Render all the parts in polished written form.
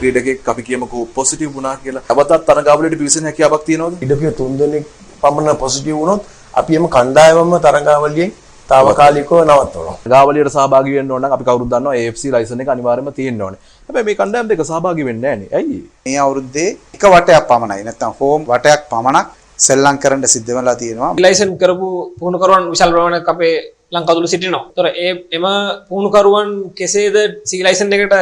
ක්‍රීඩකයෙක් අපි කියමුකෝ පොසිටිව් වුණා කියලා. අවතත් තරඟාවලියට පිවිසෙන හැකියාවක් තියෙනවද? ක්‍රීඩකයෝ 3 දෙනෙක් පමණ පොසිටිව් වුණොත් අපි එම කණ්ඩායමම තරඟාවලියෙන් తాවකාලිකව නවත්වනවා. තරඟාවලියට සහභාගී වෙන්න ඕන නම් අපි කවුරුත් දන්නවා AFC ලයිසන් එක අනිවාර්යයෙන්ම තියෙන්න ඕනේ. හැබැයි මේ කණ්ඩායම් දෙක සහභාගී වෙන්නේ නැහැ නේ. ඇයි? මේ අවුරුද්දේ එක වටයක් පමණයි. නැත්නම් හෝම් වටයක් පමණක් සෙල්ලම් කරන්න සිද්ධ වෙලා තියෙනවා. ලයිසන් කරපු පුහුණුකරුවන් විශාල ප්‍රමාණයක් අපේ ලංකාව තුල සිටිනවා. ඒතර එම පුහුණුකරුවන් කෙසේද සී ලයිසන් එකට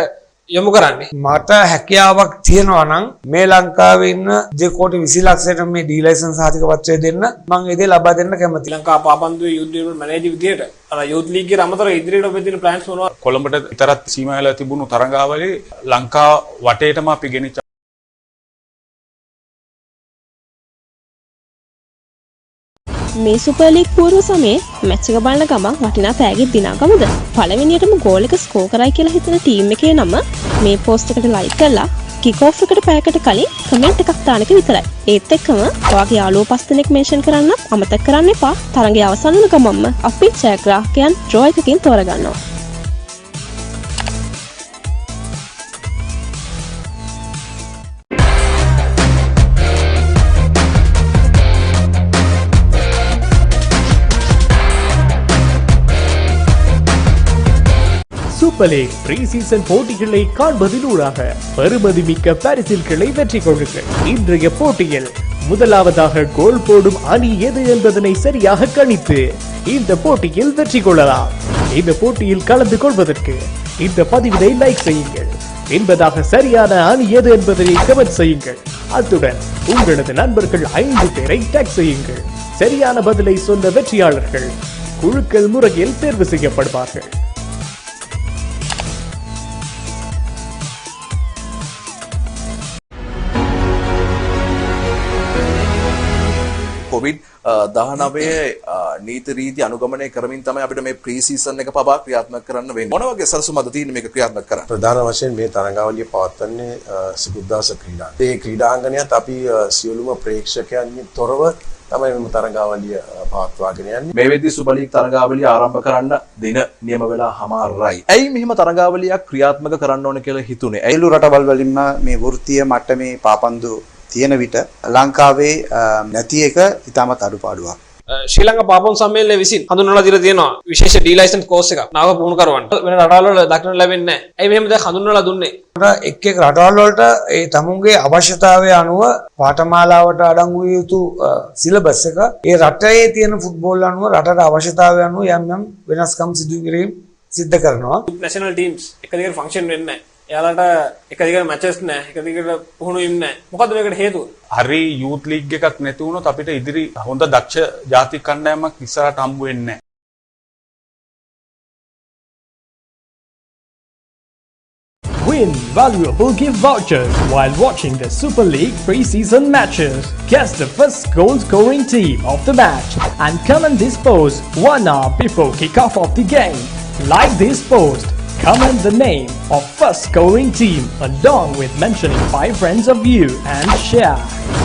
යොමු කරන්නේ? මට හැකියාවක් තියෙනවා නම් මේ ලංකාවේ ඉන්න 2.20 ලක්ෂයට මේ ඩී ලයිසන්ස් සහතික පත්‍රය දෙන්න මම ඒ දේ ලබා දෙන්න කැමතියි. ලංකා පාපන්දුවේ යුත් ඩෙවලොප්මන්ට් මැනේජර් විදියට අර යුත් ලීග් එකේ අමතර ඉදිරියට ඔබ දෙන ප්ලෑන්ස් මොනවද? කොළඹට විතරක් සීමා වෙලා තිබුණු තරඟාවලියේ ලංකා වටේටම අපි ගෙනිච්ච මේ සුපර් ලීග් පූර්ව සමයේ මැච් එක බලන ගමන් වටිනා තෑගියක් දිනා ගමුද? පළවෙනියටම ගෝල් එක ස්කෝර් කරයි කියලා හිතන ටීම් එකේ නම මේ පෝස්ට් එකට ලයික් කරලා කික් ඔෆ් එකට පැයකට කලින් කමෙන්ට් එකක් දාන එක විතරයි. ඒත් එක්කම ඔයාගේ යාළුවෝ 5 දෙනෙක් මෙන්ෂන් කරන්න අමතක කරන්න එපා. තරඟය අවසන් වුණ ගමන්ම අපි ජයග්‍රාහකයන් ඩ්‍රෝ එකකින් තෝරගන්නවා. சூப்பர் லீக் ப்ரீ சீசன் போட்டிகளை காண்பதிலூடாக பெறுமதிமிக்க பரிசில்களை வெற்றி கொள்ளுங்கள். இன்றைய போட்டியில் முதலாவதாக கோல் போடும் அணி எது என்பதனை சரியாக கணித்து இந்த போட்டியில் வெற்றி கொள்ளலாம். இந்த போட்டியில் கலந்து கொள்வதற்கு இந்த பதிவினை லைக் செய்யுங்கள். என்பதாக சரியான அணி எது என்பதனை கமெண்ட் செய்யுங்கள். அத்துடன் உங்களது நண்பர்கள் 5 பேரை டேக் செய்யுங்கள். சரியான பதிலை சொன்ன வெற்றியாளர்கள் குழுக்கள் முறையில் தேர்வு செய்யப்படுவார்கள். කොවිඩ් 19 නීති රීති අනුගමනය කරමින් තමයි අපිට මේ ප්‍රී සීසන් එක පවා ක්‍රියාත්මක කරන්න වෙන්නේ. මොන වගේ සැලසුම්ද තියෙන්නේ මේක ක්‍රියාත්මක කරන්න? ප්‍රධාන වශයෙන් මේ තරඟාවලිය පවත්වන්නේ සිකුද්දාස ක්‍රීඩාංගණය. ඒ ක්‍රීඩාංගණයත් අපි සියලුම ප්‍රේක්ෂකයන්ගෙන් තොරව තමයි මේ තරඟාවලිය පවත්වාගෙන යන්නේ. මේ වෙද්දී සුපර් ලීග් තරඟාවලිය ආරම්භ කරන්න දින නියම වෙලා හමාරයි. ඇයි මෙහිම තරඟාවලියක් ක්‍රියාත්මක කරන්න ඕන කියලා හිතුනේ? ඇයිලු රටවල් වලින්ම මේ වෘත්තීය මට්ටමේ පාපන්දු තියෙන විට ලංකාවේ නැති එක ඉතාමත් අඩුපාඩුවක්. ශ්‍රී ලංකා පාපම් සම්මේලනයේ විසින් හඳුන්වලා දීලා තියෙනවා විශේෂ ඩී ලයිසන්ස් කෝස් එකක් නාව පුහුණුකරුවන්ට. වෙන රටවල් වල දක්නට ලැබෙන්නේ නැහැ. ඇයි මෙහෙම දැන් හඳුන්වලා දුන්නේ? එක් එක් රටවල් වලට ඒ තමුන්ගේ අවශ්‍යතාවය අනුව පාඨමාලාවට අඩංගු විය යුතු සිලබස් එක ඒ රටේ තියෙන ෆුට්බෝල් අනුව රටට අවශ්‍යතාවය අනුව යම් යම් වෙනස්කම් සිදු කිරීම සිද්ධ කරනවා. නැෂනල් ටීම්ස් එක දිගට ෆන්ක්ෂන් වෙන්නේ නැහැ. එයාලට එක දිගට මැචස් නැහැ. එක දිගට පුහුණු වීම නැහැ. මොකද්ද මේකට හේතුව? හරි යූත් ලීග් එකක් නැති වුණොත් අපිට ඉදිරි හොඳ දක්ෂ ජාතික කණ්ඩායමක් ඉස්සරහට හම්බ වෙන්නේ නැහැ. Win valuable gift vouchers while watching the Super League pre-season matches. Guess the first goal scoring team of the match and comment this post 1 hour before kickoff of the game. Like this post, comment the name of first scoring team along with mentioning 5 friends of you and share.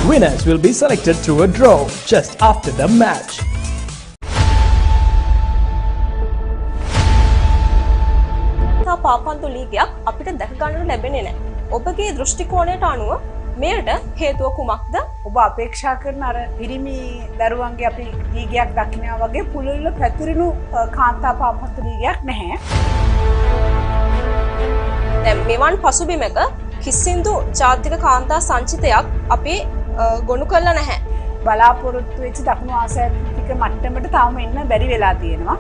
Winners will be selected through a draw just after the match. පාපන්දු ලීගයක් අපිට දැක ගන්නට ලැබෙන්නේ නැහැ. ඔබගේ දෘෂ්ටි කෝණයට අනුව මෙයට හේතුව කුමක්ද? ඔබ අපේක්ෂා කරන අර පිරිමි දරුවන්ගේ අපි ලීගයක් දක්ිනවා වගේ පුළුල්ව පැතිරුණු කාන්තා පාපන්දු ලීගයක් නැහැ. දැන් මෙවන් පසුබිමක කිසිදු ජාතික කාන්තා සංචිතයක් අපි ගොනු කළා නැහැ. බලාපොරොත්තු වෙච්ච දකුණු ආසියාතික මට්ටමට තාම එන්න බැරි වෙලා තියෙනවා.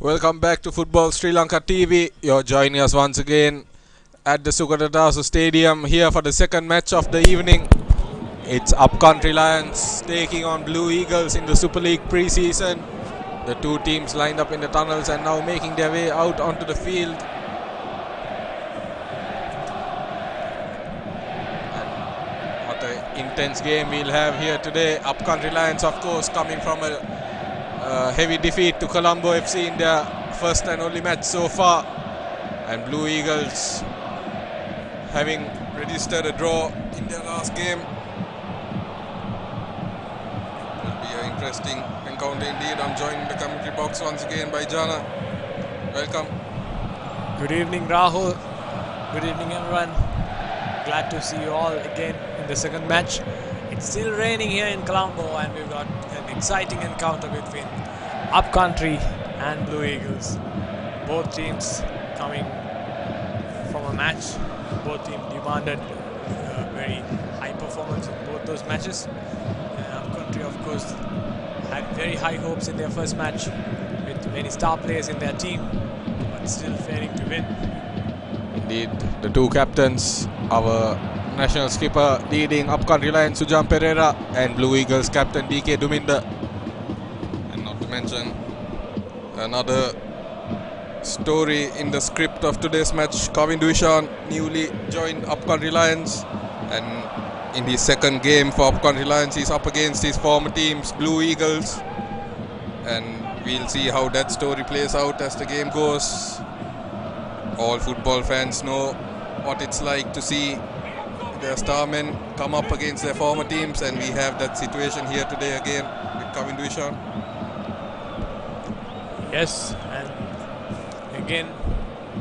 Welcome back to Football Sri Lanka TV. You're joining us once again at the Sukatadasu Stadium here for the second match of the evening. It's Upcountry Lions taking on Blue Eagles in the Super League pre-season. The two teams lined up in the tunnels and now making their way out onto the field. And what an intense game we'll have here today. Upcountry Lions, of course, coming from a heavy defeat to Colombo FC in their first and only match so far, and Blue Eagles having registered a draw in their last game. It will be an interesting encounter indeed. I'm joined in the commentary box once again by Jana. Welcome. Good evening, Rahul. Good evening, everyone. Glad to see you all again in the second match. It's still raining here in Colombo, and we've got an exciting encounter between Upcountry and Blue Eagles. Both teams coming from a match. Both teams demanded very high performance in both those matches. And Upcountry, of course, had very high hopes in their first match with many star players in their team, but still failing to win. Indeed, the two captains, our national skipper leading Upcountry Lions Sujan Pereira and Blue Eagles captain DK Duminda. And not to mention another story in the script of today's match, Kavin Duishan newly joined Upcountry Lions, and in his second game for Upcountry Lions he's up against his former teams Blue Eagles, and we'll see how that story plays out as the game goes. All football fans know what it's like to see their star men come up against their former teams, and we have that situation here today again with Kavin Duishan. Yes, and again,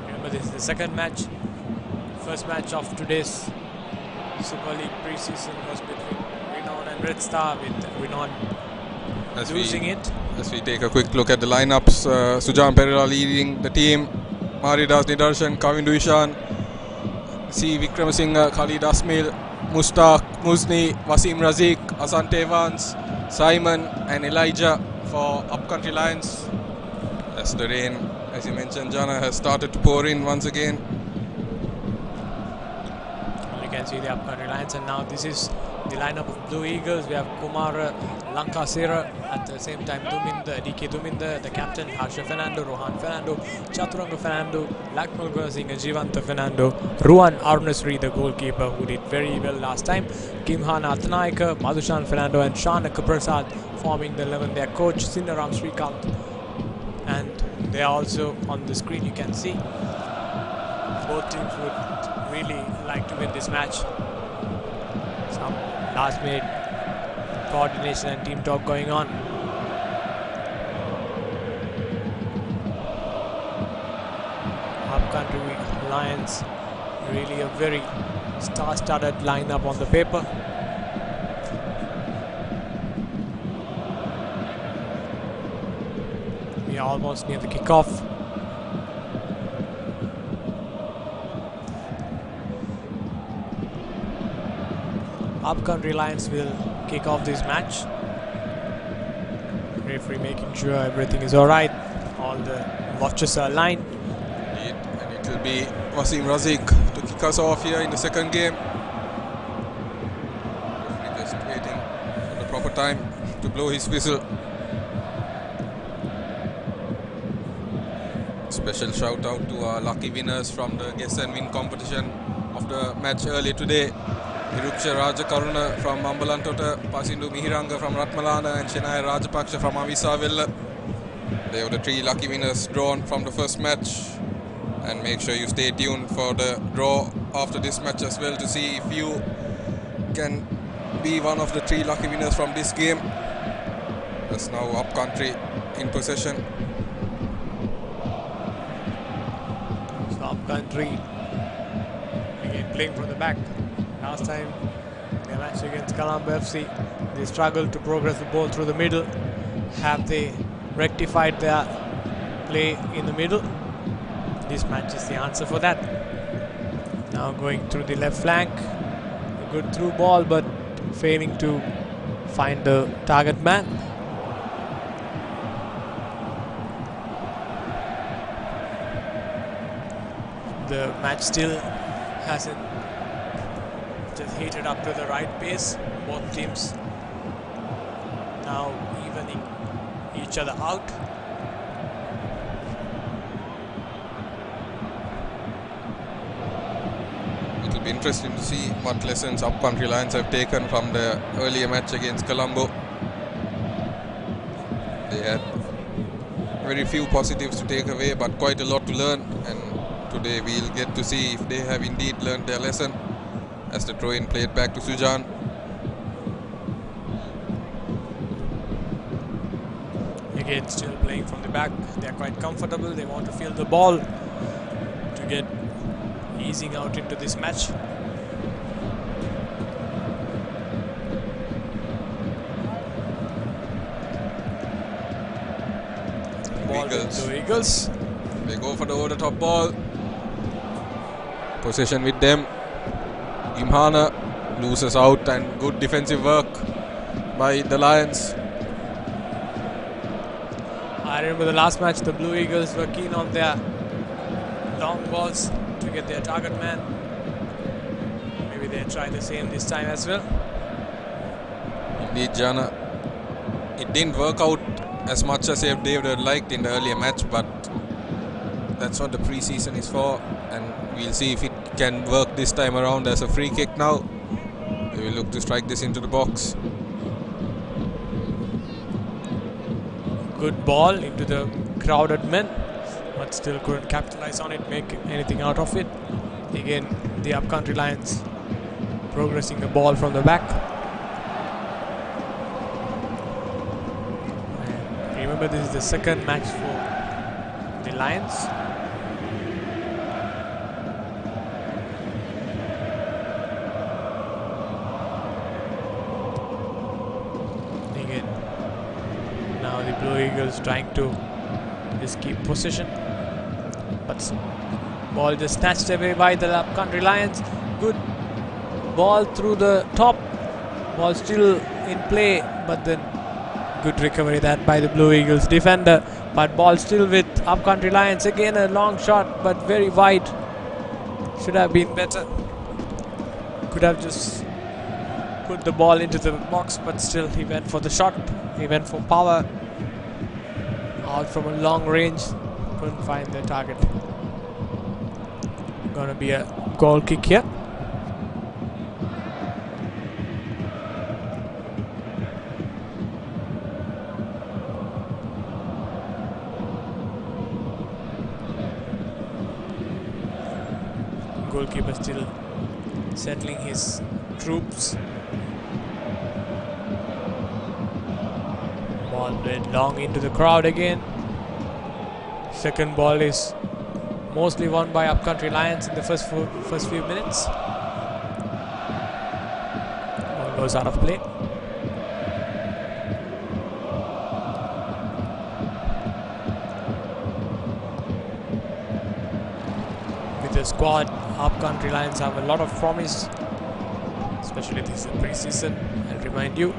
remember this is the second match. First match of today's Super League pre-season was between Renown and Red Star, with Renown losing it. As we take a quick look at the lineups, Sujan Pereira leading the team, Maridas Nidarshan, Kavin Duishan, C. Vikramasinghe, Khalid Asmil, Mushtaq, Muzni, Wasim Razik, Asante Evans, Simon and Elijah for Upcountry Lions. As the rain, as you mentioned, Jana, has started to pour in once again. You can see the Upcountry Lions, and now this is the lineup of Blue Eagles. We have Kumar Lanka Sera, at the same time Duminda, DK Duminda, the captain, Harsha Fernando, Rohan Fernando, Chaturanga Fernando, Lakmal Gunasinghe, Jivanta Fernando, Ruan Arunasri, the goalkeeper, who did very well last time, Kimhan Athanayaka, Madhushan Fernando and Shanaka Prasad forming the 11. Their coach Sindaram Srikanth, and they are also on the screen. You can see both teams would really like to win this match. Some last minute coordination and team talk going on. Upcountry Lions, really a very star-studded lineup on the paper. We are almost near the kickoff. Upcountry Lions will kick off this match. Referee making sure everything is alright. All the watches are aligned. Indeed, and it will be Wasim Razik to kick us off here in the second game. Referee just waiting for the proper time to blow his whistle. Special shout out to our lucky winners from the Guess and Win competition of the match earlier today. Iruksha Rajakaruna from Ambalantota, Pasindu Mihiranga from Ratmalana, and Shenaya Rajapaksha from Avisavilla. They were the three lucky winners drawn from the first match. And make sure you stay tuned for the draw after this match as well to see if you can be one of the three lucky winners from this game. That's now Upcountry in possession. So Upcountry again playing from the back. Last time their match against Colombo FC, they struggled to progress the ball through the middle. Have they rectified their play in the middle? This match is the answer for that. Now going through the left flank, a good through ball, but failing to find the target man. The match still hasn't just heated up to the right pace. Both teams now evening each other out. It will be interesting to see what lessons Upcountry Lions have taken from the earlier match against Colombo. They had very few positives to take away, but quite a lot to learn, and today we'll get to see if they have indeed learned their lesson as the throw-in played back to Sujan. Again, still playing from the back. They're quite comfortable. They want to field the ball to get easing out into this match. Ball with the Eagles. They go for the over the top ball. Possession with them. Imhana loses out, and good defensive work by the Lions. I remember the last match, the Blue Eagles were keen on their long balls to get their target man. Maybe they try the same this time as well. Indeed, Jana. It didn't work out as much as they would have liked in the earlier match, but that's what the pre-season is for, and we'll see if it can work this time around as a free kick now. They will look to strike this into the box. Good ball into the crowded men, but still couldn't capitalize on it, make anything out of it. Again, the Upcountry Lions progressing the ball from the back. And remember, this is the second match for the Lions. Blue Eagles trying to just keep possession, but ball just snatched away by the Upcountry Lions. Good ball through the top, ball still in play, but then good recovery that by the Blue Eagles defender, but ball still with Upcountry Lions. Again a long shot, but very wide. Should have been better. Could have just put the ball into the box, but still he went for the shot. He went for power. Out from a long range, couldn't find the target. Gonna be a goal kick here. Goalkeeper still settling his troops. Ball played long into the crowd again. Second ball is mostly won by Upcountry Lions in the first few minutes. Ball goes out of play. With the squad, Upcountry Lions have a lot of promise, especially this pre-season. I'll remind you,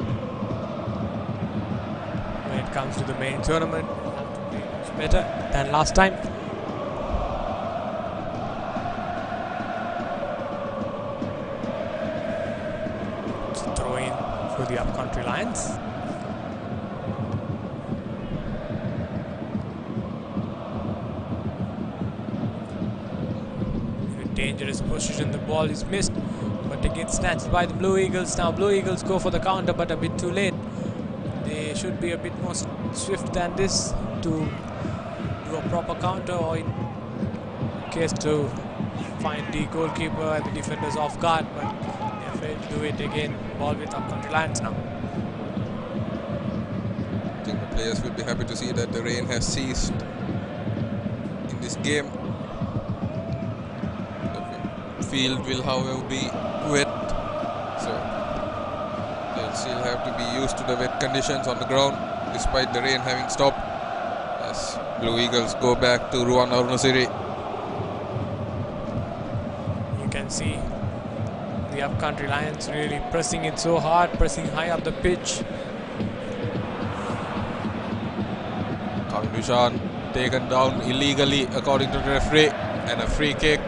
when it comes to the main tournament, you have to play much better than last time. It's a throw in for the Upcountry Lions. In a dangerous position, the ball is missed, but again snatched by the Blue Eagles. Now Blue Eagles go for the counter, but a bit too late. They should be a bit more swift than this to do a proper counter, or in case to find the goalkeeper and the defenders off guard, but they failed to do it again. Ball with Upcountry Lions now. I think the players will be happy to see that the rain has ceased in this game. The field will, however, be wet, so they'll still have to be used to the wet conditions on the ground despite the rain having stopped, as Blue Eagles go back to Ruan Arunasiri. You can see the Upcountry Lions really pressing it so hard, pressing high up the pitch. Kavin Vishan taken down illegally according to the referee. And a free kick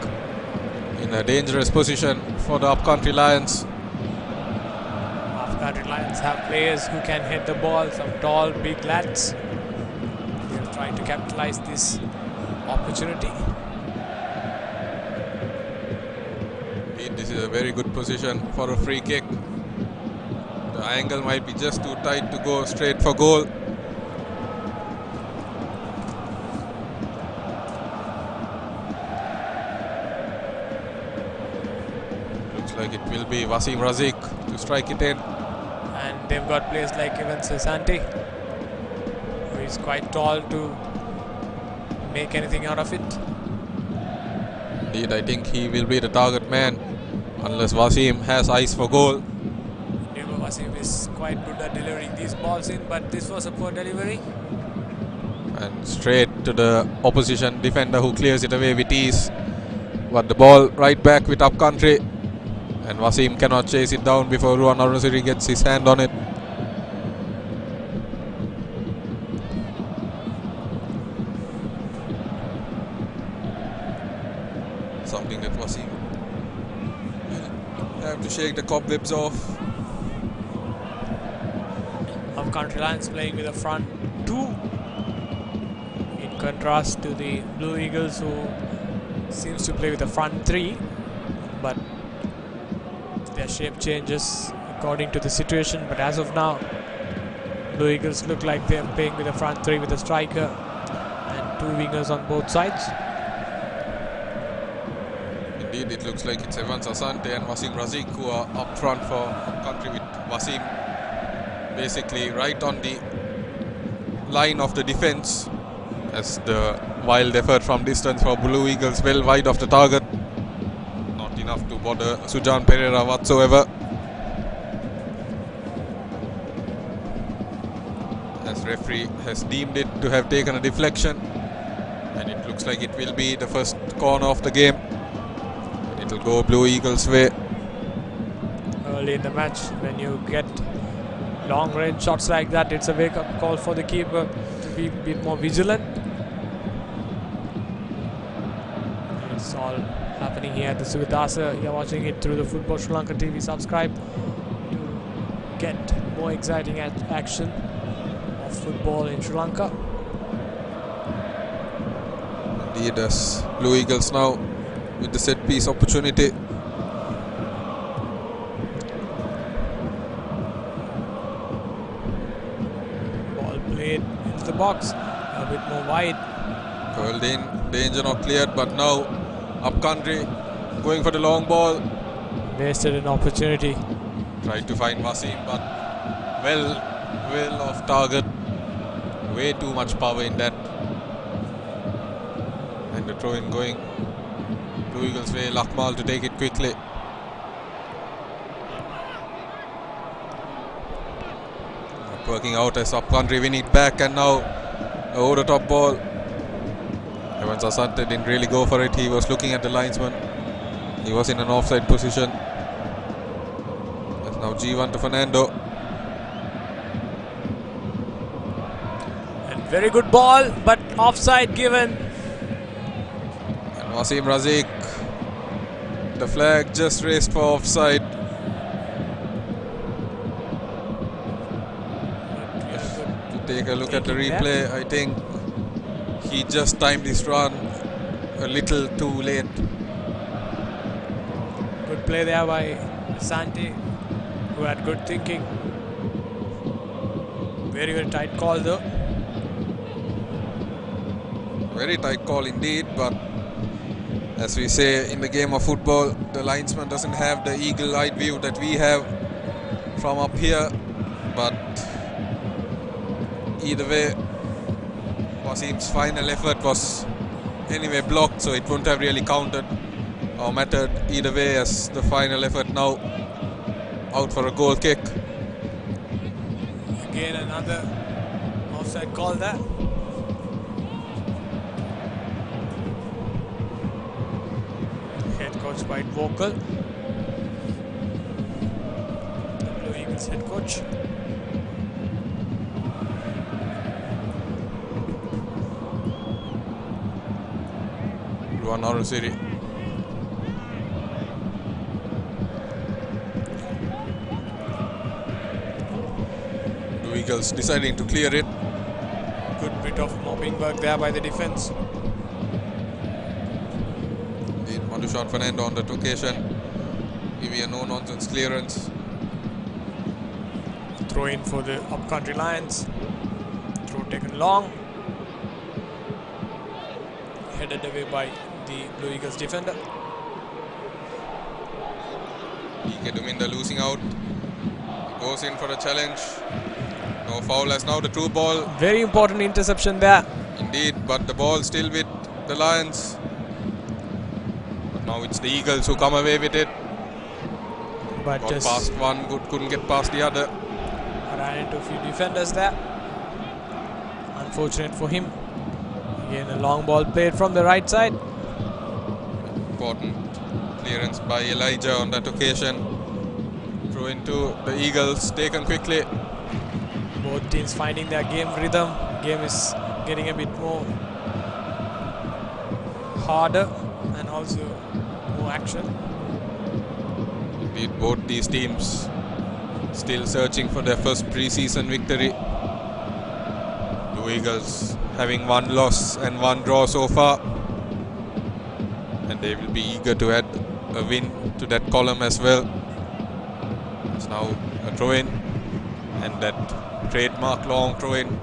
in a dangerous position for the Upcountry Lions. Upcountry Lions have players who can hit the ball, some tall, big lads. They're trying to capitalize this opportunity. Indeed, this is a very good position for a free kick. The angle might be just too tight to go straight for goal. Looks like it will be Wasim Razik to strike it in. And they've got players like Evan Sasante, who is quite tall to make anything out of it. Indeed, I think he will be the target man unless Wasim has eyes for goal. Wasim is quite good at delivering these balls in, but this was a poor delivery. And straight to the opposition defender who clears it away with ease. But the ball right back with Upcountry. And Wasim cannot chase it down before Ruan Arunasiri gets his hand on it. Something that Wasim will have to shake the cobwebs off. Upcountry Lions playing with a front two, in contrast to the Blue Eagles, who seems to play with a front three, but their shape changes according to the situation. But as of now, Blue Eagles look like they're playing with a front three with a striker and two wingers on both sides. Indeed, it looks like it's Evan Sasante and Wasim Razik who are up front for Upcountry, with Wasim basically right on the line of the defense, as the wild effort from distance for Blue Eagles well wide of the target. Not enough to bother Sujan Pereira whatsoever. As referee has deemed it to have taken a deflection, and it looks like it will be the first corner of the game. It will go Blue Eagles' way. Early in the match, when you get long range shots like that, it's a wake up call for the keeper to be a bit more vigilant. It's all happening here at the Suvidasa. You're watching it through the Football Sri Lanka TV. Subscribe to get more exciting action of football in Sri Lanka. Indeed, as Blue Eagles now with the set piece opportunity. Played into the box, a bit more wide. Curled in, danger not cleared, but now Upcountry going for the long ball. Wasted an opportunity. Tried to find Wasim, but well off target. Way too much power in that. And the throw in going Blue Eagles' way. Lakmal to take it quickly. Working out as Upcountry win it back, and now over the top ball. Evan Sasante didn't really go for it. He was looking at the linesman. He was in an offside position. That's now G1 to Fernando. And very good ball, but offside given. And Wasim Razik, the flag just raised for offside. Take a look at the replay. I think he just timed his run a little too late. Good play there by Santi, who had good thinking. Very, very tight call though. Very tight call indeed, but as we say in the game of football, the linesman doesn't have the eagle-eyed view that we have from up here. But either way, Wasim's final effort was anyway blocked, so it wouldn't have really counted or mattered either way, as the final effort now out for a goal kick. Again another offside call there. Head coach quite vocal. The Blue Eagles head coach. Ivan Arusiri. The Eagles deciding to clear it. Good bit of mopping work there by the defense. Indeed, Madushan Fernando on that occasion. Giving a no-nonsense clearance. Throw in for the upcountry Lions. Throw taken long. Headed away by the Blue Eagles defender. DK Duminda losing out. He goes in for a challenge. No foul as now the true ball. Very important interception there. Indeed, but the ball still with the Lions. But now it's the Eagles who come away with it. But Got just past one, couldn't get past the other. ran into a few defenders there. Unfortunate for him. Again, a long ball played from the right side. Important clearance by Elijah on that occasion. Throw into the Eagles, taken quickly. Both teams finding their game rhythm. Game is getting a bit more harder and also more action. Indeed, both these teams still searching for their first pre-season victory. The Eagles having one loss and one draw so far, and they will be eager to add a win to that column as well. It's now a throw-in, and that trademark long throw-in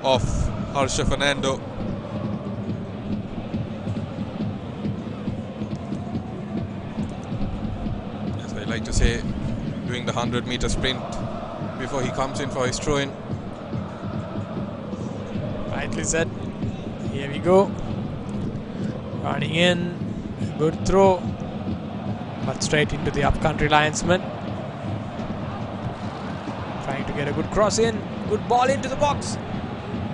of Harsha Fernando. As I like to say, doing the 100-meter sprint before he comes in for his throw-in. Rightly said. Here we go. Running in. Good throw. But straight into the upcountry linesman. Trying to get a good cross in. Good ball into the box.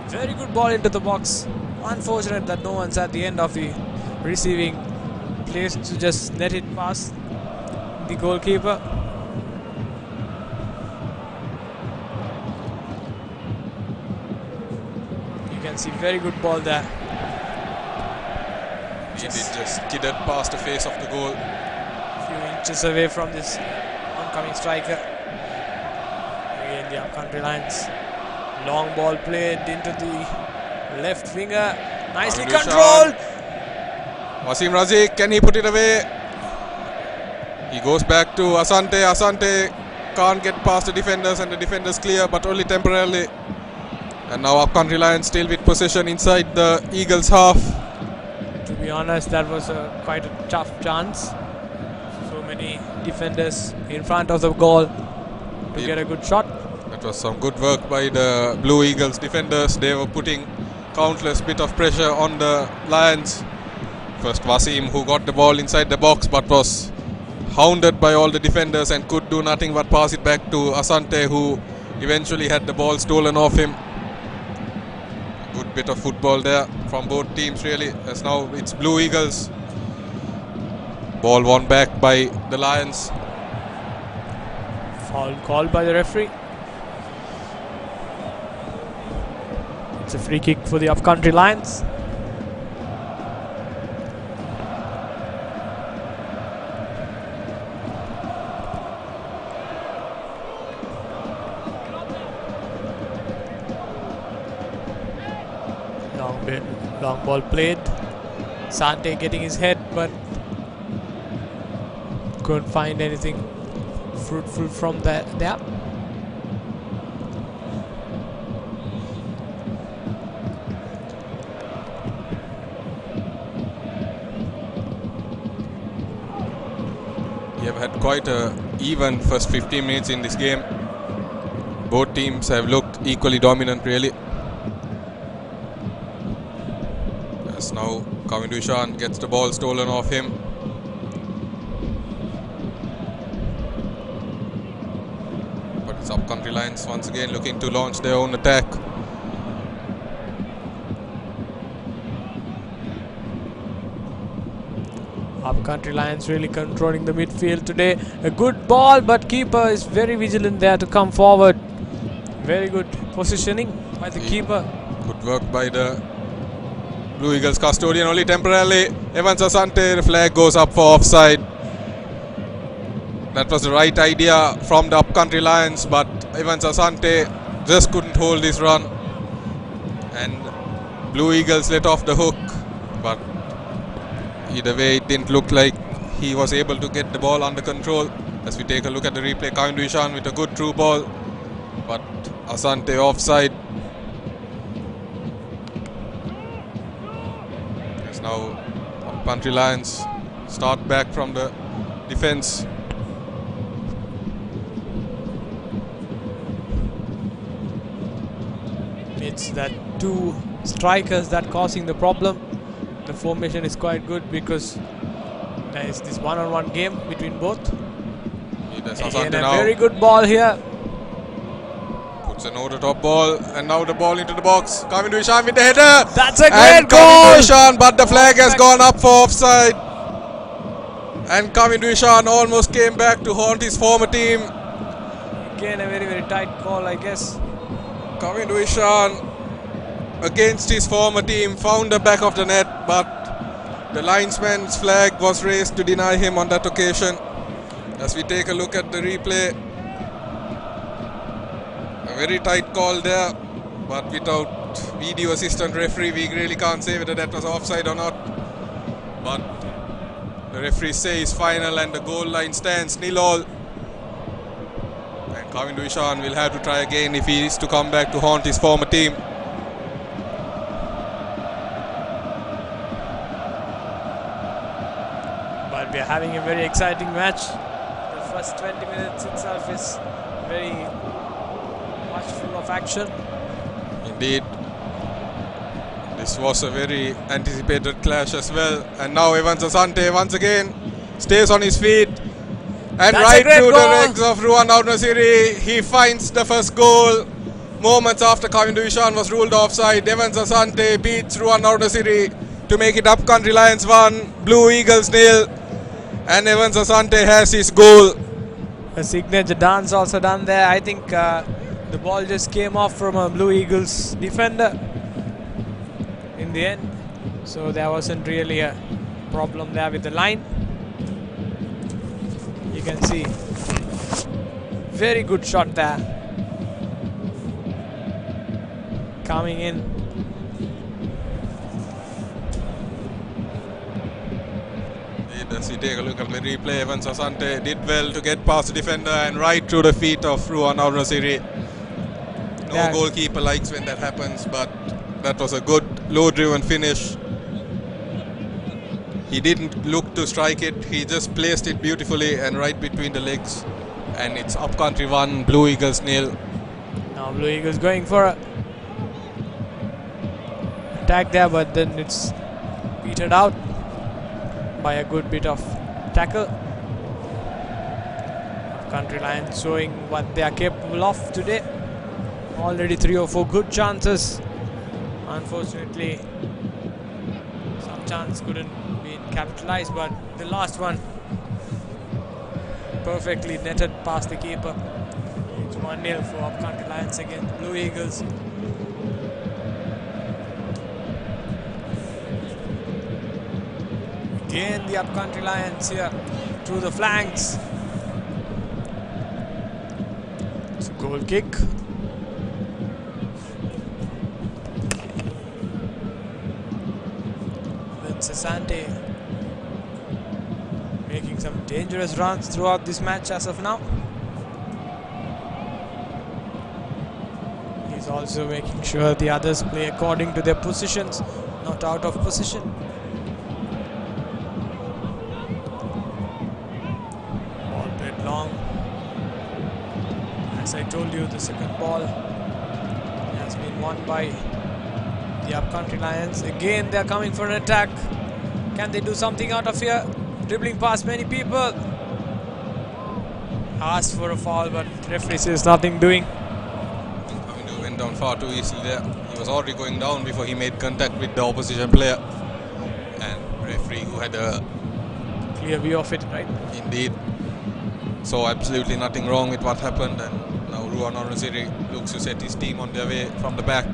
Very good ball into the box. Unfortunate that no one's at the end of the receiving place to just let it past the goalkeeper. You can see very good ball there. He did just skidded past the face of the goal. Few inches away from this oncoming striker. Again, the upcountry lines. Long ball played into the left winger. Nicely Amadou controlled. Wasim Razik, can he put it away? He goes back to Asante. Asante can't get past the defenders, and the defenders clear, but only temporarily. And now upcountry Lions still with possession inside the Eagles half. To be honest, that was quite a tough chance. So many defenders in front of the goal to get a good shot. That was some good work by the Blue Eagles defenders. They were putting countless bit of pressure on the Lions. First Wasim, who got the ball inside the box but was hounded by all the defenders and could do nothing but pass it back to Asante, who eventually had the ball stolen off him. Good bit of football there from both teams really, as now it's Blue Eagles. Ball won back by the Lions. Foul called by the referee. It's a free kick for the upcountry Lions. Long ball played. Sante getting his head, but couldn't find anything fruitful from that there. We have had quite a even first 15 minutes in this game. Both teams have looked equally dominant really. As now Kavin Dushan gets the ball stolen off him. But it's upcountry Lions once again looking to launch their own attack. Upcountry Lions really controlling the midfield today. A good ball, but keeper is very vigilant there to come forward. Very good positioning by the keeper. Good work by the Blue Eagles custodian only temporarily. Evans Asante, the flag goes up for offside. That was the right idea from the upcountry Lions, but Evans Asante just couldn't hold his run. And Blue Eagles let off the hook, but either way it didn't look like he was able to get the ball under control. As we take a look at the replay, Kavin Vishan with a good through ball, but Asante offside. Yes, now Upcountry Lions start back from the defense. It's that two strikers that causing the problem. The formation is quite good because there is this one-on-one game between both. Again, a very good ball here. Puts an over the top ball, and now the ball into the box. Kavin Vishan with the header. That's a great and goal. Kavin Vishan, but the flag has gone up for offside. And Kavin Vishan almost came back to haunt his former team. Again, a very, very tight call, I guess. Kavin Vishan against his former team found the back of the net, but the linesman's flag was raised to deny him on that occasion. As we take a look at the replay, a very tight call there, but without video assistant referee we really can't say whether that was offside or not. But the referee says final and the goal line stands 0-0. And Kavin Vishan will have to try again if he is to come back to haunt his former team. But we are having a very exciting match. The first 20 minutes itself is very much full of action. Indeed. This was a very anticipated clash as well. And now Evans Asante once again stays on his feet. And right through the legs of Ruan Nasiri, he finds the first goal. Moments after Kavin Vishan was ruled offside, Evans Asante beats Ruan Nasiri to make it Upcountry Lions 1, Blue Eagles 0. And Evans Asante has his goal. A signature dance also done there. I think the ball just came off from a Blue Eagles defender in the end. So there wasn't really a problem there with the line. You can see very good shot there coming in. As we take a look at the replay, Evans Asante did well to get past the defender and right through the feet of Ruan Nasiri. No goalkeeper likes when that happens, but that was a good low driven finish. He didn't look to strike it, he just placed it beautifully and right between the legs. And it's Upcountry 1, Blue Eagles 0. Now Blue Eagles going for a attack there, but then it's petered out by a good bit of tackle. Upcountry Lions showing what they are capable of today. Already 3 or 4 good chances. Unfortunately, some chance couldn't be capitalized, but the last one perfectly netted past the keeper. It's 1-0 for Upcountry Lions against Blue Eagles. Again the Upcountry Lions here through the flanks. It's a goal kick. Asante making some dangerous runs throughout this match as of now. He's also making sure the others play according to their positions, not out of position. Ball played long. As I told you, the second ball has been won by the Upcountry Lions. Again they are coming for an attack. Can they do something out of here? Dribbling past many people. Asked for a foul, but referee says nothing doing. He went down far too easily there. He was already going down before he made contact with the opposition player. And referee who had a clear view of it, right? Indeed. So absolutely nothing wrong with what happened, and now Ruan Nasiri looks to set his team on their way from the back.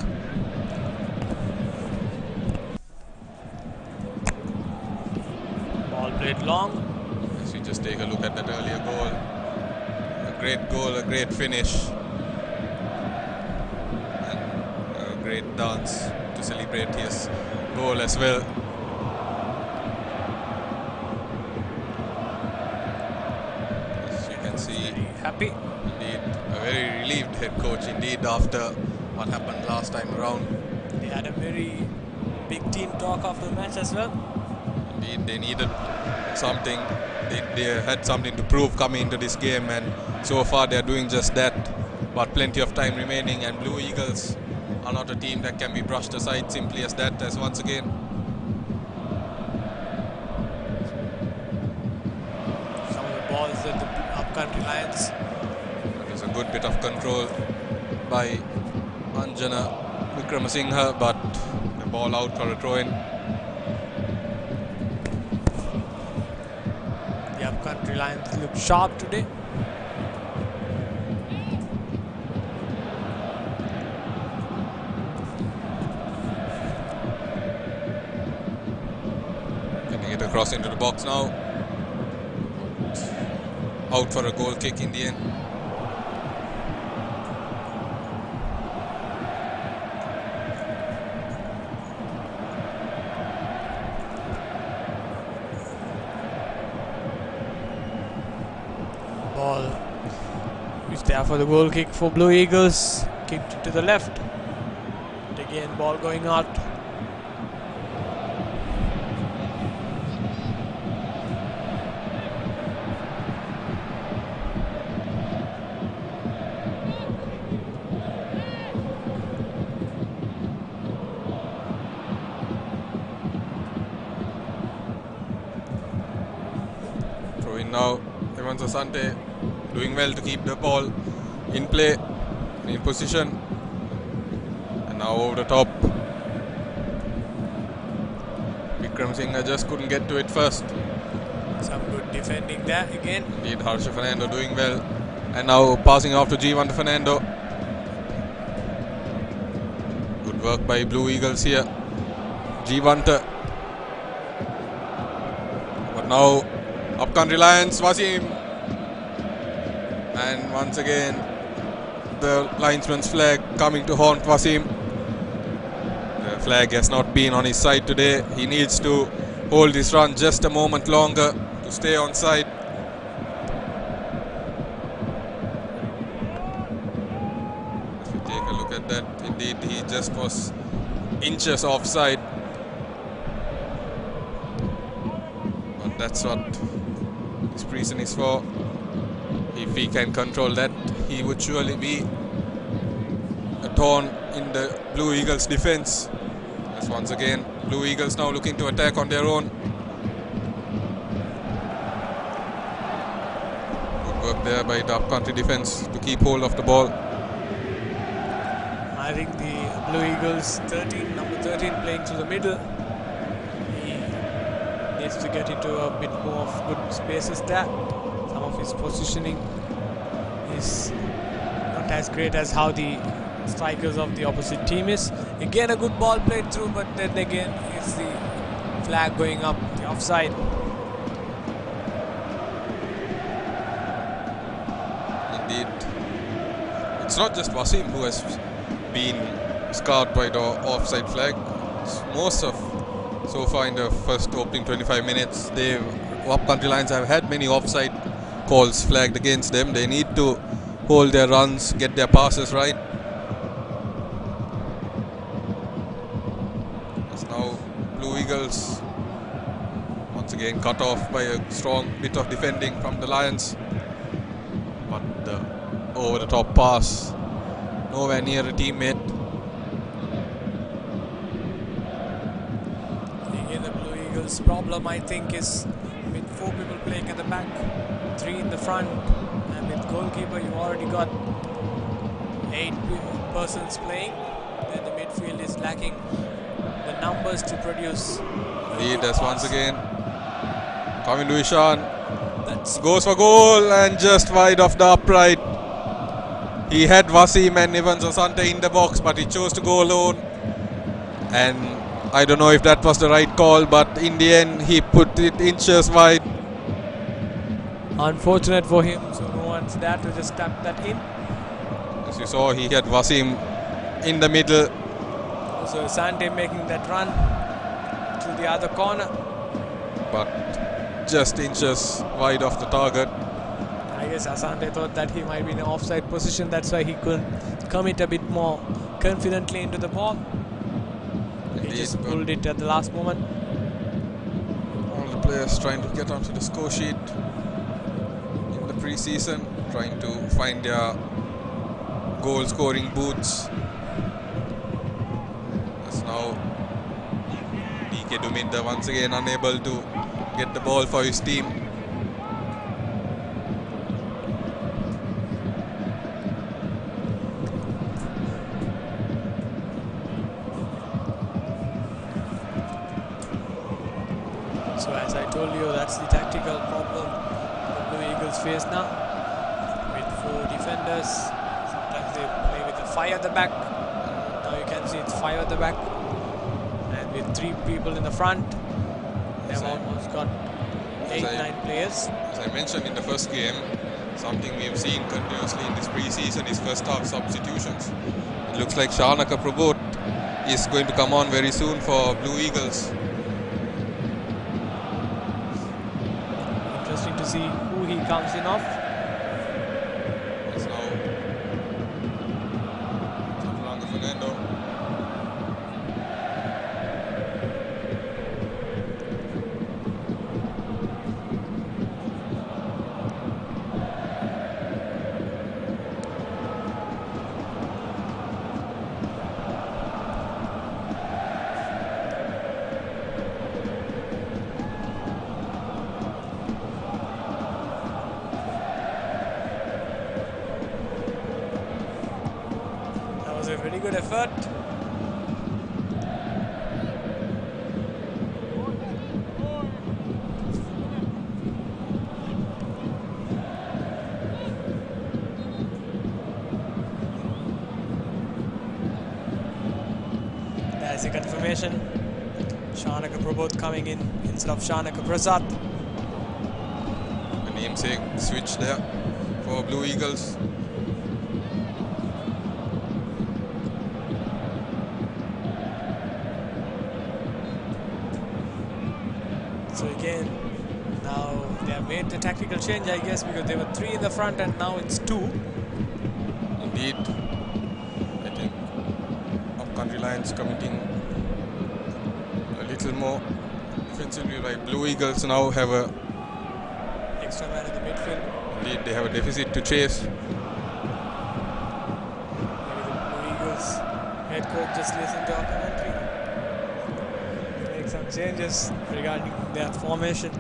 it long. As we just take a look at that earlier goal. A great finish. And a great dance to celebrate his goal as well. As you can see, Happy. indeed, a very relieved head coach indeed after what happened last time around. They had a very big team talk after the match as well. Indeed, they needed something. They had something to prove coming into this game, and so far they are doing just that. But plenty of time remaining, and Blue Eagles are not a team that can be brushed aside simply as that. As once again, Some of the balls that the upcountry Lions. there's a good bit of control by Anjana Wickramasinghe, but the ball out for a throw-in. The upcountry Lions look sharp today. Getting it across into the box now. Out for a goal kick in the end. Ball is there for the goal kick for Blue Eagles. Kicked to the left. And again, ball going out. Throw in now. Evans Asante doing well to keep the ball in play, in position. And now over the top. Vikram Singh just couldn't get to it first. Some good defending there again. Indeed, Harsha Fernando doing well. And now passing off to G1 Fernando. Good work by Blue Eagles here. G1. But now upcountry Lions, Wasim. And once again, the linesman's flag coming to haunt Wasim. The flag has not been on his side today. He needs to hold this run just a moment longer to stay on side. If you take a look at that, indeed he just was inches offside. But that's what this prison is for. If he can control that, he would surely be a thorn in the Blue Eagles defense. As once again, Blue Eagles now looking to attack on their own. Good work there by the upcountry defense to keep hold of the ball. I think the Blue Eagles number 13 playing through the middle. He needs to get into a bit more of good spaces there. Some of his positioning is not as great as how the strikers of the opposite team is. Again, a good ball played through, but then again, it's the flag going up, the offside. Indeed, it's not just Wasim who has been scarred by the offside flag. It's most of so far in the first opening 25 minutes, upcountry Lions have had many offside calls flagged against them. They need to hold their runs, get their passes right. As now Blue Eagles once again cut off by a strong bit of defending from the Lions. But the over the top pass, nowhere near a teammate. Again, the Blue Eagles' problem, I think, is with 4 people playing at the back, 3 in the front, and with goalkeeper you've already got 8 persons playing. Then the midfield is lacking the numbers to produce. Indeed, that's once again coming to Ishan. Goes for goal and just wide of the upright. He had Wasim and Evans Asante in the box, but he chose to go alone. And I don't know if that was the right call, but in the end he put it inches wide. Unfortunate for him, so no one's there to just tap that in. As you saw, he had Wasim in the middle. So Asante making that run to the other corner. But just inches wide of the target. I guess Asante thought that he might be in an offside position, that's why he couldn't commit a bit more confidently into the ball. He just pulled it at the last moment. All the players trying to get onto the score sheet in the pre-season, trying to find their goal scoring boots. As now DK Duminda once again unable to get the ball for his team. So as I told you, that's the tactical problem the Blue Eagles face now. With 4 defenders, sometimes they play with a 5 at the back. Now you can see it's 5 at the back. And with 3 people in the front, they've almost got 8-9 players. As I mentioned in the first game, something we have seen continuously in this pre-season is first half substitutions. It looks like Shanaka Prabot is going to come on very soon for Blue Eagles. Interesting to see who he comes in off. It's now Lanka Fernando. A very good effort. There's a confirmation. Shanaka Prabodh coming in instead of Shanaka Prasad. A namesake switch there for Blue Eagles. So again, now they have made the tactical change, I guess, because there were 3 in the front and now it's 2. Indeed, I think Upcountry Lions committing a little more defensively right. Blue Eagles now have a Extra man in the midfield. Indeed, they have a deficit to chase. Maybe the Blue Eagles head coach just listened to our commentary. Make some changes regarding their formation. They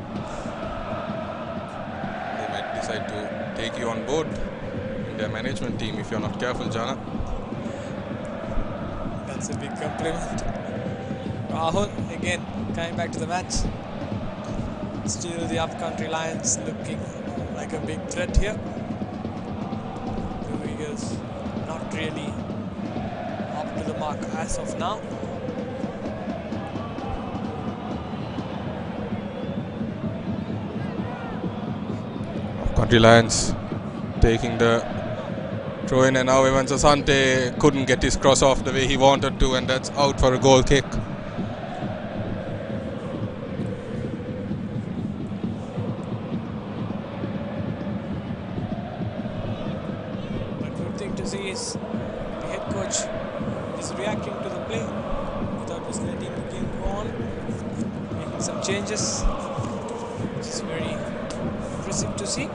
might decide to take you on board in their management team if you're not careful, Jana. That's a big compliment. Rahul again coming back to the match. Still the Upcountry Lions looking like a big threat here. Blue Eagles not really up to the mark as of now. Country Lions taking the throw in, and now Evans Asante couldn't get his cross off the way he wanted to, and that's out for a goal kick. But good thing to see is the head coach is reacting to the play without just letting the game go on, making some changes, which is very impressive to see.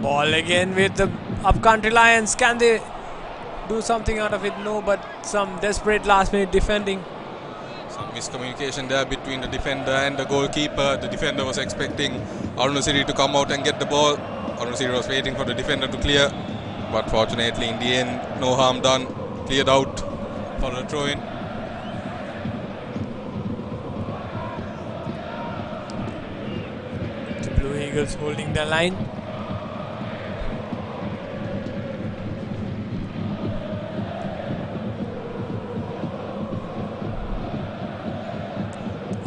Ball again with the Upcountry Lions. Can they do something out of it? No, but some desperate last minute defending. Some miscommunication there between the defender and the goalkeeper. The defender was expecting Arunasiri to come out and get the ball. Arunasiri was waiting for the defender to clear, but fortunately in the end, no harm done. Cleared out for a throw-in. The Blue Eagles holding their line.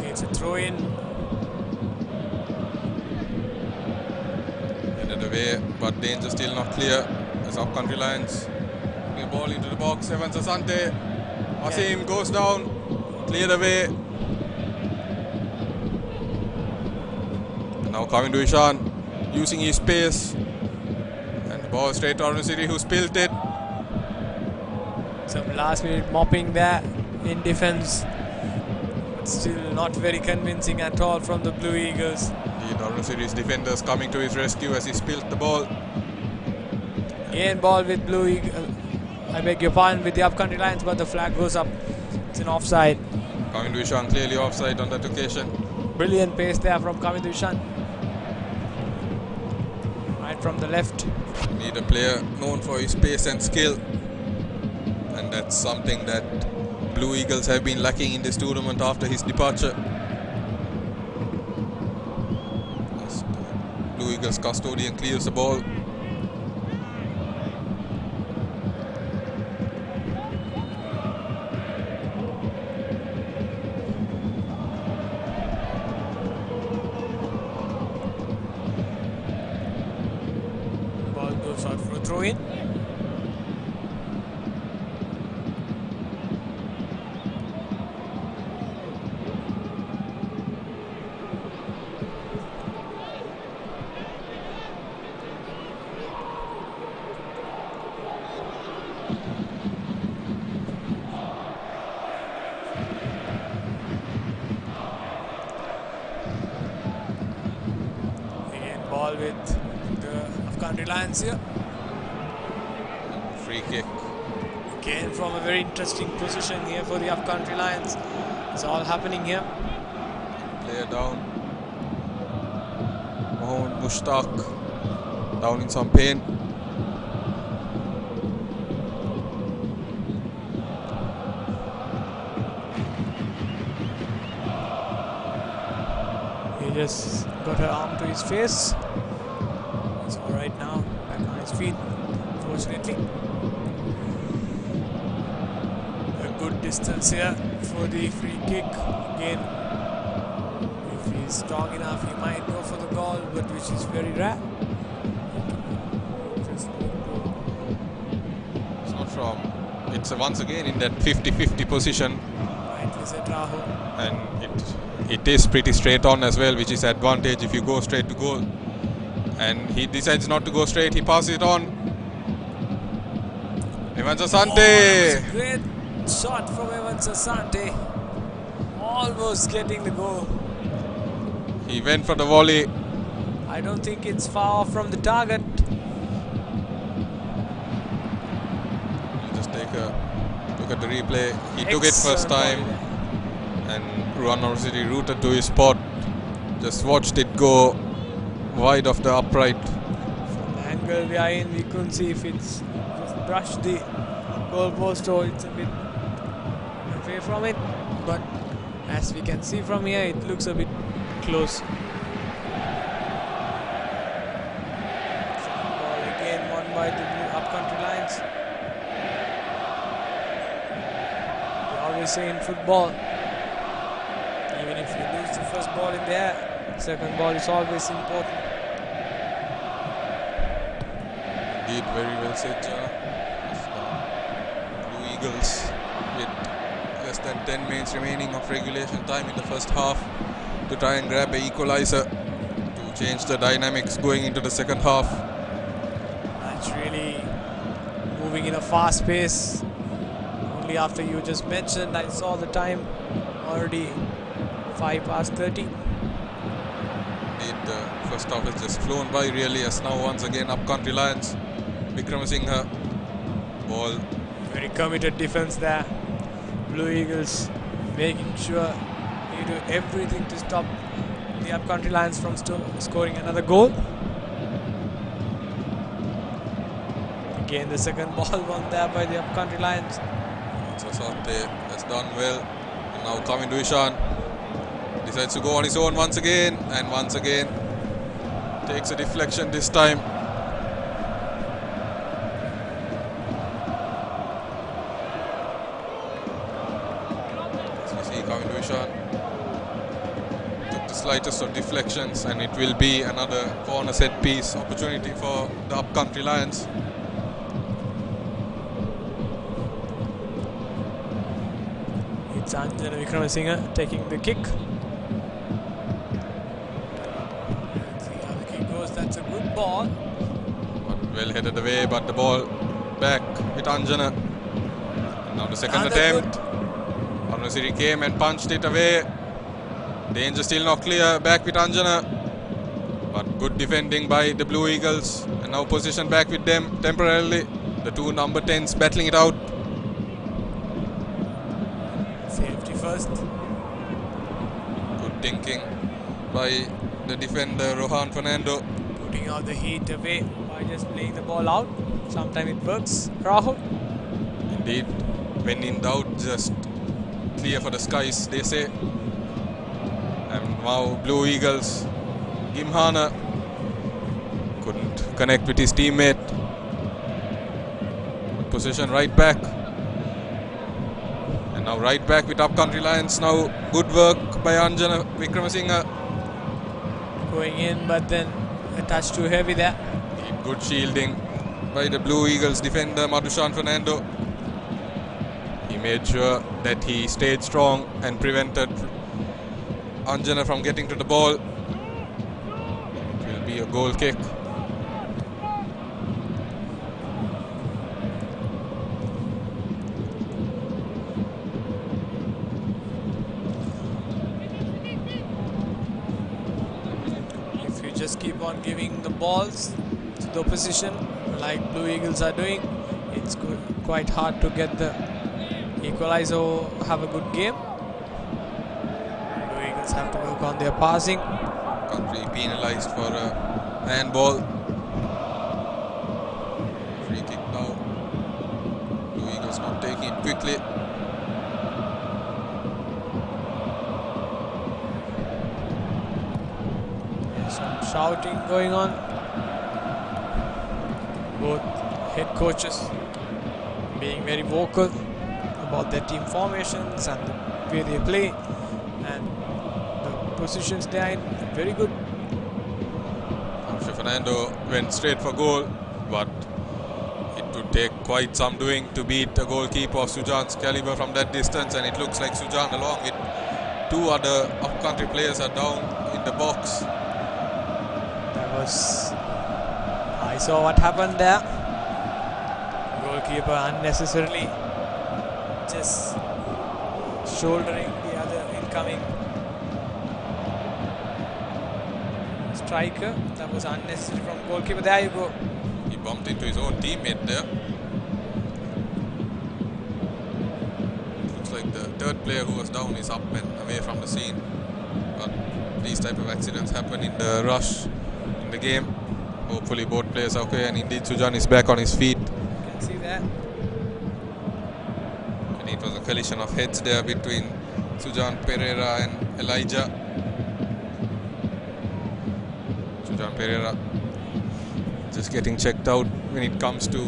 It's a throw-in. Headed away, but danger still not clear. As Up Country Lions bring a ball into the box. Evans Asante. Wasim goes down. Cleared away. Now coming to Ishan, using his pace. And the ball straight to Arunasiri, who spilled it. Some last minute mopping there in defense. But still not very convincing at all from the Blue Eagles. Indeed, Arunasiri's defenders coming to his rescue as he spilled the ball. Again ball with Blue Eagles. I beg your pardon, with the Up Country Lions, but the flag goes up. It's an offside. Coming to Ishan, clearly offside on that occasion. Brilliant pace there from Kamil Ishan. Right from the left. We need a player known for his pace and skill. And that's something that Blue Eagles have been lacking in this tournament after his departure. As the Blue Eagles custodian clears the ball. Ball goes out for a throw-in. Again ball with the Up Country Lions here. Free kick. Again from a very interesting position here for the Up Country Lions. It's all happening here. Player down. Mohamed Mushtaq down in some pain. He just got her arm to his face. He's alright now, back on his feet, fortunately. A good distance here for the free kick. Again, if he's strong enough, he might go for the goal, but which is very rare. Just It's not from. It's once again in that 50-50 position. rightly said, Rahul. And it is pretty straight on as well, which is advantage if you go straight to goal. And he decides not to go straight, he passes it on. Evans Asante. That was a great shot from Evans Asante. Almost getting the goal. He went for the volley. I don't think it's far off from the target. You just take a look at the replay. He took it first time. And Ruan City rooted to his spot. Just watched it go wide of the upright. From the angle we are in, we couldn't see if it's just brushed the goal post or it's a bit away from it. But as we can see from here, it looks a bit close. Ball again won by the Up Country Lions. They always say in football, even if you lose the first ball in the air, second ball is always important. Indeed, very well said, Jana. Blue Eagles with less than 10 minutes remaining of regulation time in the first half to try and grab an equalizer to change the dynamics going into the second half. Match really moving in a fast pace. Only after you just mentioned, I saw the time already 5:30. Indeed, the first half has just flown by really, as now once again Up Country Lions. Vikramasinghe ball. Very committed defense there. Blue Eagles making sure they do everything to stop the Up Country Lions from scoring another goal. Again, the second ball won there by the Upcountry Lions. Sasante has done well. And now coming to Ishan. Decides to go on his own once again. And once again takes a deflection this time. As we see coming to Ishan. Took the slightest of deflections, and it will be another corner set piece opportunity for the Upcountry Lions. It's Anjana Wickramasinghe taking the kick. Let's see how the kick goes. That's a good ball. But well headed away, but the ball back with Anjana. And now the second attempt. Arunasiri came and punched it away. Danger still not clear. Back with Anjana. But good defending by the Blue Eagles. And now position back with them temporarily. The two number 10s battling it out. Safety first. Good thinking by the defender Rohan Fernando. Putting out the heat away by just playing the ball out. Sometimes it works. Rahul. Indeed, when in doubt, just clear for the skies, they say. And now Blue Eagles, Gimhana couldn't connect with his teammate. Position right back. And now right back with Upcountry Lions. Now good work by Anjana Wickramasinghe. Going in, but then a touch too heavy there. Good shielding by the Blue Eagles defender Madhushan Fernando. He made sure that he stayed strong and prevented Anjana from getting to the ball. It will be a goal kick. If you just keep on giving the balls to the opposition like Blue Eagles are doing, it's quite hard to get the equalizer or have a good game. Blue Eagles have to work on their passing. Country penalised for a handball. Free kick now. Blue Eagles not taking it quickly. Some shouting going on. Both head coaches being very vocal about their team formations and the way they play and the positions they are in. Very good. Fernando went straight for goal, but it would take quite some doing to beat a goalkeeper of Sujan's caliber from that distance, and it looks like Sujan along with two other upcountry players are down in the box. I saw what happened there. Goalkeeper unnecessarily just shouldering the other incoming striker. That was unnecessary from goalkeeper. There you go. He bumped into his own teammate there. Looks like the third player who was down is up and away from the scene. But these type of accidents happen in the rush in the game. Hopefully both players are okay, and indeed Sujan is back on his feet. You can see that. And it was a collision of heads there between Sujan Pereira and Elijah. Sujan Pereira just getting checked out. When it comes to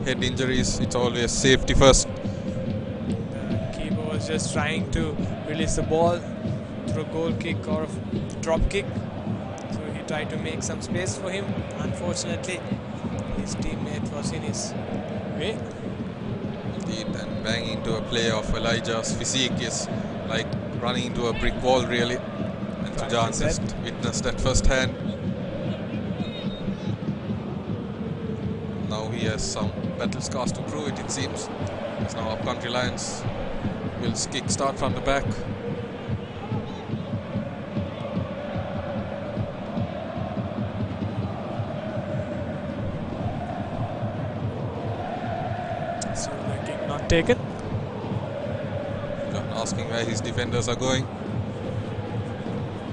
head injuries, it's always safety first. The keeper was just trying to release the ball through a goal kick or a drop kick. So he tried to make some space for him. Unfortunately, his teammate was in his way. Indeed, and banging into a player of Elijah's physique is like running into a brick wall, really. And Sujan just witnessed that firsthand. Now he has some battle scars to prove it seems. As now Upcountry Lions will kick start from the back. So the kick not taken. John asking where his defenders are going.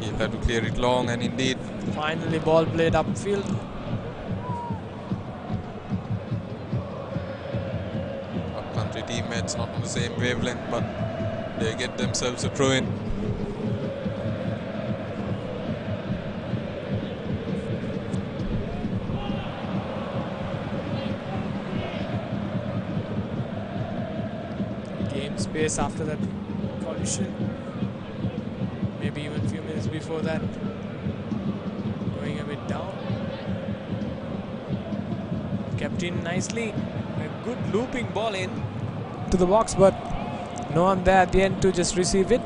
He'll have to clear it long, and indeed Finally ball played upfield. teammates not on the same wavelength, but they get themselves a throw in. Game space after that collision. Maybe even a few minutes before that. Going a bit down. Kept in nicely. A good looping ball in to the box, but no one there at the end to just receive it.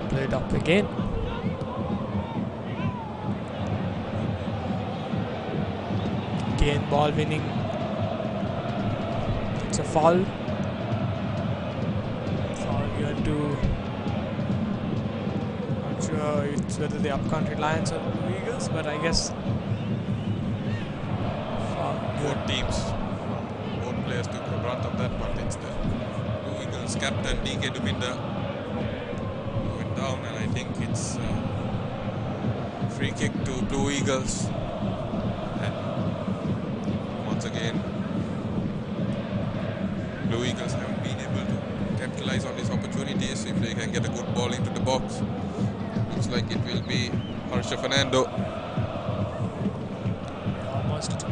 Played up again. Again ball winning. It's a foul. Foul given to, not sure it's whether the Upcountry Lions or the Blue Eagles, but I guess Both teams, both players took the brunt of that, but it's the Blue Eagles captain DK Duminda going down, and I think it's free kick to Blue Eagles. And once again, Blue Eagles haven't been able to capitalize on these opportunities. If they can get a good ball into the box, looks like it will be Harsha Fernando. almost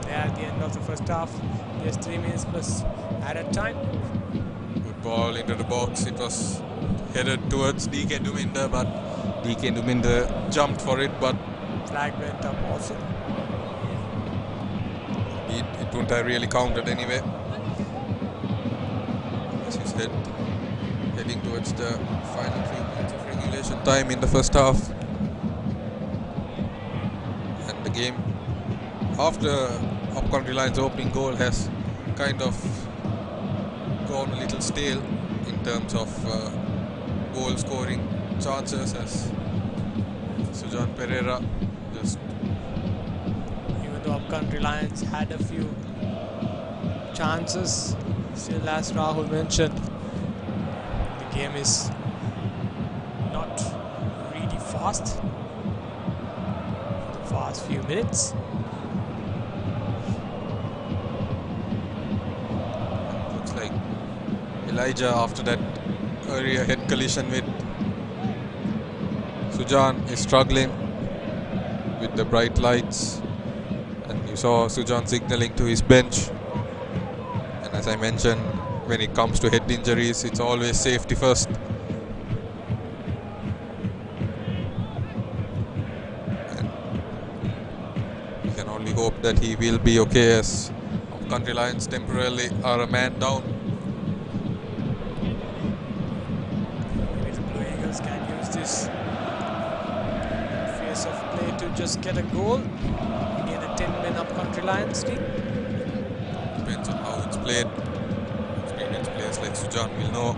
there at the end of the first half. Just 3 minutes plus added time. Good ball into the box. It was headed towards DK Duminda, but DK Duminda jumped for it, but Flag went up also. it wouldn't have really counted anyway. As you said, heading towards the final few minutes of regulation time in the first half. And the game, after Upcountry Lions' opening goal, has kind of gone a little stale in terms of goal scoring chances, as Sujan Pereira just, Even though Upcountry Lions had a few chances, still as Rahul mentioned, the game is not really fast. The first few minutes. looks like Elijah, after that earlier head collision with Sujan, is struggling with the bright lights, and you saw Sujan signaling to his bench. And as I mentioned, when it comes to head injuries, it's always safety first. And we can only hope that he will be okay, as Upcountry Lions temporarily are a man down. Maybe the Blue Eagles can use this phase of play to just get a goal in a 10-man Upcountry Lions team. Depends on how it's played. Experienced players like Sujan will know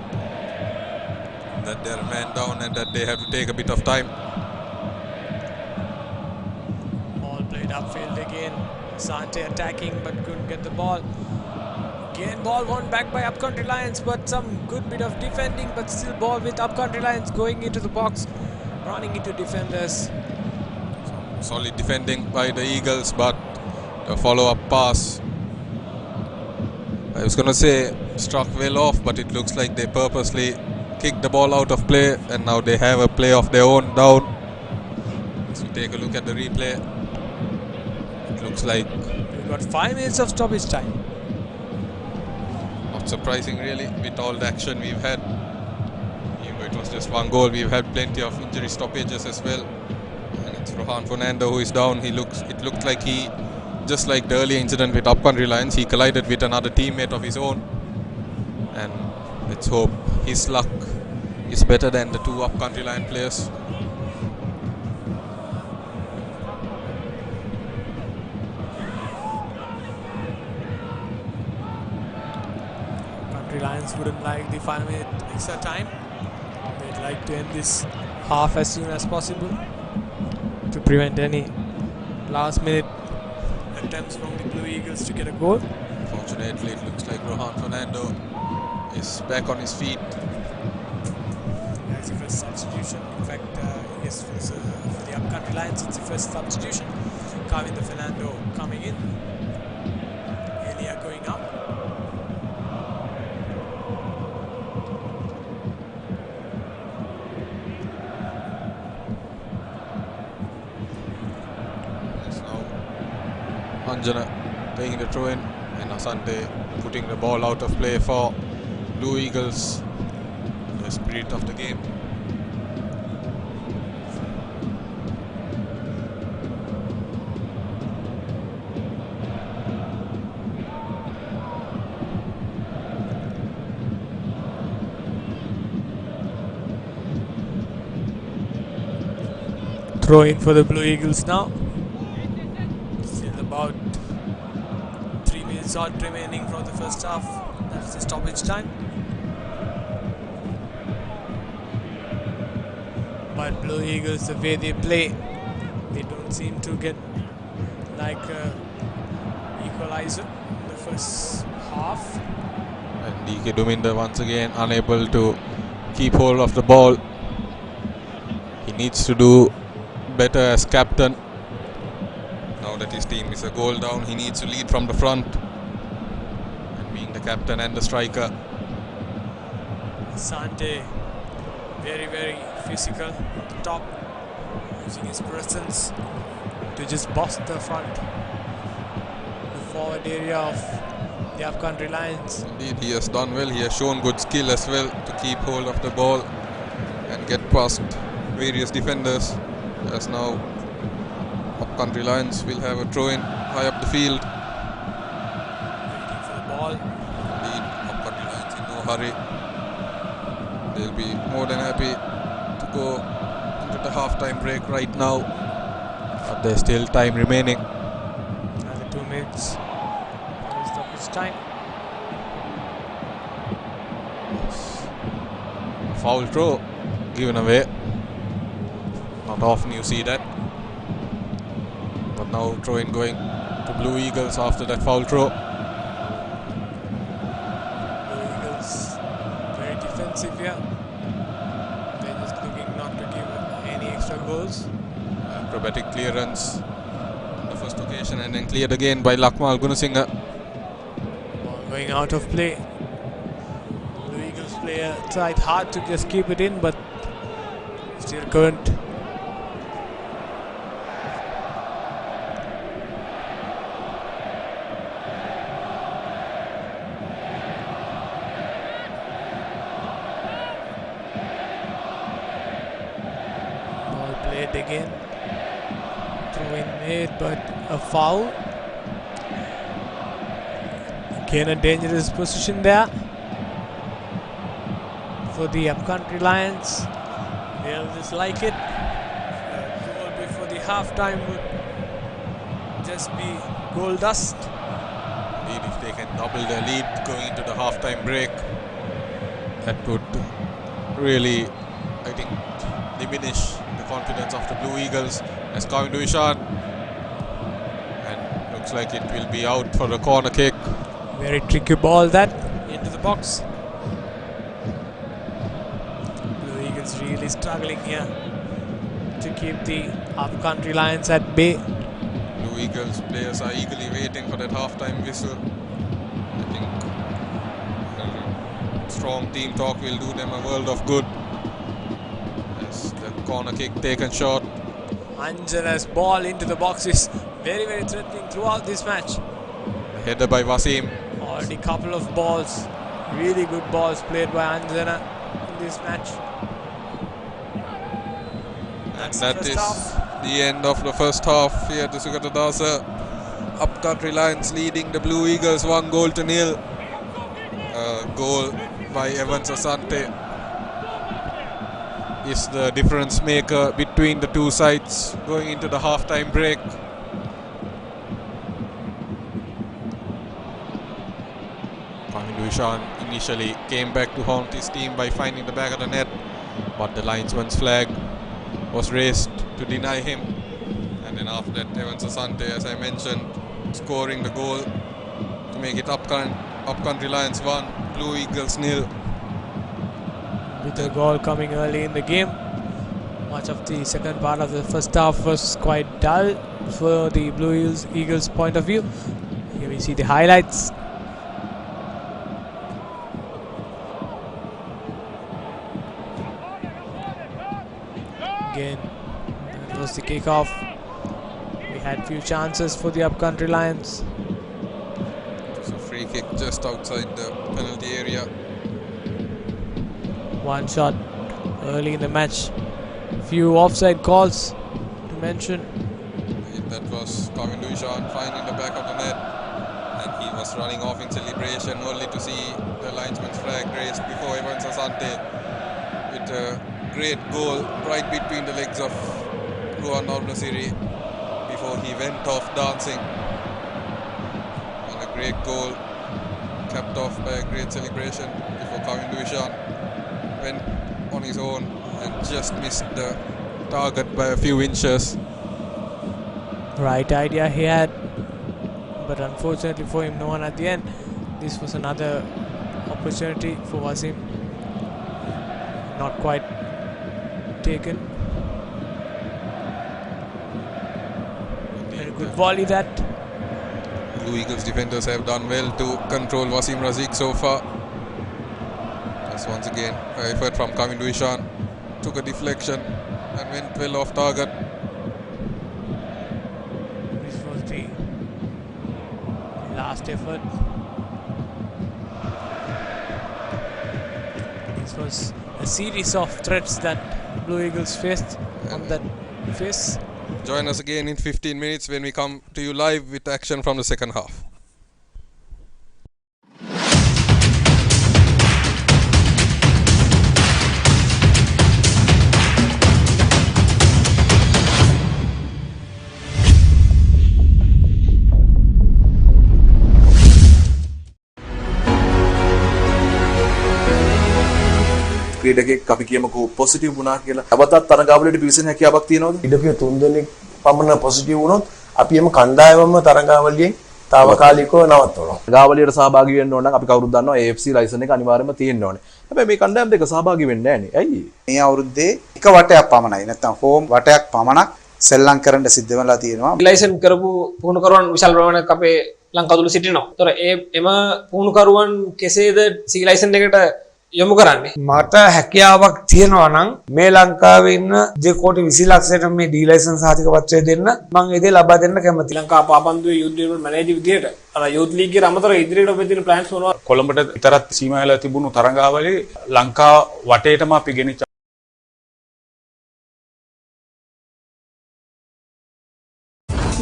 that they're a man down and that they have to take a bit of time. Ball played upfield again. Sante attacking but couldn't get the ball. Again ball won back by Upcountry Lions, but some good bit of defending, but still ball with Upcountry Lions going into the box, running into defenders. Solid defending by the Eagles, but a follow-up pass, I was going to say struck well off, but it looks like they purposely kicked the ball out of play, and now they have a play of their own down. As we take a look at the replay, it looks like We've got 5 minutes of stoppage time. not surprising really with all the action we've had. Even though it was just one goal, we've had plenty of injury stoppages as well. And it's Rohan Fernando who is down. It looked like he, just like the earlier incident with Upcountry Lions, he collided with another teammate of his own. And let's hope his luck is better than the two Upcountry Lion players. Country Lions wouldn't like the 5-minute extra time. They'd like to end this half as soon as possible to prevent any last-minute attempts from the Blue Eagles to get a goal. Fortunately, it looks like Rohan Fernando is back on his feet. That's the first substitution. In fact, yes, for the Upcountry Lions, it's the first substitution. Kavinda Fernando coming in. Elia going up. Yes, now Anjana taking the throw in, and Asante putting the ball out of play for Blue Eagles. The spirit of the game. Throw in for the Blue Eagles now. Still about 3 minutes odd remaining from the first half. That's the stoppage time. But Blue Eagles, the way they play, they don't seem to get like a equalizer in the first half. And DK Duminder once again unable to keep hold of the ball. He needs to do better as captain. Now that his team is a goal down, he needs to lead from the front. And being the captain and the striker. Sante, very, very physical at the top, using his presence to just boss the front, the forward area of the Afghan Reliance. Indeed, he has done well. He has shown good skill as well to keep hold of the ball and get past various defenders. As now Upcountry Lions will have a throw in high up the field. Waiting for the ball. Indeed, Upcountry Lions in no hurry. They'll be more than happy to go into the half-time break right now. But there's still time remaining. Another 2 minutes. Stoppage time. Foul throw given away. Not often you see that. But now throw-in going to Blue Eagles after that foul throw. Blue Eagles very defensive here. They're just looking not to give any extra goals. Acrobatic clearance on the first occasion and then cleared again by Lakmal Gunasinghe. Ball going out of play. Blue Eagles player tried hard to just keep it in, but still couldn't. Ball played again. Throw in made, but a foul. Again a dangerous position there for the Upcountry Lions. They'll just like it. A goal before the half-time would just be goal dust. Indeed, if they can double their lead going into the half-time break, that would really, I think, diminish the confidence of the Blue Eagles. As coming to Ishan, and looks like it will be out for a corner kick. Very tricky ball that into the box. Blue Eagles really struggling here to keep the Upcountry Lions at bay. Blue Eagles players are eagerly waiting for that half-time whistle. I think strong team talk will do them a world of good. As the corner kick taken short. Anjana's ball into the box is very, very threatening throughout this match. A header by Wasim. Already couple of balls, really good balls played by Anjana in this match. And that is the end of the first half here at the Sugatadasa. Upcountry Lions leading the Blue Eagles 1-0. A goal by Evans Asante is the difference maker between the two sides going into the half-time break. Ishan initially came back to haunt his team by finding the back of the net, but the linesman's flag was raised to deny him, and then after that Evans Asante, as I mentioned, scoring the goal to make it Upcountry Lions 1, Blue Eagles 0. With a goal coming early in the game. Much of the second part of the first half was quite dull for the Blue Eagles point of view. Here we see the highlights. Again, that was the kickoff. We had few chances for the Upcountry Lions. It's a free kick just outside the penalty area. One shot early in the match. Few offside calls to mention. That was Kevin Dushan finding the back of the net, and he was running off in celebration only to see the linesman's flag raised before Evans Asante with a great goal right between the legs of Ruan Nasiri before he went off dancing, and a great goal capped off by a great celebration before Kevin Dushan went on his own and just missed the target by a few inches. Right idea he had, but unfortunately for him, no one at the end. This was another opportunity for Wasim. Not quite taken. Very good volley that. Blue Eagles defenders have done well to control Wasim Razik so far. Just once again, an effort from Kevin Dushan. Took a deflection and went well off target. This was the last effort. This was a series of threats that Blue Eagles faced on that face. Join us again in 15 minutes when we come to you live with action from the second half. ක්‍රීඩකෙක් අපි කියමුකෝ positive වුණා කියලා. අවතත් තරඟාවලියට පිවිසෙන හැකියාවක් තියෙනවද? ක්‍රීඩකයෝ 3 දෙනෙක් පමණ positive වුණොත් අපි එම කණ්ඩායමම තරඟාවලියෙන් తాවකාලිකව නවත්වනවා. තරඟාවලියට සහභාගී වෙන්න ඕන නම් අපි කවුරුත් දන්නවා AFC ලයිසන් එක අනිවාර්යයෙන්ම තියෙන්න ඕනේ. හැබැයි මේ කණ්ඩායම් දෙක සහභාගී වෙන්නේ නැහනේ. ඇයි? මේ අවුරුද්දේ එක වටයක් පමණයි නැත්නම් හෝම් වටයක් පමණක් සෙල්ලම් කරන්න සිද්ධ වෙලා තියෙනවා. ලයිසන් කරපු පුහුණුකරුවන් විශාල ප්‍රමාණයක් අපේ ලංකාව තුල සිටිනවා. ඒතර එම පුහුණුකරුවන් කෙසේද සී ලයිසන් එකට යොමු කරන්නේ? මට හැකියාවක් තියෙනවා නම් මේ ලංකාවේ ඉන්න ජේ කෝටි 20 ලක්ෂයට මේ ඩී ලයිසන්ස් සාතික පත්‍රය දෙන්න මම ඒ දේ ලබා දෙන්න කැමතියි. ලංකා පාපන්දුවේ යුත් ඩෙවලොප්මන්ට් මැනේජර් විදියට අර යුත් ලීග් එකේ අමතර ඉදිරියට ඔබ දෙන ප්ලෑන්ස් මොනවද? කොළඹට විතරක් සීමා වෙලා තිබුණු තරඟාවලියේ ලංකා වටේටම අපි ගෙනිච්ච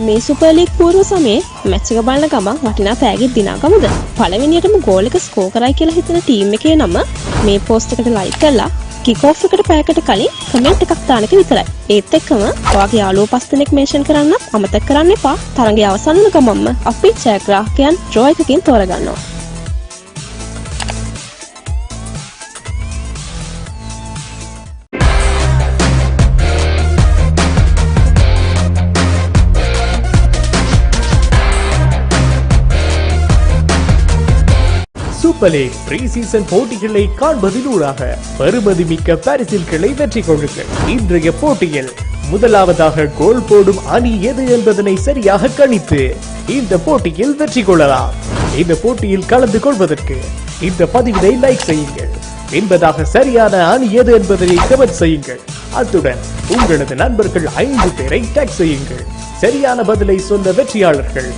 මේ සුපර් ලීග් පූර්ව සමයේ මැච් එක බලන ගමන් වටිනා තෑගික් දිනාගමුද? පළවෙනියටම ගෝල් එක ස්කෝර් කරයි කියලා හිතන ටීම් එකේ නම මේ පෝස්ට් එකට ලයික් කරලා කික් ඔෆ් එකට පැයකට කලින් කමෙන්ට් එකක් දාන එක විතරයි. ඒත් එක්කම ඔයාගේ යාළුවෝ 5 දෙනෙක් මෙන්ෂන් කරන්න අමතක කරන්න එපා. තරඟය අවසන් වෙන ගමන්ම අපි ජයග්‍රාහකයන් ඩ්‍රෝ එකකින් තෝරගන්නවා. சூப்பர் லீக் ப்ரீ சீசன் போட்டிகளை காண்பதிலூடாக பெறுமதிமிக்க பரிசில்களை வெற்றி கொள்ளுங்கள். இன்றைய போட்டியில் முதலாவதாக கோல் போடும் அணி எது என்பதனை சரியாக கணித்து இந்த போட்டியில் வெற்றி கொள்ளலாம். இந்த போட்டியில் கலந்து கொள்வதற்கு இந்த பதிவினை லைக் செய்யுங்கள். என்பதாக சரியான அணி எது என்பதனை கமெண்ட் செய்யுங்கள். அத்துடன் உங்களது நண்பர்கள் 5 பேரை டேக் செய்யுங்கள். சரியான பதிலை சொன்ன வெற்றியாளர்கள்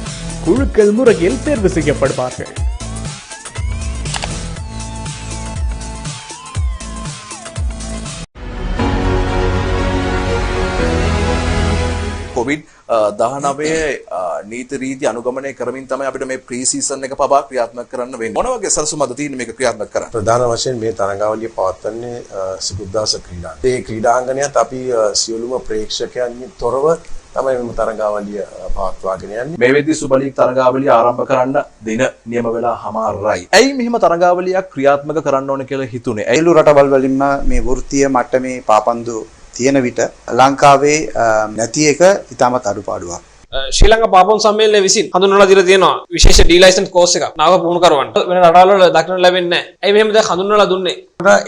குழுக்கள் முறையில் தேர்வு செய்யப்படுவார்கள். කොවිඩ් 19 නීති රීති අනුගමනය කරමින් තමයි අපිට මේ ප්‍රී සීසන් එක පවා ක්‍රියාත්මක කරන්න වෙන්නේ. මොන වගේ සැලසුමක්ද තියෙන්නේ මේක ක්‍රියාත්මක කරන්න? ප්‍රධාන වශයෙන් මේ තරඟාවලිය පවත්වන්නේ සිකුද්දාස ක්‍රීඩාංගණය. ඒ ක්‍රීඩාංගණයත් අපි සියලුම ප්‍රේක්ෂකයන්ගෙන් තොරව තමයි මේ තරඟාවලිය පවත්වාගෙන යන්නේ. මේ වෙද්දී සුපර් ලීග් තරඟාවලිය ආරම්භ කරන්න දින නියම වෙලා හමාරයි. ඇයි මෙහෙම තරඟාවලියක් ක්‍රියාත්මක කරන්න ඕන කියලා හිතුනේ? ඇයිලු රටවල් වලින්ම මේ වෘත්තීය මට්ටමේ පාපන්දු තියෙන විට ලංකාවේ නැති එක ඉතාමත් අඩුපාඩුවක්. ශ්‍රී ලංකා පාපොන් සම්මේලනයේ විසින් හඳුන්වලා දීලා තියෙනවා විශේෂ ඩී ලයිසන්ස් කෝස් එකක් නාව පුහුණුකරුවන්ට. වෙන රටවල් වල දක්නට ලැබෙන්නේ නැහැ. ඇයි මෙහෙම දෙයක් හඳුන්වලා දුන්නේ?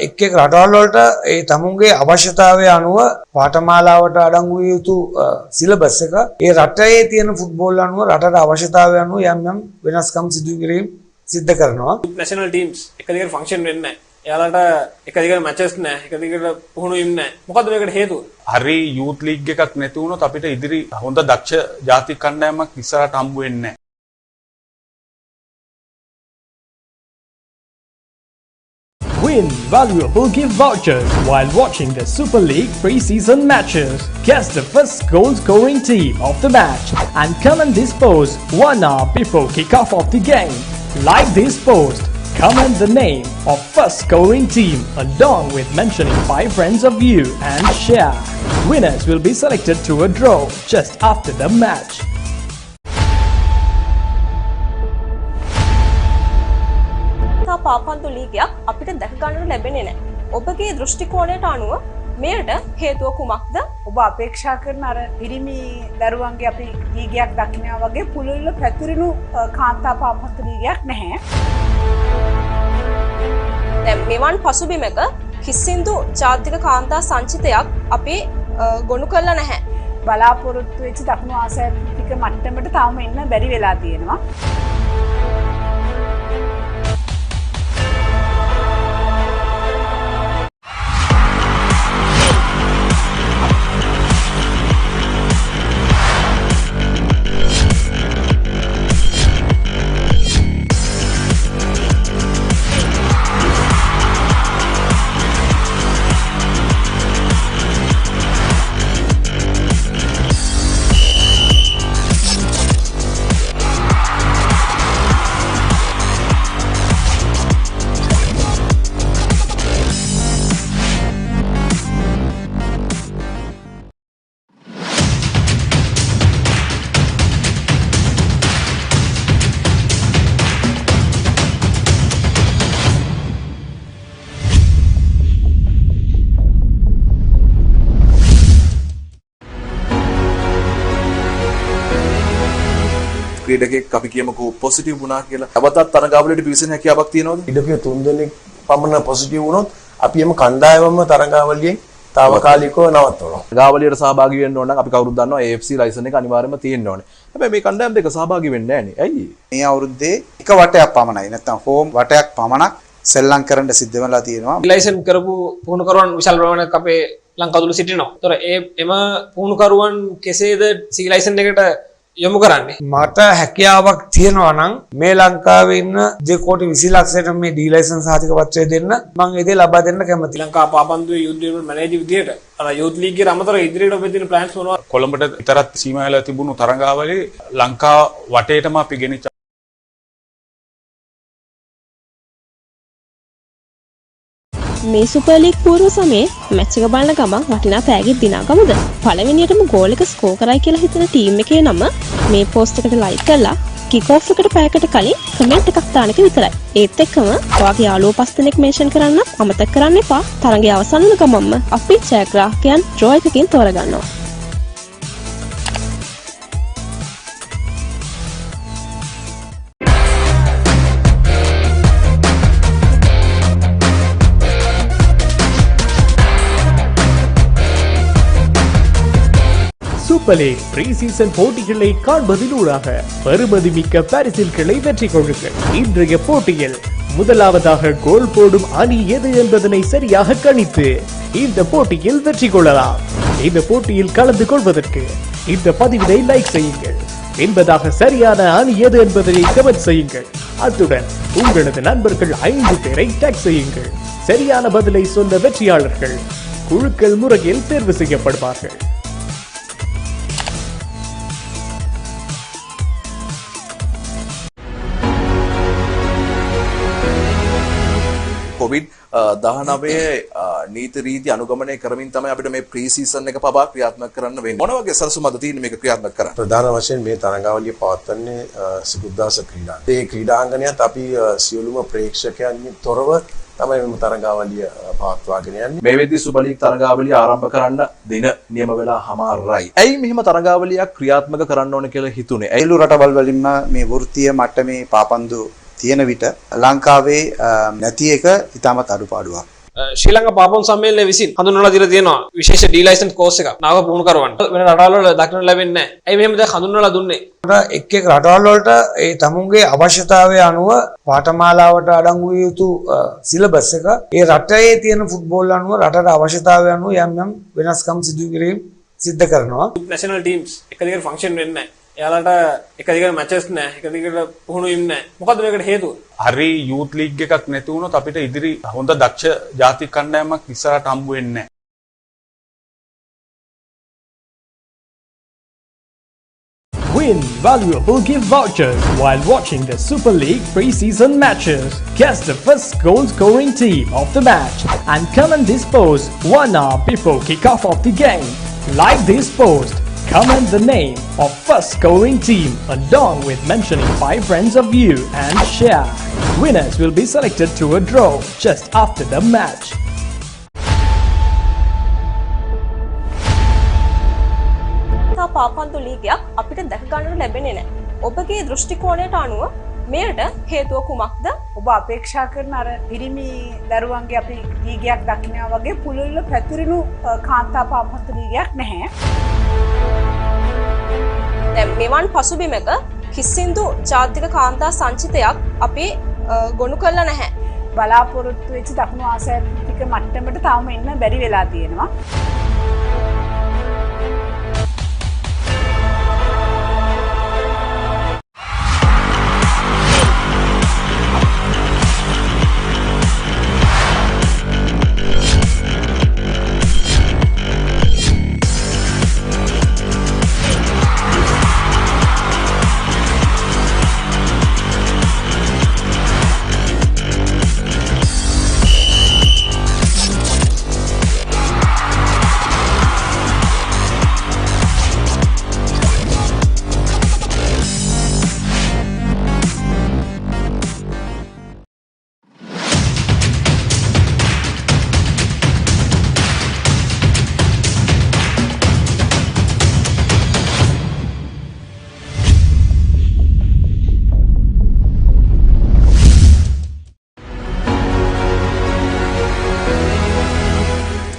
එක් එක් රටවල් වලට ඒ තමුන්ගේ අවශ්‍යතාවය අනුව පාඨමාලාවට අඩංගු විය යුතු සිලබස් එක ඒ රටේ තියෙන ෆුට්බෝල් අනුව රටට අවශ්‍යතාවය අනුව යම් යම් වෙනස්කම් සිදු කිරීම සිද්ධ කරනවා. නැෂනල් ටීම්ස් එක දිගට ෆන්ක්ෂන් වෙන්නේ නැහැ. එයාලට එක දිගට මැචස් නැහැ. එක දිගට පුහුණු වීම නැහැ. මොකද්ද මේකට හේතුව? හරි යූත් ලීග් එකක් නැති වුණොත් අපිට ඉදිරි හොඳ දක්ෂ ජාතික කණ්ඩායමක් ඉස්සරහට හම්බ වෙන්නේ නැහැ. Win valuable gift vouchers while watching the Super League pre-season matches. Guess the first goal scoring team of the match and comment this post 1 hour before kickoff of the game. Like this post, comment the name of first scoring team along with mentioning 5 friends of you and share. Winners will be selected through a draw just after the match. පාපන්දු ලීගයක් අපිට දැක ගන්නට ලැබෙන්නේ නැහැ. ඔබගේ දෘෂ්ටි කෝණයට අනුව මෙයට හේතුව කුමක්ද? ඔබ අපේක්ෂා කරන අර පිරිමි දරුවන්ගේ අපි ලීගයක් දකිනවා වගේ පුළුල්ව පැතිරුණු කාන්තා පාපන්දු ලීගයක් නැහැ. දැන් මෙවන් පසුබිමක කිසිදු ජාතික කාන්තා සංචිතයක් අපි ගොනු කරලා නැහැ. බලාපොරොත්තු වෙච්ච දකුණු ආසියාතික මට්ටමට තාම එන්න බැරි වෙලා තියෙනවා. ක්‍රීඩකෙක් අපි කියමුකෝ පොසිටිව් වුණා කියලා. අවතත් තරඟාවලියට පිවිසෙන හැකියාවක් තියෙනවද? ක්‍රීඩකයෝ 3 දෙනෙක් පමණ පොසිටිව් වුණොත් අපි එම කණ්ඩායමම තරඟාවලියෙන් తాවකාලිකව නවත්වනවා. තරඟාවලියට සහභාගී වෙන්න ඕන නම් අපි කවුරුත් දන්නවා AFC ලයිසන් එක අනිවාර්යයෙන්ම තියෙන්න ඕනේ. හැබැයි මේ කණ්ඩායම් දෙක සහභාගී වෙන්නේ නැහැ නේ. ඇයි? මේ අවුරුද්දේ එක වටයක් පමණයි නැත්නම් හෝම් වටයක් පමණක් සෙල්ලම් කරන්න සිද්ධ වෙලා තියෙනවා. ලයිසන් කරපු පුහුණුකරුවන් විශාල ප්‍රමාණයක් අපේ ලංකාව තුල සිටිනවා. ඒතර එම පුහුණුකරුවන් කෙසේද සී ලයිසන් එකට යොමු කරන්නේ? මට හැකියාවක් තියෙනවා නම් මේ ලංකාවේ ඉන්න 2,20 ලක්ෂයට මේ ඩී ලයිසන්ස් සහතික පත්‍රය දෙන්න මම ඒ දේ ලබා දෙන්න කැමතියි. ලංකා පාපන්දුවේ යුත් ඩෙවලොප්මන්ට් මැනේජර් විදියට අර යුත් ලීග් එකට අමතරව ඉදිරියට ඔබ දෙන ප්ලෑන්ස් මොනවද? කොළඹට විතරක් සීමා වෙලා තිබුණු තරඟාවලියේ ලංකා වටේටම අපි ගෙනිච්ච මේ සුපර් ලීග් පූර්ව සමයේ මැච් එක බලන ගමන් වටිනා පෑගෙත් දිනා ගමුද? පළවෙනියටම ගෝල් එක ස්කෝර් කරයි කියලා හිතන ටීම් එකේ නම මේ පෝස්ට් එකට ලයික් කරලා කික් ඔෆ් එකට පැයකට කලින් කමෙන්ට් එකක් දාන එක විතරයි. ඒත් එක්කම ඔයාගේ යාළුවෝ 5 දෙනෙක් මෙන්ෂන් කරන්න අමතක කරන්න එපා. තරඟය අවසන් වෙන ගමන්ම අපි ජයග්‍රාහකයන් ඩ්‍රෝ එකකින් තෝරගන්නවා. சூப்பர் லீக் ப்ரீசீசன் போட்டிகளை காண்பதிலூடாக பெறுமதிமிக்க பரிசில்களை வெற்றி கொள்ளுங்கள். இன்றைய போட்டியில் முதலாவதாக கோல் போடும் அணி எது என்பதனை சரியாக கணித்து இந்த போட்டியில் வெற்றி கொள்ளலாம். இந்த போட்டியில் கலந்து கொள்வதற்கு இந்த பதிவினை லைக் செய்யுங்கள். என்பதாக சரியான அணி எது என்பதனை கமெண்ட் செய்யுங்கள். அத்துடன் உங்களது நண்பர்கள் 5 பேரை டேக் செய்யுங்கள். சரியான பதிலை சொன்ன வெற்றியாளர்கள் குழுக்கள் முறையில் தேர்வு செய்யப்படுவார்கள். COVID-19 නීති රීති අනුගමනය කරමින් තමයි අපිට මේ ප්‍රී සීසන් එක පවා ක්‍රියාත්මක කරන්න වෙන්නේ. මොන වගේ සැලසුම්ද තියෙන්නේ මේක ක්‍රියාත්මක කරන්න? ප්‍රධාන වශයෙන් මේ තරඟාවලිය පවත්වන්නේ සිකුද්දාස ක්‍රීඩාංගණය. ඒ ක්‍රීඩාංගණයත් අපි සියලුම ප්‍රේක්ෂකයන්ගෙන් තොරව තමයි මෙම තරඟාවලිය පවත්වාගෙන යන්නේ. මේ වෙද්දී සුපර් ලීග් තරඟාවලිය ආරම්භ කරන්න දින නියම වෙලා හමාරයි. ඇයි මෙහෙම තරඟාවලියක් ක්‍රියාත්මක කරන්න ඕන කියලා හිතුනේ? ඇයිලු රටවල් වලින්ම මේ වෘත්තීය මට්ටමේ පාපන්දු තියෙන විට ලංකාවේ නැති එක ඉතාමත් අඩුපාඩුවක්. ශ්‍රී ලංකා පාපම් සම්මේලනය විසින් හඳුන්වලා දීලා තියෙනවා විශේෂ ඩී ලයිසන්ස් කෝස් එකක් නාව පුහුණුකරුවන්ට. වෙන රටවල් වල දක්නට ලැබෙන්නේ නැහැ. ඇයි මෙහෙම දැන් හඳුන්වලා දුන්නේ? එක් එක් රටවල් වලට ඒ තමුන්ගේ අවශ්‍යතාවය අනුව පාඨමාලාවට අඩංගු විය යුතු සිලබස් එක ඒ රටේ තියෙන ෆුට්බෝල් අනුව රටට අවශ්‍යතාවය අනුව යම් යම් වෙනස්කම් සිදු කිරීම සිද්ධ කරනවා. නැෂනල් ටීම්ස් එක දිගට ෆන්ක්ෂන් වෙන්නේ නැහැ. එයාලට එක දිගට මැචස් නැහැ. එක දිගට පුහුණු වීම නැහැ. මොකද්ද මේකට හේතුව? හරි යූත් ලීග් එකක් නැති වුණොත් අපිට ඉදිරි හොඳ දක්ෂ ජාතික කණ්ඩායමක් ඉස්සරහට හම්බ වෙන්නේ නැහැ. Win valuable gift vouchers while watching the Super League pre-season matches. Guess the first goal-scoring team of the match and comment this post 1 hour before kick-off of the game. Like this post, comment the name of first scoring team along with mentioning 5 friends of you and share. Winners will be selected to a draw just after the match. පාපන්දු ලීගයක් අපිට දැක ගන්නට ලැබෙන්නේ නැහැ. ඔබගේ දෘෂ්ටි කෝණයට අනුව මෙයට හේතුව කුමක්ද? ඔබ අපේක්ෂා කරන අර පිරිමි දරුවන්ගේ අපි ලීගයක් දකිනවා වගේ පුළුල්ව පැතිරුණු කාන්තා පාපන්දු ලීගයක් නැහැ. දැන් මෙවන් පසුබිමක කිසිදු ජාතික කාන්තා සංචිතයක් අපි ගොනු කළා නැහැ. බලාපොරොත්තු වෙච්ච දකුණු ආසියාතික මට්ටමට තාම එන්න බැරි වෙලා තියෙනවා.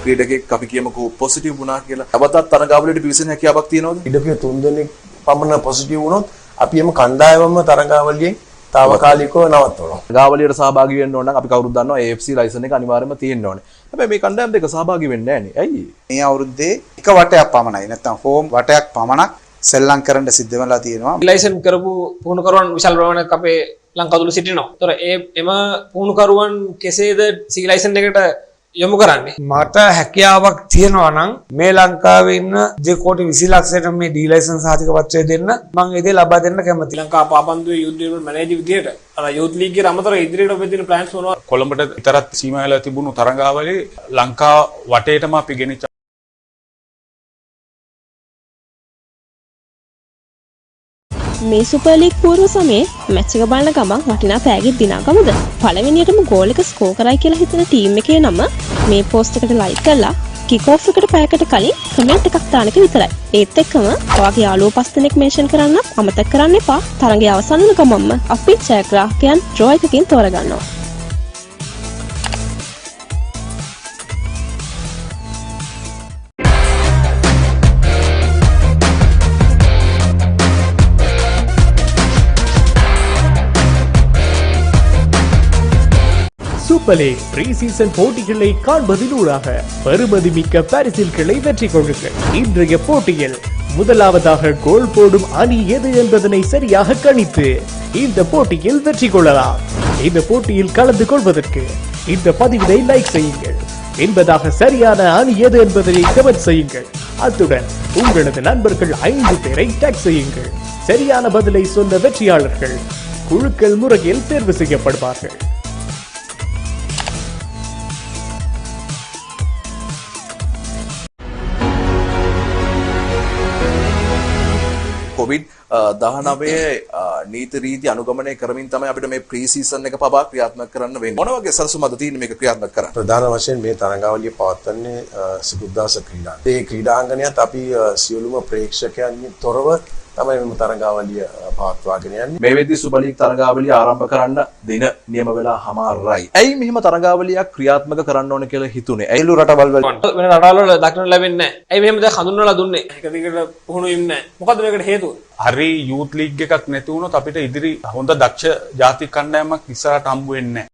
ක්‍රීඩකෙක් අපි කියමුකෝ පොසිටිව් වුණා කියලා. අවතත් තරඟාවලියට පිවිසෙන හැකියාවක් තියෙනවද? ක්‍රීඩකයෝ 3 දෙනෙක් පමණ පොසිටිව් වුණොත් අපි එම කණ්ඩායමම තරඟාවලියෙන් తాවකාලිකව නවත්වනවා. තරඟාවලියට සහභාගී වෙන්න ඕන නම් අපි කවුරුත් දන්නවා AFC ලයිසන් එක අනිවාර්යයෙන්ම තියෙන්න ඕනේ. හැබැයි මේ කණ්ඩායම් දෙක සහභාගී වෙන්නේ නැහැ නේ. ඇයි? මේ අවුරුද්දේ එක වටයක් පමණයි නැත්නම් හෝම් වටයක් පමණක් සෙල්ලම් කරන්න සිද්ධ වෙලා තියෙනවා. ලයිසන් කරපු පුහුණුකරුවන් විශාල ප්‍රමාණයක් අපේ ලංකාව තුල සිටිනවා. ඒතර එම පුහුණුකරුවන් කෙසේද සී ලයිසන් එකට යොමු කරන්නේ? මට හැකියාවක් තියෙනවා නම් මේ ලංකාවේ ඉන්න දෙකෝටි 20 ලක්ෂයට මේ ඩී ලයිසන්ස් සාතික පත්‍රය දෙන්න මම ඒ දේ ලබා දෙන්න කැමතියි. ලංකා පාපන්දුවේ යුත් ඩෙවලොප්මන්ට් මැනේජර් විදියට අර යුත් ලීග් එකේ අමතර ඉදිරියට ඔබ දෙන ප්ලෑන්ස් මොනවද? කොළඹට විතරක් සීමා වෙලා තිබුණු තරඟාවලිය ලංකාව වටේටම අපි ගෙනිච්ච මේ සුපර් ලීග් පූර්ව සමයේ මැච් එක බලන ගමන් වටිනා පෑගෙත් දිනා ගමුද? පළවෙනියටම ගෝල් එක ස්කෝර් කරයි කියලා හිතන ටීම් එකේ නම මේ පෝස්ට් එකට ලයික් කරලා කික් ඔෆ් එකට පැයකට කලින් කමෙන්ට් එකක් දාන එක විතරයි. ඒත් එක්කම ඔයාගේ යාළුවෝ 5 දෙනෙක් මෙන්ෂන් කරන්න අමතක කරන්න එපා. තරඟය අවසන් වෙන ගමන්ම අපි ජයග්‍රාහකයන් ඩ්‍රෝ එකකින් තෝරගන්නවා. சூப்பர் லீக் ப்ரீ-சீசன் போட்டிகளை காண்பதிலூடாக பெறுமதிமிக்க பரிசில்களை வெற்றி கொள்ளுங்கள். இன்றைய போட்டியில் முதலாவதாக கோல் போடும் அணி எது என்பதனை சரியாக கணித்து இந்த போட்டியில் வெற்றி கொள்ளலாம். இந்த போட்டியில் கலந்து கொள்வதற்கு இந்த பதிவினை லைக் செய்யுங்கள். என்பதாக சரியான அணி எது என்பதனை கமெண்ட் செய்யுங்கள். அத்துடன் உங்களது நண்பர்கள் 5 பேரை டேக் செய்யுங்கள். சரியான பதிலை சொன்ன வெற்றியாளர்கள் குழுக்கள் முறையில் தேர்வு செய்யப்படுவார்கள். COVID-19 නීති රීති අනුගමනය කරමින් තමයි අපිට මේ ප්‍රී සීසන් එක පවා ක්‍රියාත්මක කරන්න වෙන්නේ. මොන වගේ සැලසුම්ද තියෙන්නේ මේක ක්‍රියාත්මක කරන්න? ප්‍රධාන වශයෙන් මේ තරඟාවලිය පවත්වන්නේ සිකුද්දාස ක්‍රීඩාංගණය. ඒ ක්‍රීඩාංගණයත් අපි සියලුම ප්‍රේක්ෂකයන්ගෙන් තොරව තමයි මේ තරඟාවලිය පවත්වාගෙන යන්නේ. මේ වෙද්දී සුපර් ලීග් තරඟාවලිය ආරම්භ කරන්න දින නියම වෙලා හමාරයි. ඇයි මෙහෙම තරඟාවලියක් ක්‍රියාත්මක කරන්න ඕන කියලා හිතුනේ? ඇයිලු රටවල් වල වෙන රටවල් වල දක්නට ලැබෙන්නේ නැහැ. ඇයි මෙහෙම දැන් හඳුන්වලා දුන්නේ? එක දිගට පුහුණු වෙන්නේ නැහැ. මොකද්ද මේකට හේතුව? හරි යූත් ලීග් එකක් නැති වුණොත් අපිට ඉදිරි හොඳ දක්ෂ ජාතික කණ්ඩායමක් ඉස්සරහට හම්බ වෙන්නේ නැහැ.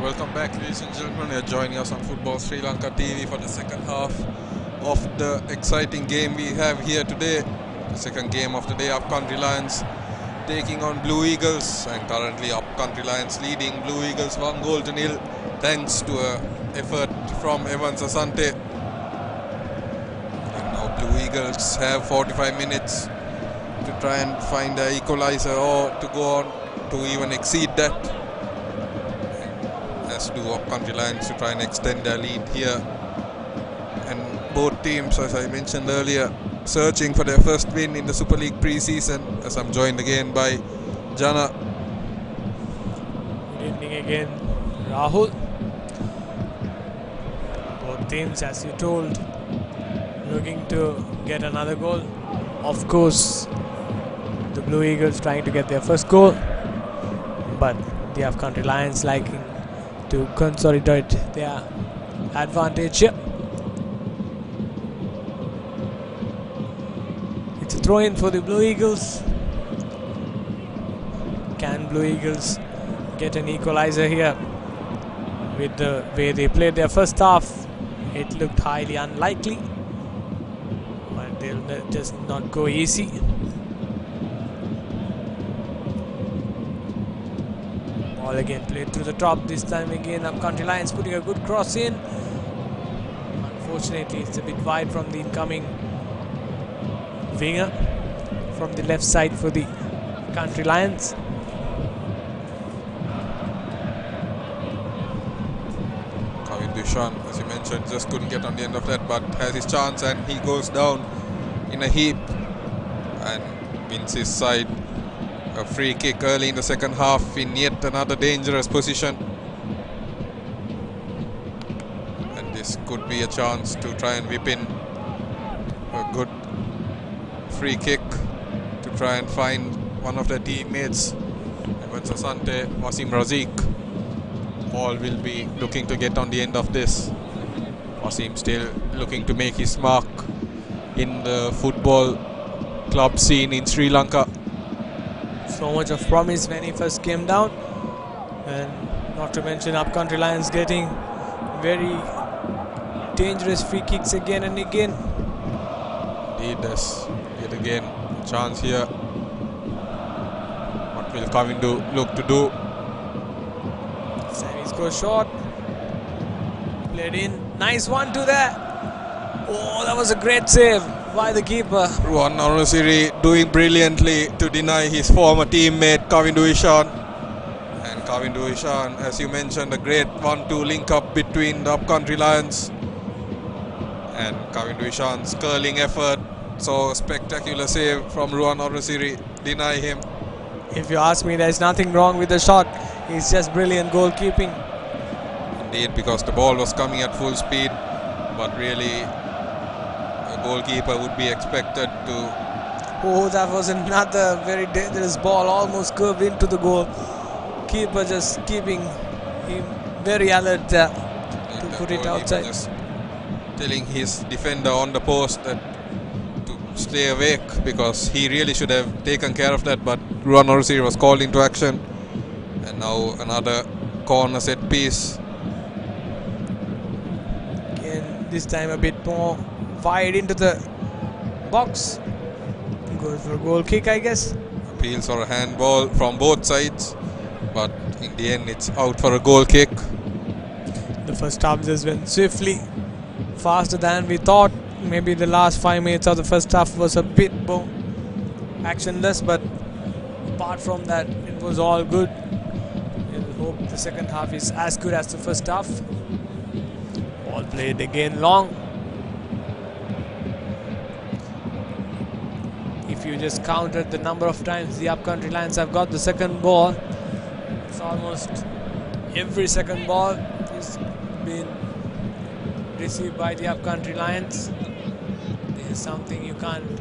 Welcome back, ladies and gentlemen. You're joining us on Football Sri Lanka TV for the second half of the exciting game we have here today. The second game of the day, Upcountry Lions taking on Blue Eagles, and currently Upcountry Lions leading Blue Eagles 1-0 thanks to an effort from Evans Asante. And now Blue Eagles have 45 minutes to try and find an equalizer or to go on to even exceed that. As do Upcountry Lions to try and extend their lead here. And both teams, as I mentioned earlier, searching for their first win in the Super League pre-season, as I'm joined again by Jana. Good evening again, Rahul. Both teams, as you told, looking to get another goal. Of course, the Blue Eagles trying to get their first goal, but the Upcountry Lions liking to consolidate their advantage here. It's a throw-in for the Blue Eagles. Can Blue Eagles get an equalizer here? With the way they played their first half, it looked highly unlikely, but they'll just not go easy. Ball again played through the top. This time again Upcountry Lions putting a good cross in. Unfortunately, it's a bit wide from the incoming winger from the left side for the Country Lions. Kavin Dushan, as you mentioned, just couldn't get on the end of that, but has his chance and he goes down in a heap and wins his side. A free kick early in the second half in yet another dangerous position. And this could be a chance to try and whip in a good free kick to try and find one of their teammates. Evans Asante, Wasim Razik, all will be looking to get on the end of this. Wasim still looking to make his mark in the football club scene in Sri Lanka. So much of promise when he first came down, and not to mention Upcountry Lions getting very dangerous free kicks again and again. Indeed, there's yet again a chance here. What will Kavin look to do? Sammy's goes short, played in, nice one to there. Oh, that was a great save by the keeper. Ruan Narasiri doing brilliantly to deny his former teammate Kavin Duishan. And Kavin Duishan, as you mentioned, a great 1-2 link up between the Upcountry Lions. And Kavin Duishan's curling effort, so spectacular save from Ruan Narasiri, deny him. If you ask me, there's nothing wrong with the shot. It's just brilliant goalkeeping. Indeed, because the ball was coming at full speed, but really goalkeeper would be expected to. Oh, that was another very dangerous ball, almost curved into the goal. Keeper just keeping him very alert there to put it outside. Just telling his defender on the post that stay awake because he really should have taken care of that, but Ruan Orosiri was called into action. And now another corner set piece. Again, this time a bit more wide into the box. Goes for a goal kick, I guess. Appeals for a handball from both sides, but in the end it's out for a goal kick. The first half just went swiftly, faster than we thought. Maybe the last 5 minutes of the first half was a bit more actionless, but apart from that, it was all good. I hope the second half is as good as the first half. Ball played again long. If you just counted the number of times the Upcountry Lions have got the second ball, it's almost every second ball is been received by the Upcountry Lions. This is something you can't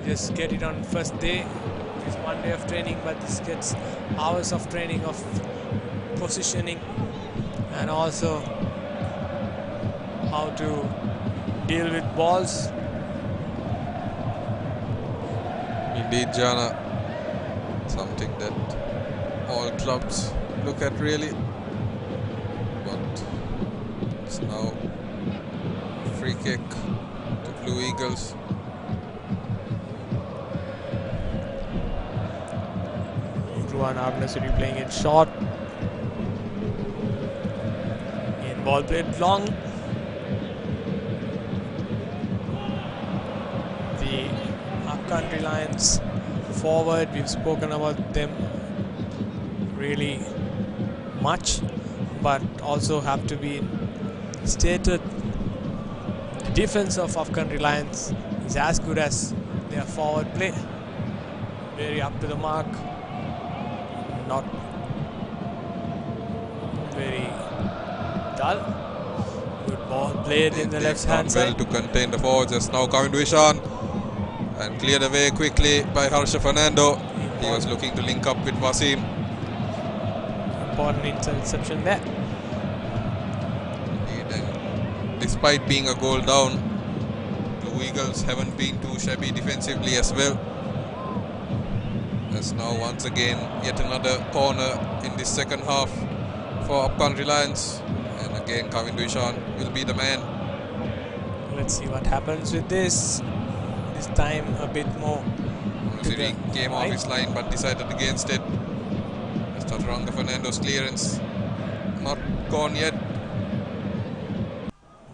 just get it on first day. It's 1 day of training, but this gets hours of training of positioning and also how to deal with balls. Indeed, Jana, something that all clubs look at really, but it's now free kick to Blue Eagles. Ruan Arnasuri playing it short. In ball played long. The Upcountry Lions forward, we've spoken about them really much, but also have to be stated. The defense of Upcountry Lions is as good as their forward play. Very up to the mark. Not very dull. Good ball played in the left hand Well side. to contain the forwards. Just now coming to Ishan and cleared away quickly by Harsha Fernando. He was looking to link up with Wasim. Important interception there. And despite being a goal down, Blue Eagles haven't been too shabby defensively as well. As now once again yet another corner in this second half for Upcountry Lions, and again Kavin Duishan will be the man. Let's see what happens with this. This time a bit more. Siri came off his line but decided against it. Chaturanga Fernando's clearance not gone yet.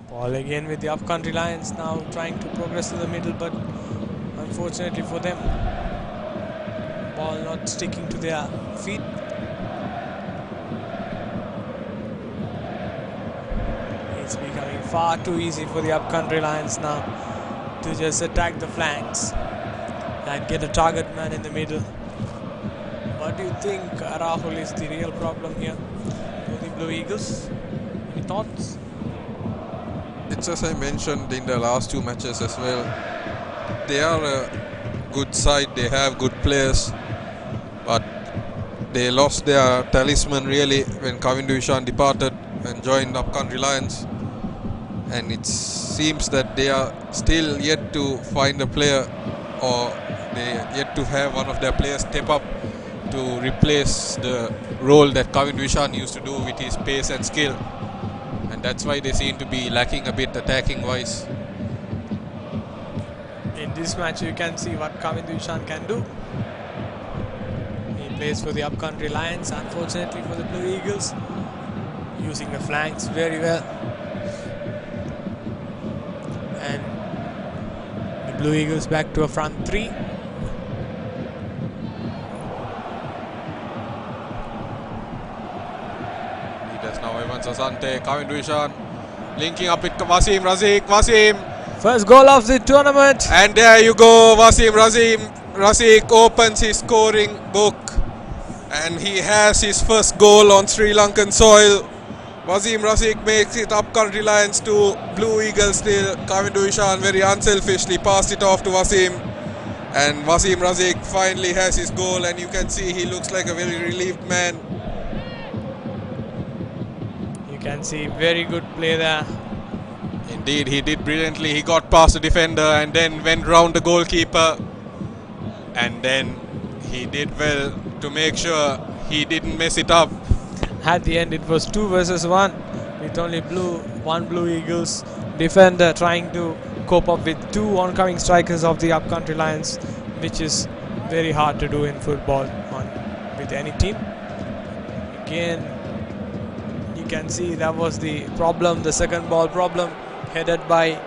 Ball again with the Upcountry Lions now trying to progress to the middle, but unfortunately for them, ball not sticking to their feet. It's becoming far too easy for the Upcountry Lions now to just attack the flanks and get a target man in the middle. What do you think, Rahul, is the real problem here for the Blue Eagles? Any thoughts? It's as I mentioned in the last two matches as well. They are a good side, they have good players, but they lost their talisman really when Kavin Duishan departed and joined Upcountry Lions. And it seems that they are still yet to find a player, or they yet to have one of their players step up to replace the role that Kavin Duishan used to do with his pace and skill. And that's why they seem to be lacking a bit attacking wise. In this match you can see what Kavin Duishan can do. He plays for the Upcountry Lions, unfortunately for the Blue Eagles, using the flanks very well. And the Blue Eagles back to a front three. Leaders now Evans Asante, Kavin Duishan linking up with Wasim Razik. Wasim! First goal of the tournament. And there you go, Wasim Razik opens his scoring book. And he has his first goal on Sri Lankan soil. Wasim Razik makes it Upcountry Lions to Blue Eagles still. Kavin Duishan very unselfishly passed it off to Wasim. And Wasim Razik finally has his goal, and you can see he looks like a very relieved man. You can see very good play there Indeed, he did brilliantly. He got past the defender and then went round the goalkeeper. And then he did well to make sure he didn't mess it up. At the end, it was 2 versus 1 with only one Blue Eagles defender trying to cope up with 2 oncoming strikers of the Upcountry Lions, which is very hard to do in football with any team. Again, you can see that was the problem, the second ball problem, headed by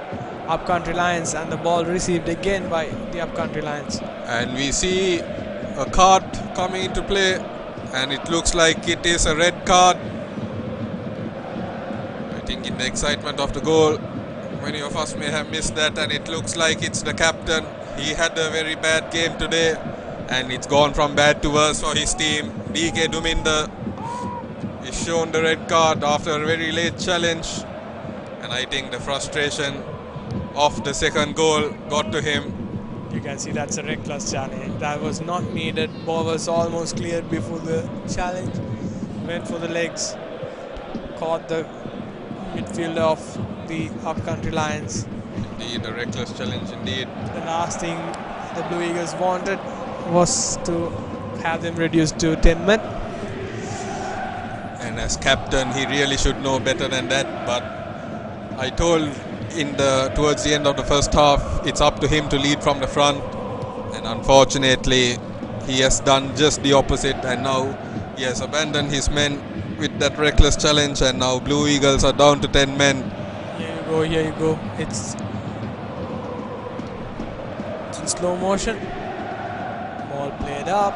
Upcountry Lions, and the ball received again by the Upcountry Lions. And we see a card coming into play, and it looks like it is a red card. I think in the excitement of the goal, many of us may have missed that, and it looks like it's the captain. He had a very bad game today, and it's gone from bad to worse for his team. DK Duminder is shown the red card after a very late challenge, and I think the frustration of the second goal got to him. You can see that's a reckless challenge. That was not needed. Ball was almost cleared before the challenge. Went for the legs. Caught the midfielder of the Upcountry Lions. Indeed, a reckless challenge indeed. The last thing the Blue Eagles wanted was to have them reduced to 10 men. And as captain, he really should know better than that. But I told towards the end of the first half, it's up to him to lead from the front, and unfortunately he has done just the opposite, and now he has abandoned his men with that reckless challenge, and now Blue Eagles are down to 10 men. Here you go. It's in slow motion. Ball played up.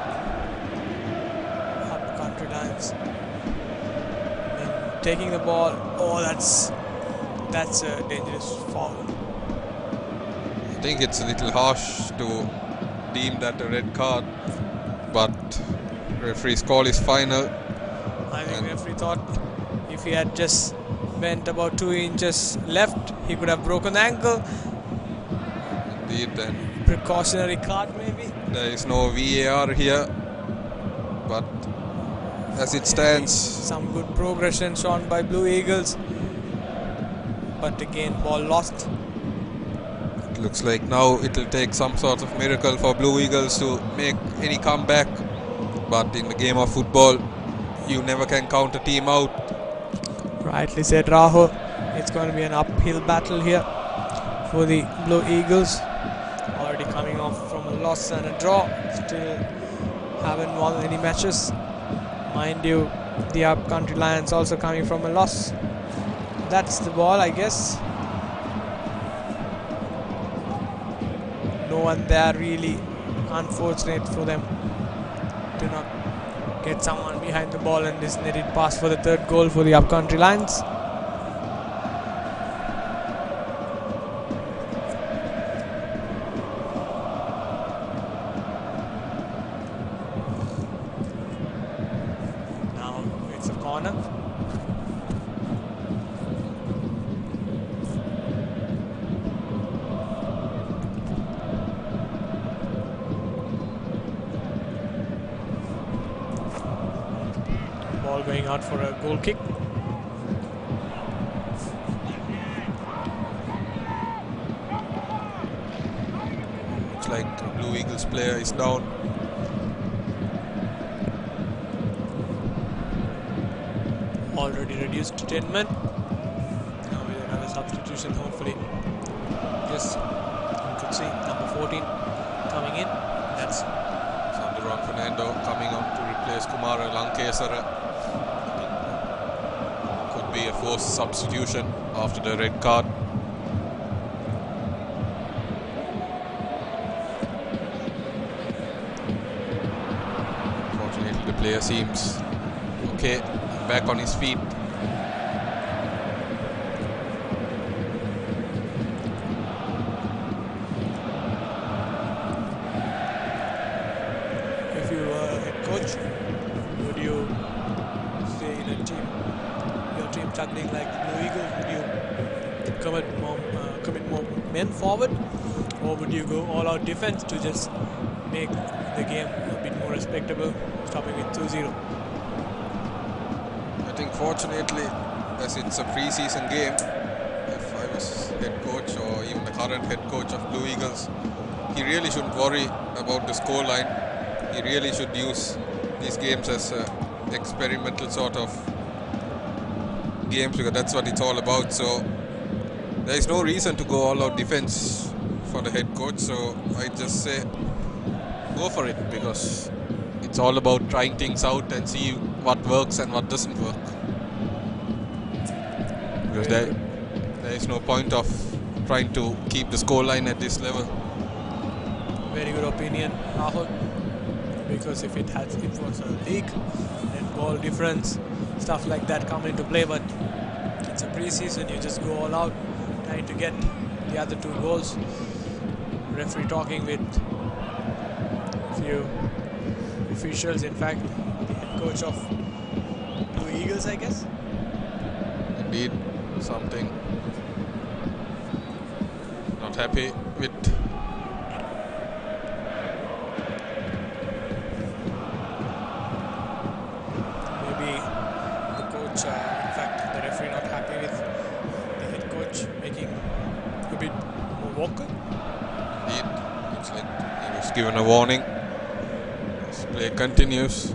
Upcountry Lions then taking the ball. Oh, that's a dangerous foul. I think it's a little harsh to deem that a red card, but referee's call is final. I think referee thought if he had just went about 2 inches left, he could have broken the ankle. Indeed, and Precautionary card maybe. there is no VAR here, but as it stands, Some good progression shown by Blue Eagles. But again, ball lost. it looks like now it will take some sort of miracle for Blue Eagles to make any comeback. But in the game of football, you never can count a team out. Rightly said, Rahul. It's going to be an uphill battle here for the Blue Eagles. Already coming off from a loss and a draw. Still haven't won any matches. Mind you, the Upcountry Lions also coming from a loss. That's the ball, I guess. No one there, really. Unfortunate for them to not get someone behind the ball, and this netted pass for the third goal for the Upcountry Lions. Now it's a corner. Ball going out for a goal kick. Looks like the Blue Eagles player is down. Already reduced to 10 men. Now with another substitution, hopefully. Yes, you could see number 14 coming in. That's Sanduran Fernando coming on to replace Kumara Lankesara. Could be a forced substitution after the red card. Fortunately, the player seems okay, back on his feet. if you were a head coach, would you say in a team, your team struggling like the Blue Eagles, would you commit more men forward, or would you go all out defense to just make the game a bit more respectable, stopping with 2-0? I think fortunately, as it's a pre-season game, if I was coach or even the current head coach of Blue Eagles, he really shouldn't worry about the scoreline. He really should use these games as experimental sort of games, because that's what it's all about. So there is no reason to go all out defense for the head coach. So I just say go for it, because it's all about trying things out and see what works and what doesn't work. Because there is no point of trying to keep the scoreline at this level. Very good opinion, Rahul. Because if it was a league, then goal difference, stuff like that come into play. But it's a pre-season, you just go all out, trying to get the other 2 goals. Referee talking with a few officials, in fact, the head coach of Blue Eagles, I guess. Indeed, something not happy with. Maybe the coach, in fact, the referee not happy with the head coach making a bit more vocal. Indeed, looks like he was given a warning. This play continues.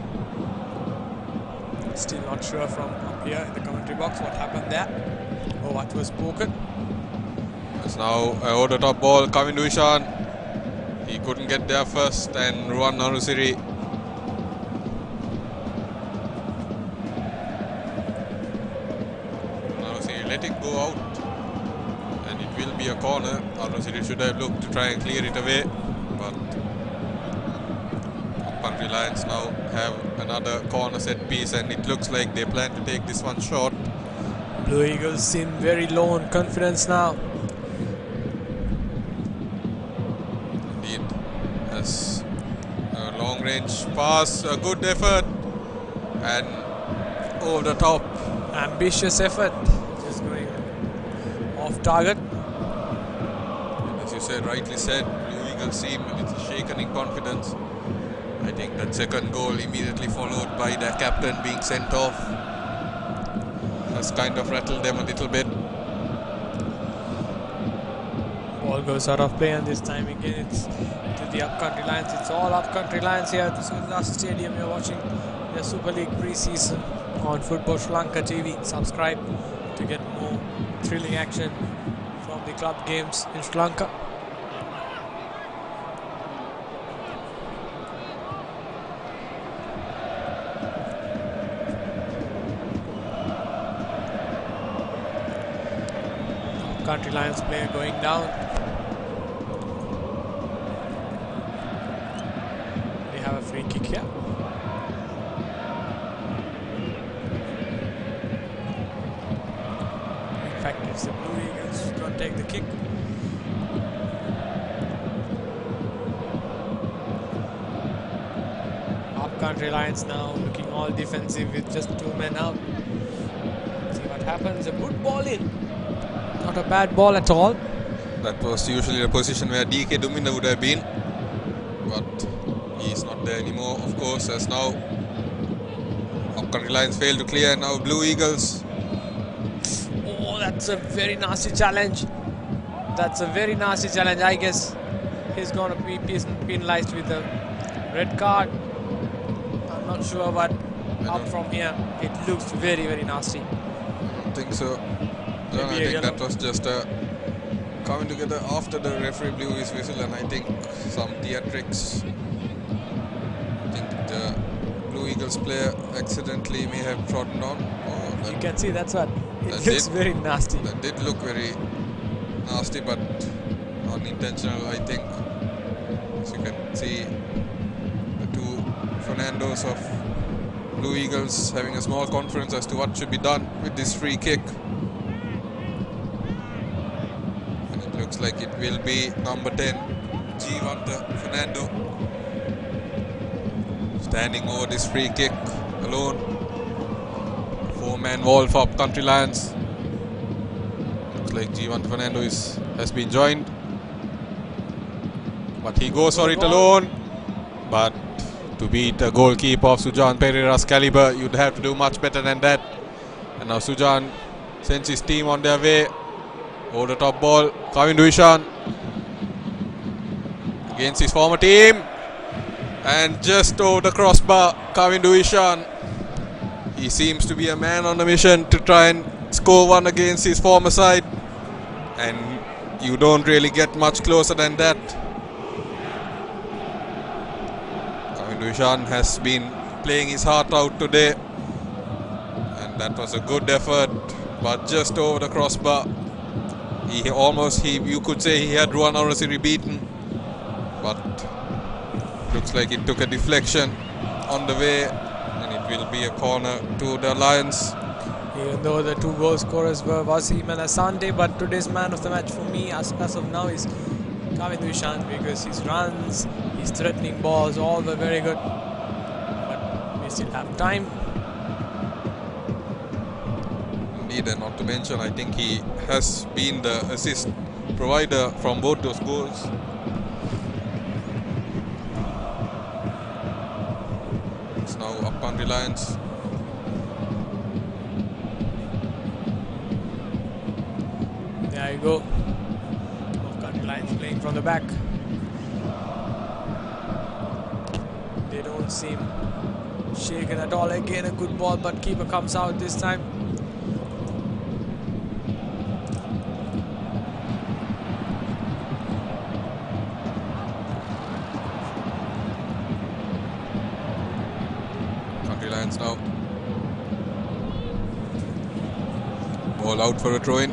Still not sure from up here in the commentary box what happened there or what was spoken. It's now over the top ball coming to Ishan. He couldn't get there first, and Ruan Narusiri. Narusiri let it go out, and it will be a corner. Narusiri should have looked to try and clear it away, but Country Lions now have another corner set piece, and it looks like they plan to take this one short. Blue Eagles seem very low on confidence now. Indeed, as a long range pass, a good effort, and over the top. Ambitious effort, just going off target. As you said, rightly said, Blue Eagles seem a little shaken in confidence. I think that second goal, immediately followed by their captain being sent off, has kind of rattled them a little bit. Ball goes out of play, and this time again it's to the Upcountry Lions. It's all Upcountry Lions here at the Sundar Stadium. You're watching the Super League pre-season on Football Sri Lanka TV. Subscribe to get more thrilling action from the club games in Sri Lanka. Country Lions player going down. They have a free kick here. In fact, it's the Blue Eagles who don't take the kick. Country Lions now looking all defensive with just 2 men out. See what happens. A good ball in. Not a bad ball at all. That was usually the position where DK Duminda would have been, but he is not there anymore, of course, as now Upcountry Lions failed to clear. Now Blue Eagles. Oh, that's a very nasty challenge. That's a very nasty challenge. I guess he's going to be penalized with a red card. I'm not sure, but up from here, it looks very, very nasty. I don't think so. No, I think that was just coming together after the referee blew his whistle, and I think some theatrics. I think the Blue Eagles player accidentally may have trodden on. You can see that's what it looks very nasty. That did look very nasty, but unintentional, I think. As you can see, the 2 Fernandos of Blue Eagles having a small conference as to what should be done with this free kick. Looks like it will be number 10, Jivanta Fernando, standing over this free kick alone. 4-man wall for Upcountry Lions. Looks like Jivanta Fernando has been joined, but he goes for it alone. But to beat a goalkeeper of Sujan Pereira's caliber, you'd have to do much better than that. And now Sujan sends his team on their way. Over the top ball, Kavin Duishan against his former team. And just over the crossbar, Kavin Duishan. He seems to be a man on a mission to try and score one against his former side. And you don't really get much closer than that. Kavin Duishan has been playing his heart out today. And that was a good effort, but just over the crossbar. You could say he had Ruan Arasiri beaten, but looks like it took a deflection on the way, and it will be a corner to the Lions. Even though the 2 goal scorers were Wasim and Asante, but today's man of the match for me as of now is Kavin Duishan, because his runs, his threatening balls, all were very good. But we still have time. Indeed, and not to mention, I think he has been the assist provider from both those goals. It's now up on Reliance. There you go. Reliance playing from the back. They don't seem shaken at all. Again, a good ball, but keeper comes out this time. Reliance now. Ball out for a throw-in.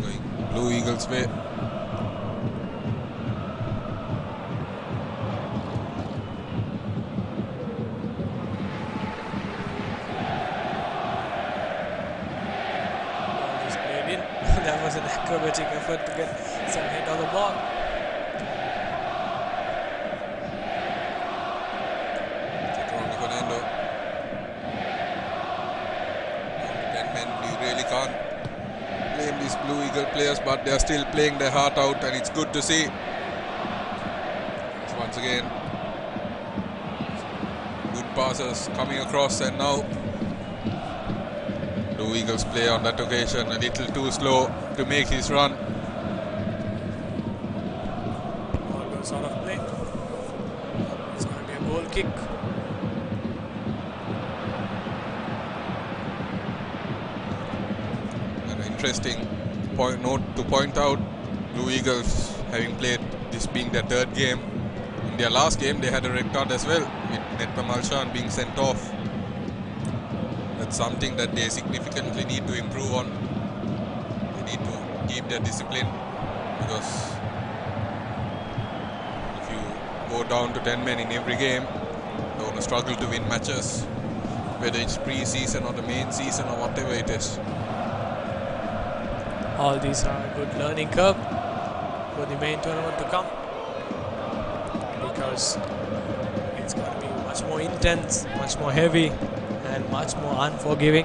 Going Blue Eagles' way. Just played in. That was an acrobatic effort to get some hit on the ball. Blue Eagle players, but they are still playing their heart out, and it's good to see. So once again, good passes coming across, and now Blue Eagles player on that occasion a little too slow to make his run. Ball goes out of play. It's going to be a goal kick. An interesting note to point out, Blue Eagles, having played this being their 3rd game, in their last game they had a red card as well, with Netma Malshan being sent off. That's something that they significantly need to improve on. They need to keep their discipline, because if you go down to 10 men in every game, you're going to struggle to win matches, whether it's pre-season or the main season or whatever it is. All these are a good learning curve for the main tournament to come, because it's going to be much more intense, much more heavy, and much more unforgiving.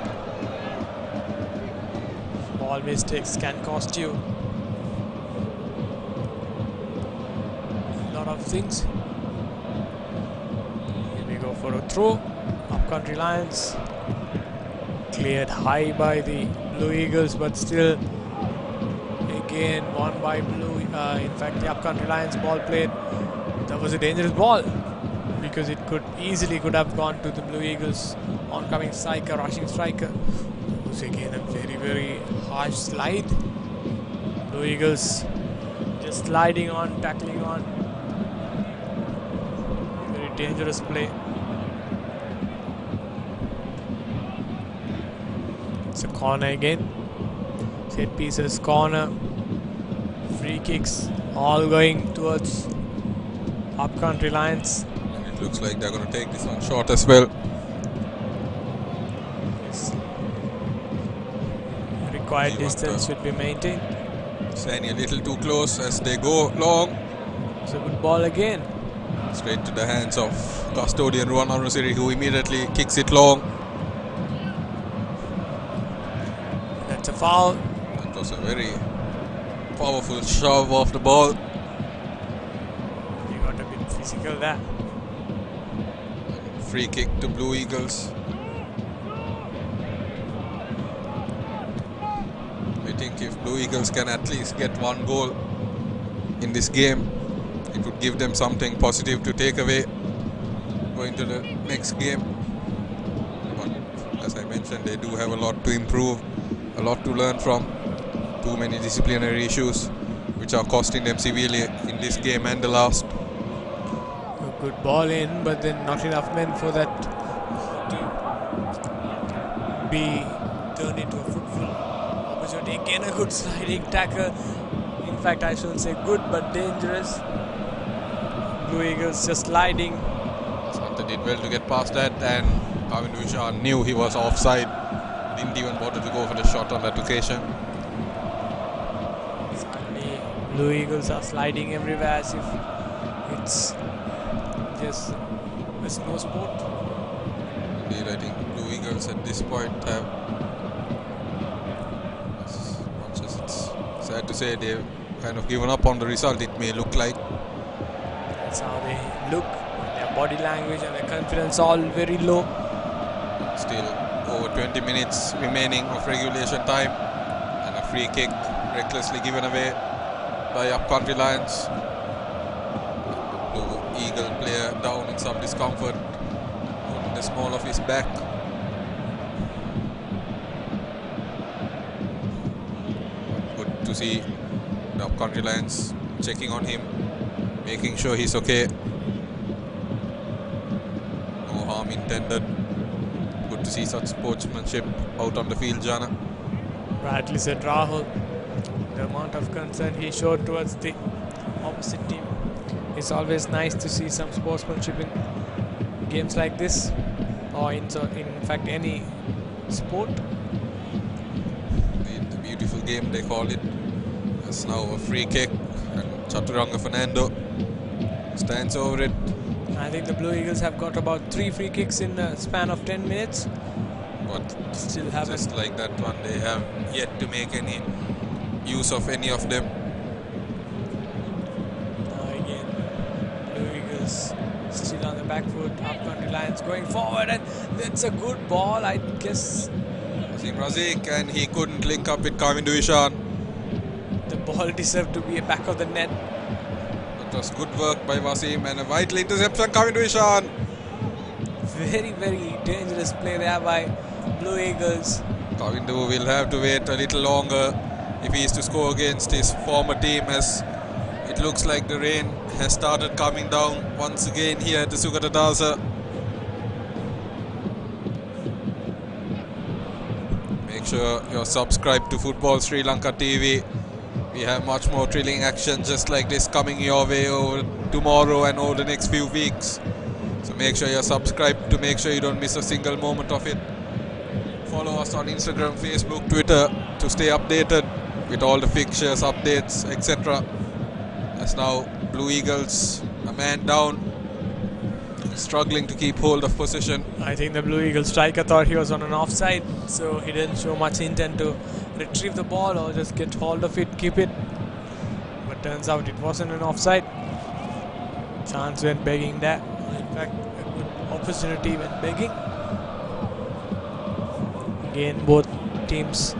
Small mistakes can cost you a lot of things. Here we go for a throw. Upcountry Lions cleared high by the Blue Eagles, but still again won by Blue. In fact, the Upcountry Lions ball played. That was a dangerous ball, because it could have gone to the Blue Eagles oncoming striker, rushing striker. It was again a very, very harsh slide. Blue Eagles just sliding on, tackling on. Very dangerous play. It's a corner again. Set pieces, corner, free kicks, all going towards Upcountry Lions. And it looks like they're going to take this one short as well. Yes. Required distance should be maintained. Standing a little too close as they go long. It's a good ball again. Straight to the hands of custodian Ruan Arusiri, who immediately kicks it long. That's a foul. That was a very powerful shove of the ball. You got a bit physical there. Free kick to Blue Eagles. Waiting if Blue Eagles can at least get one goal in this game, it would give them something positive to take away going to the next game. But as I mentioned, they do have a lot to improve, a lot to learn from. Too many disciplinary issues which are costing them severely in this game and the last. A good ball in, but then not enough men for that to be turned into a fruitful opportunity. Again, a good sliding tackle. In fact, I shouldn't say good, but dangerous. Blue Eagles just sliding. Santa did well to get past that, and Kavin Vishan knew he was offside. Didn't even bother to go for the shot on that occasion. Suddenly, Blue Eagles are sliding everywhere as if it's just a snow sport. Indeed, I think Blue Eagles at this point have, as much as it's sad to say, they've kind of given up on the result, it may look like. That's how they look, their body language and their confidence all very low. Still over 20 minutes remaining of regulation time, and a free kick recklessly given away by Upcountry Lions. The Blue Eagle player down in some discomfort, holding the small of his back. Good to see the Upcountry Lions checking on him, making sure he's okay. No harm intended. Good to see such sportsmanship out on the field, Jana. Rightly said, Rahul. The amount of concern he showed towards the opposite team. It's always nice to see some sportsmanship in games like this, or in fact any sport. The beautiful game they call it. It's now a free kick, and Chaturanga Fernando stands over it. I think the Blue Eagles have got about 3 free kicks in a span of 10 minutes. But still haven't. Just like that one, they have yet to make any use of any of them. Now again, Blue Eagles still on the back foot. Upcountry Lions going forward, and that's a good ball, I guess. Wasim Razik, and he couldn't link up with Kavin Vishan. The ball deserved to be a back of the net. It was good work by Wasim, and a vital interception, Kavin Vishan. Very, very dangerous play there by Blue Eagles. Kavindu will have to wait a little longer if he is to score against his former team, as it looks like the rain has started coming down once again here at the Sugata Dasa. Make sure you're subscribed to Football Sri Lanka TV. We have much more thrilling action just like this coming your way over tomorrow and over the next few weeks. So make sure you're subscribed to make sure you don't miss a single moment of it. Follow us on Instagram, Facebook, Twitter to stay updated with all the fixtures, updates, etc. As now Blue Eagles, a man down, struggling to keep hold of possession. I think the Blue Eagle striker thought he was on an offside, so he didn't show much intent to retrieve the ball or just get hold of it, keep it. But turns out it wasn't an offside. Chance went begging there. In fact, a good opportunity went begging. Again, both teams,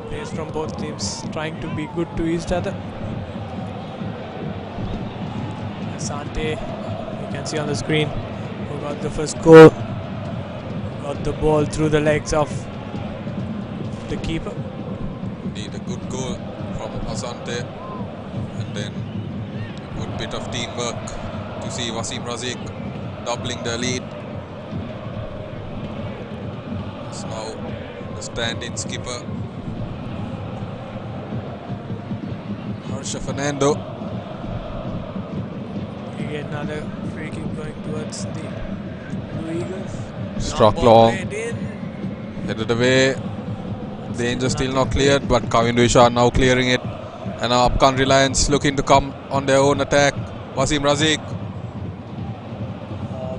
players from both teams trying to be good to each other. Asante, you can see on the screen, who got the first goal, got the ball through the legs of the keeper. Indeed, a good goal from Asante, and then a good bit of teamwork to see Wasim Razik doubling the lead. It's now the stand-in skipper Harsha Fernando. Again, another free kick going towards the Blue Eagles. Struck long, headed away. Danger still not cleared, but Kavin Vishan now clearing it. And now Upcountry Lions looking to come on their own attack. Wasim Razik.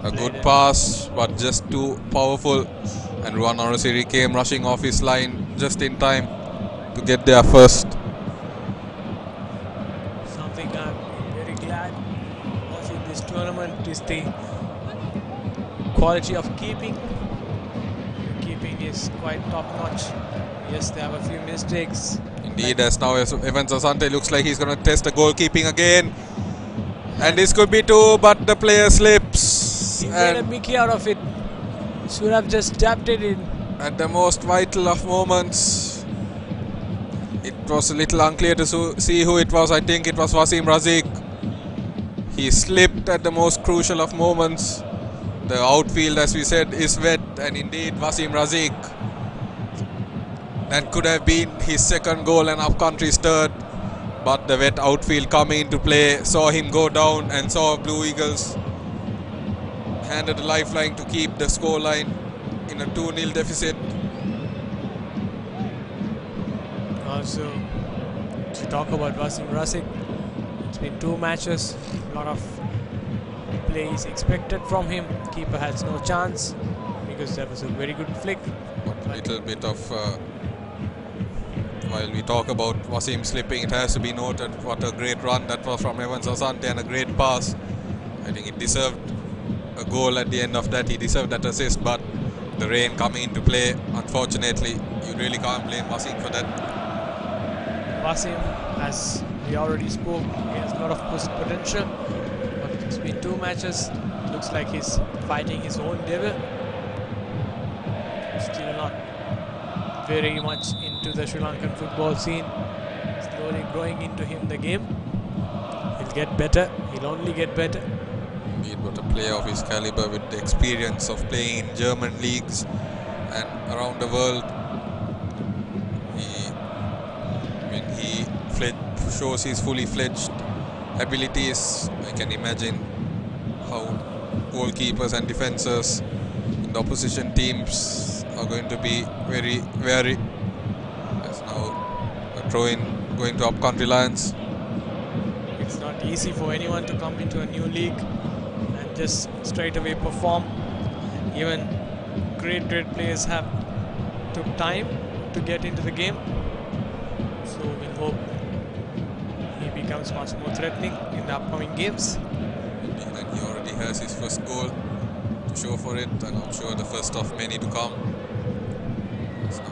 A good pass, but just too powerful. And Ruan Orasiri came rushing off his line just in time to get there first. Something I'm very glad of in this tournament is the quality of keeping. Keeping is quite top notch. Yes, they have a few mistakes Indeed, as now Evans Asante looks like he's going to test the goalkeeping again. And this could be two, but the player slips. He made a Mickey out of it. Should have just tapped it in. At the most vital of moments, it was a little unclear to see who it was. I think it was Wasim Razik. He slipped at the most crucial of moments. The outfield, as we said, is wet, and indeed Wasim Razik. That could have been his second goal and Upcountry's third, but the wet outfield coming into play saw him go down and saw Blue Eagles handed a lifeline to keep the scoreline in a 2-0 deficit. Also, to talk about Wasim Razik, it's been 2 matches, a lot of plays expected from him. Keeper has no chance because that was a very good flick. A little bit of while we talk about Wasim slipping, it has to be noted what a great run that was from Evans Asante and a great pass. I think it deserved a goal at the end of that. He deserved that assist, but the rain coming into play, unfortunately, you really can't blame Wasim for that. Wasim, as we already spoke, he has a lot of potential, but it's been 2 matches. Looks like he's fighting his own devil. Still not very much into the Sri Lankan football scene. Slowly growing into him the game. He'll get better. He'll only get better. Indeed, what a player of his caliber with the experience of playing in German leagues and around the world. When he shows his fully fledged abilities, I can imagine how goalkeepers and defenders in the opposition teams are going to be very wary. There's now a throw-in going to Upcountry Lions. It's not easy for anyone to come into a new league and just straight away perform. Even great players have took time to get into the game. So we'll hope he becomes much more threatening in the upcoming games. And he already has his first goal to show for it, and I'm sure the first of many to come. So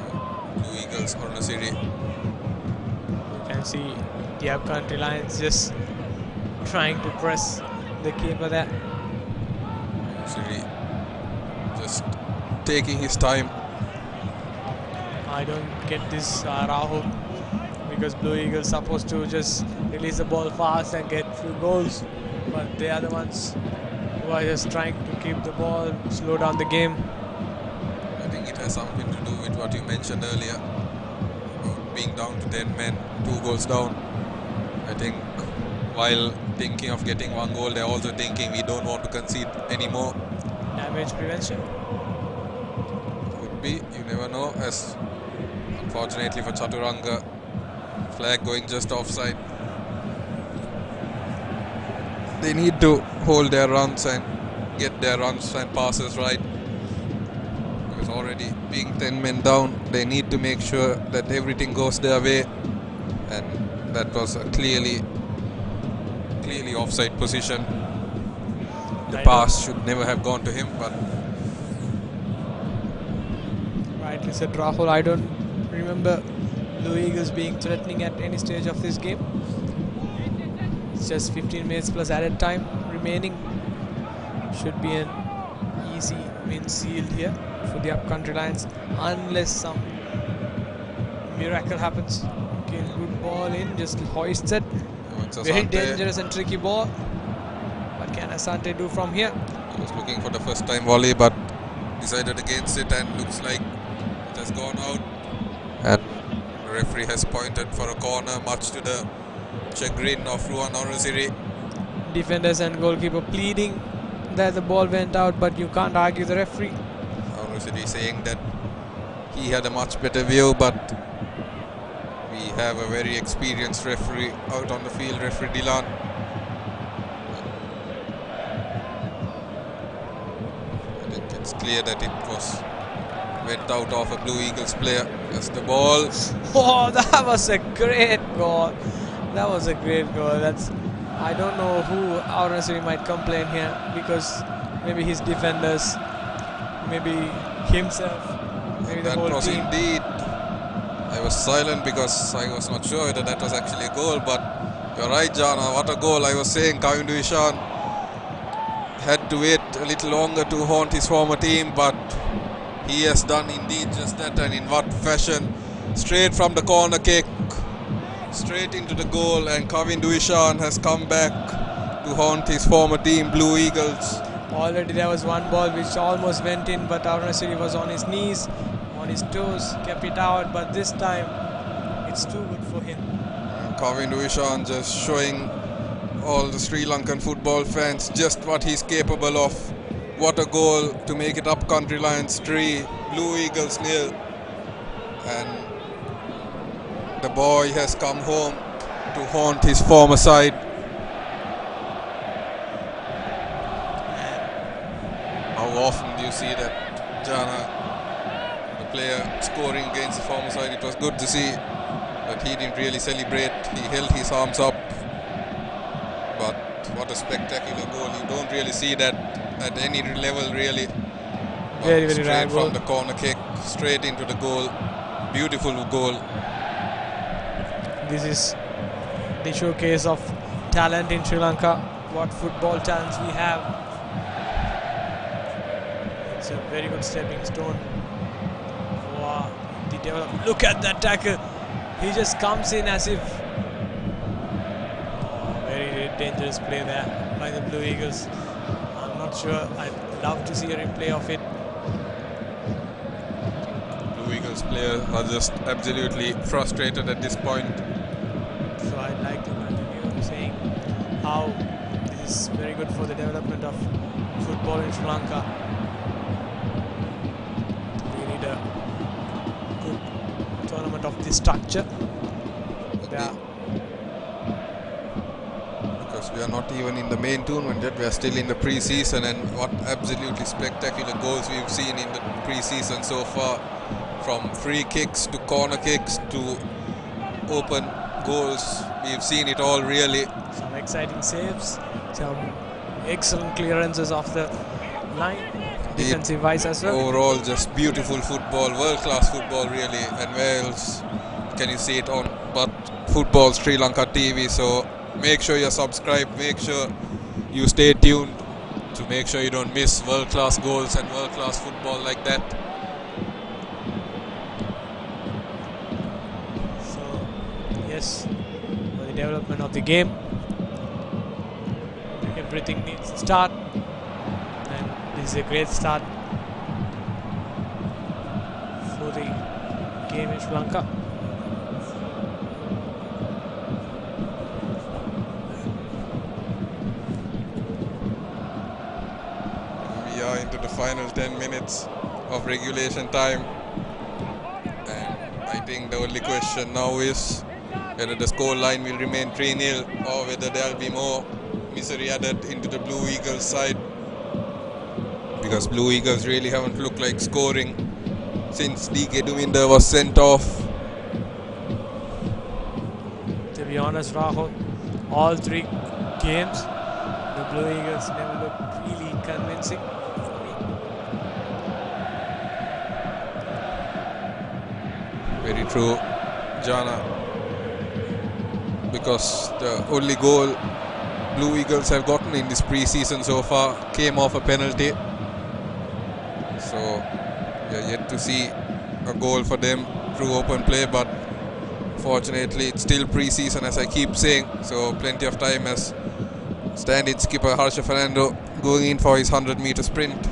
Blue Eagles or Nasiri. You can see the Upcountry Lions just trying to press the keeper there. Nasiri just taking his time. I don't get this Rahul, because Blue Eagles supposed to just release the ball fast and get few goals, but they are the ones who are just trying to keep the ball, slow down the game. I think it has something to do with what you mentioned earlier about being down to 10 men, 2 goals down. I think while thinking of getting 1 goal, they're also thinking we don't want to concede anymore. Damage prevention. Could be, you never know, as unfortunately for Chaturanga, flag going just offside. They need to hold their runs and get their runs and passes right. Because already being 10 men down, they need to make sure that everything goes their way. And that was a clearly offside position. The pass should never have gone to him, but Rightly said, Rahul. I don't remember Blue Eagles being threatening at any stage of this game. It's just 15 minutes plus added time remaining. Should be an easy win sealed here for the Upcountry Lions, unless some miracle happens. Okay, good ball in, just hoists it. Very dangerous and tricky ball. What can Asante do from here? He was looking for the first time volley, but decided against it, and looks like it has gone out. And the referee has pointed for a corner, much to the chagrin of Ruan Orosiri. Defenders and goalkeeper pleading that the ball went out, but you can't argue the referee. Orosiri saying that he had a much better view, but we have a very experienced referee out on the field, referee Dilan. I think it's clear that it went out of a Blue Eagles player as the ball. Oh, that was a great goal. That was a great goal. I don't know who Orosiri might complain here, because maybe his defenders, maybe himself, maybe the That whole was team. indeed, I was silent because I was not sure whether that was actually a goal, but you're right, Jana, what a goal. I was saying Kevin Duishan had to wait a little longer to haunt his former team, but he has done indeed just that, and in what fashion. Straight from the corner kick, straight into the goal, and Kevin Duishan has come back to haunt his former team, Blue Eagles. Already there was one ball which almost went in, but Arunachari was on his knees, on his toes, kept it out, but this time it's too good for him. Kevin Duishan just showing all the Sri Lankan football fans just what he's capable of. What a goal to make it up Country Lions 3, Blue Eagles 0. And the boy has come home to haunt his former side. How often do you see that, Jana, the player scoring against the former side? It was good to see, but he didn't really celebrate. He held his arms up. But what a spectacular goal. You don't really see that at any level, really. But Very straight rare goal. from the corner kick, straight into the goal. Beautiful goal. This is the showcase of talent in Sri Lanka. What football talents we have. It's a very good stepping stone. Wow, the development. Look at that tackle. He just comes in as if. Very dangerous play there by the Blue Eagles. I'm not sure. I'd love to see a replay of it. Blue Eagles players are just absolutely frustrated at this point. So I'd like to continue saying how this is very good for the development of football in Sri Lanka. We need a good tournament of this structure. Yeah. Because we are not even in the main tournament yet, we are still in the pre-season, and what absolutely spectacular goals we've seen in the pre-season so far, from free kicks to corner kicks to open goals. We've seen it all, really. Some exciting saves, some excellent clearances off the line, defensive wise as well. Overall, just beautiful football, world-class football, really. And where else can you see it on but Football Sri Lanka TV? So make sure you're subscribed, make sure you stay tuned to make sure you don't miss world-class goals and world-class football like that. So yes, for the development of the game, everything needs to start, and this is a great start for the game in Sri Lanka. We are into the final 10 minutes of regulation time, and I think the only question now is whether the score line will remain 3-0 or whether there will be more misery added into the Blue Eagles side, because Blue Eagles really haven't looked like scoring since DK Duminder was sent off. To be honest, Rahul, all three games, the Blue Eagles never looked really convincing. Very true, Jana, because the only goal Blue Eagles have gotten in this pre-season so far came off a penalty. So we are yet to see a goal for them through open play, but fortunately it's still pre-season, as I keep saying, so plenty of time as stand-in skipper Harsha Fernando going in for his 100-meter sprint.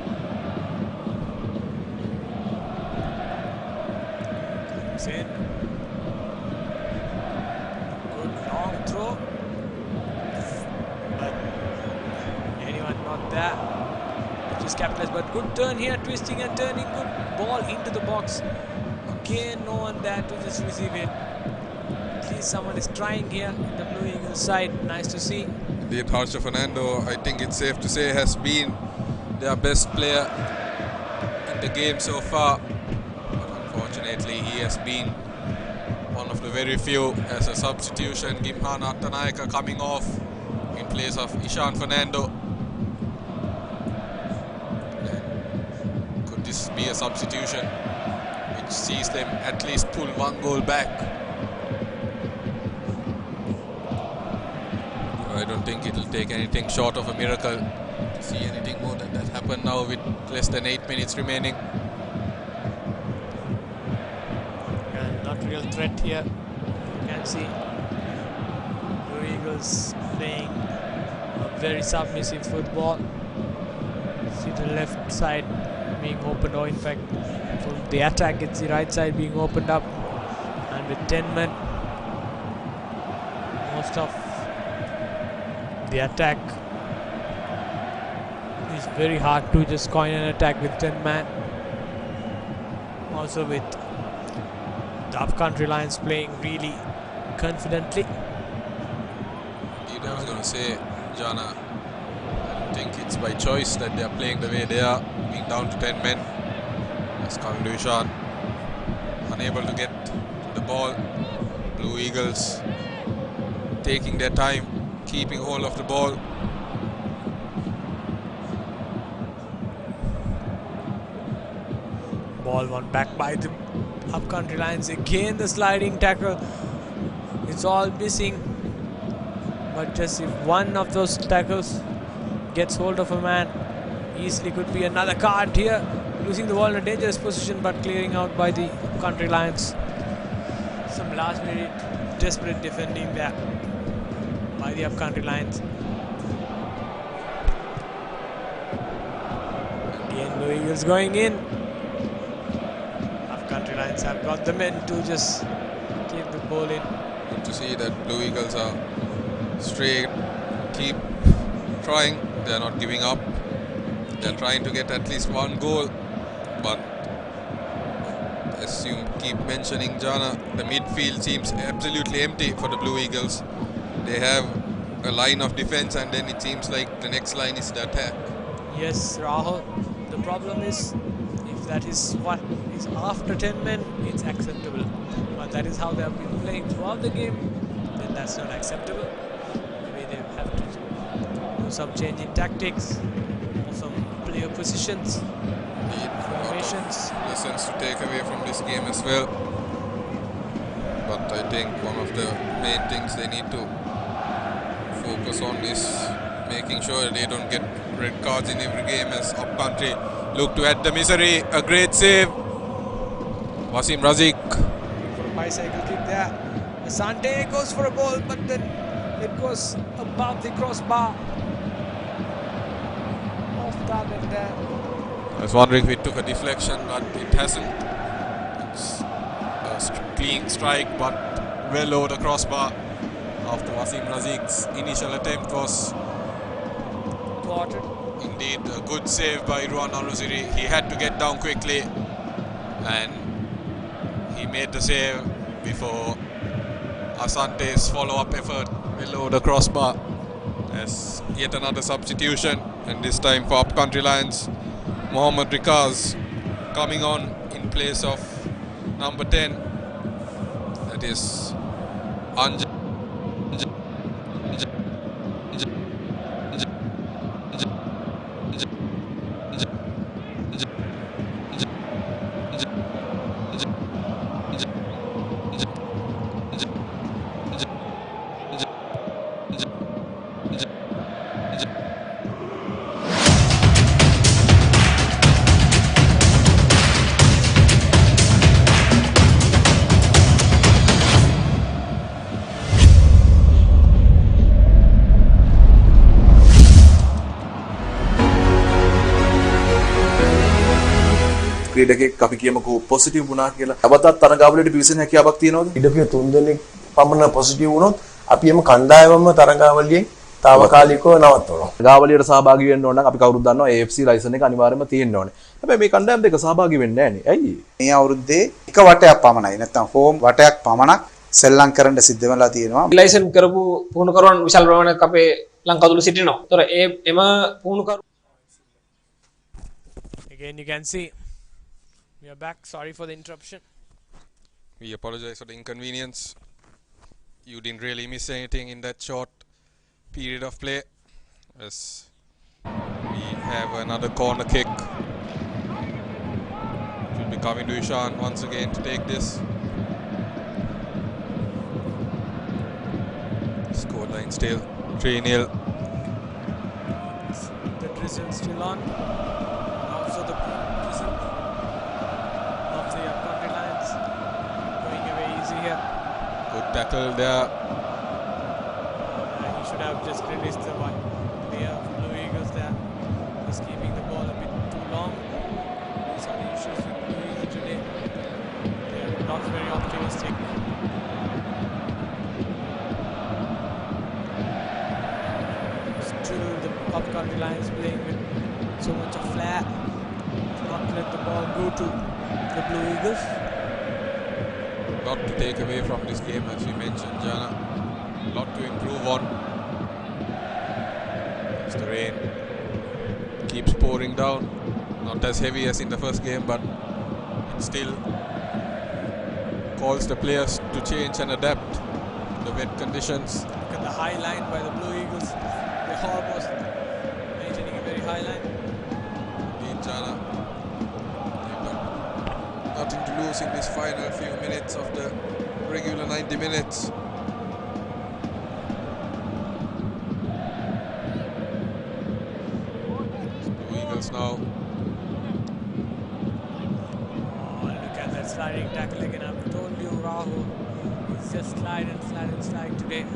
Good long throw, but anyone not there. Just capitalized, but good turn here, twisting and turning, good ball into the box. Again, no one there to just receive it. At least someone is trying here in the Blue Eagles side. Nice to see. Indeed, Harsha Fernando, I think it's safe to say, has been their best player in the game so far. But unfortunately, he has been one of the very few as a substitution. Gimhan Attanayaka coming off in place of Ishan Fernando. And could this be a substitution which sees them at least pull one goal back. I don't think it'll take anything short of a miracle to see anything more than that happen now with less than 8 minutes remaining. And not real threat here. You can see Blue Eagles playing a very submissive football. See the left side being opened, or in fact from the attack it's the right side being opened up, and with 10 men most of the attack is very hard to just coin an attack with 10 men. Also with the upcountry Lions playing really confidently. Indeed, I was going to say, Jana, I don't think it's by choice that they are playing the way they are, being down to 10 men. As Kangdushan unable to get to the ball. Blue Eagles taking their time, keeping hold of the ball. Ball won back by the upcountry Lions. Again the sliding tackle. It's all missing. But just if one of those tackles gets hold of a man, easily could be another card here. Losing the ball in a dangerous position, but clearing out by the upcountry Lions. Some last minute desperate defending there by the upcountry Lions. Again Blue Eagles going in. Upcountry Lions have got the men to just keep the ball in. Good to see that Blue Eagles are straight, keep trying, they're not giving up. They're trying to get at least one goal, but as you keep mentioning, Jana, the midfield seems absolutely empty for the Blue Eagles. They have a line of defense and then it seems like the next line is the attack. Yes, Rahul, the problem is if that is what is after 10 men, it's acceptable, but that is how they have been playing throughout the game, then that's not acceptable. Maybe they have to do some change in tactics or some player positions, formations. Lessons to take away from this game as well, but I think one of the main things they need to focus on is making sure they don't get red cards in every game, as upcountry look to add the misery. A great save, Wasim Razik. For a bicycle kick there. Asante goes for a goal, but then it goes above the crossbar. Off target there. I was wondering if it took a deflection, but it hasn't. It's a clean strike, but well over the crossbar after Wasim Razik's initial attempt was Thwarted. indeed a good save by Ruan Aruziri. He had to get down quickly and he made the save before Asante's follow-up effort well over the crossbar. As yet another substitution, and this time for upcountry Lions, Mohammad Rikaz coming on in place of number 10, that is Anja. ක්‍රීඩකෙක් අපි කියමුකෝ positive වුණා කියලා. අවතත් තරඟාවලියට පිවිසෙන හැකියාවක් තියෙනවද? ක්‍රීඩකයෝ 3 දෙනෙක් පමණ positive වුණොත් අපි එම කණ්ඩායමම තරඟාවලියෙන් తాවකාලිකව නවත්වනවා. තරඟාවලියට සහභාගී වෙන්න ඕන නම් අපි කවුරුත් දන්නවා AFC ලයිසන් එක අනිවාර්යයෙන්ම තියෙන්න ඕනේ. හැබැයි මේ කණ්ඩායම් දෙක සහභාගී වෙන්නේ නැහැ නේ. ඇයි? මේ අවුරුද්දේ එක වටයක් පමණයි නැත්නම් හෝම් වටයක් පමණක් සෙල්ලම් කරන්න සිද්ධ වෙලා තියෙනවා. ලයිසන් කරපු පුහුණුකරුවන් විශාල ප්‍රමාණයක් අපේ ලංකාව තුල සිටිනවා. ඒතර එම පුහුණුකරු Again you can see we are back. Sorry for the interruption. We apologize for the inconvenience. You didn't really miss anything in that short period of play, as we have another corner kick to be coming to Ishan once again to take this. Scoreline still 3-0. The drizzle still on. Also the drizzle of the upcountry Lions going away easy here. Good tackle there. He should have just released the one player of Blue Eagles there. He's keeping the ball a bit too long. These are the issues with Blue Eagles today. They are not very optimistic. Still the upcountry Lions playing with so much of flair. To not let the ball go to the Blue Eagles. Lot to take away from this game, as we mentioned, Jana. Lot to improve on. As the rain keeps pouring down. Not as heavy as in the first game, but it still calls the players to change and adapt to the wet conditions. Look at the high line by the Blue Eagles. They almost maintaining a very high line. Indeed, Jana. They've got nothing to lose in this final few minutes of the regular 90 minutes. Blue Eagles now. Oh, look at that sliding tackle again. I've told you, Rahul. He's just slide and slide and slide today.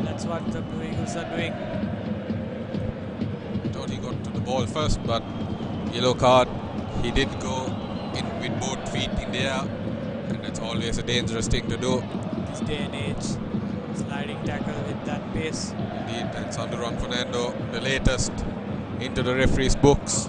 That's what the Blue Eagles are doing. Thought he got to the ball first, but yellow card. He did go in with both feet in the air, and that's always a dangerous thing to do. This day and age, sliding tackle with that pace. Indeed, and Sanduran Fernando, the latest into the referee's books.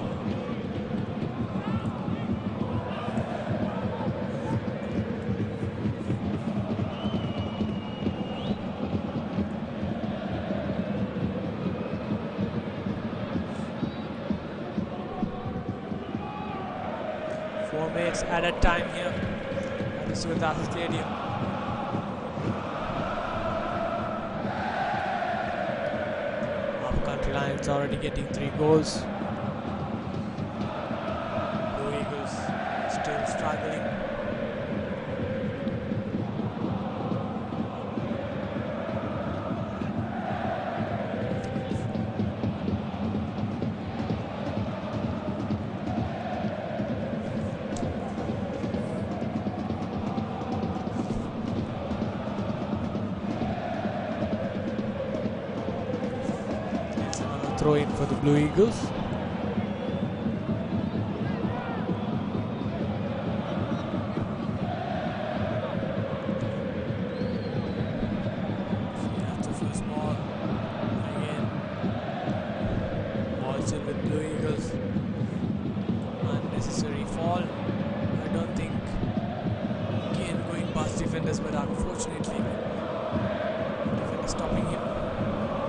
Four minutes added time here at the Suvatasa Stadium. Upcountry Lions already getting 3 goals. Blue Eagles still struggling. Throw in for the Blue Eagles. That's the first ball. Again, ball still with Blue Eagles. Unnecessary fall. I don't think Kane going past defenders, but unfortunately, defender stopping him.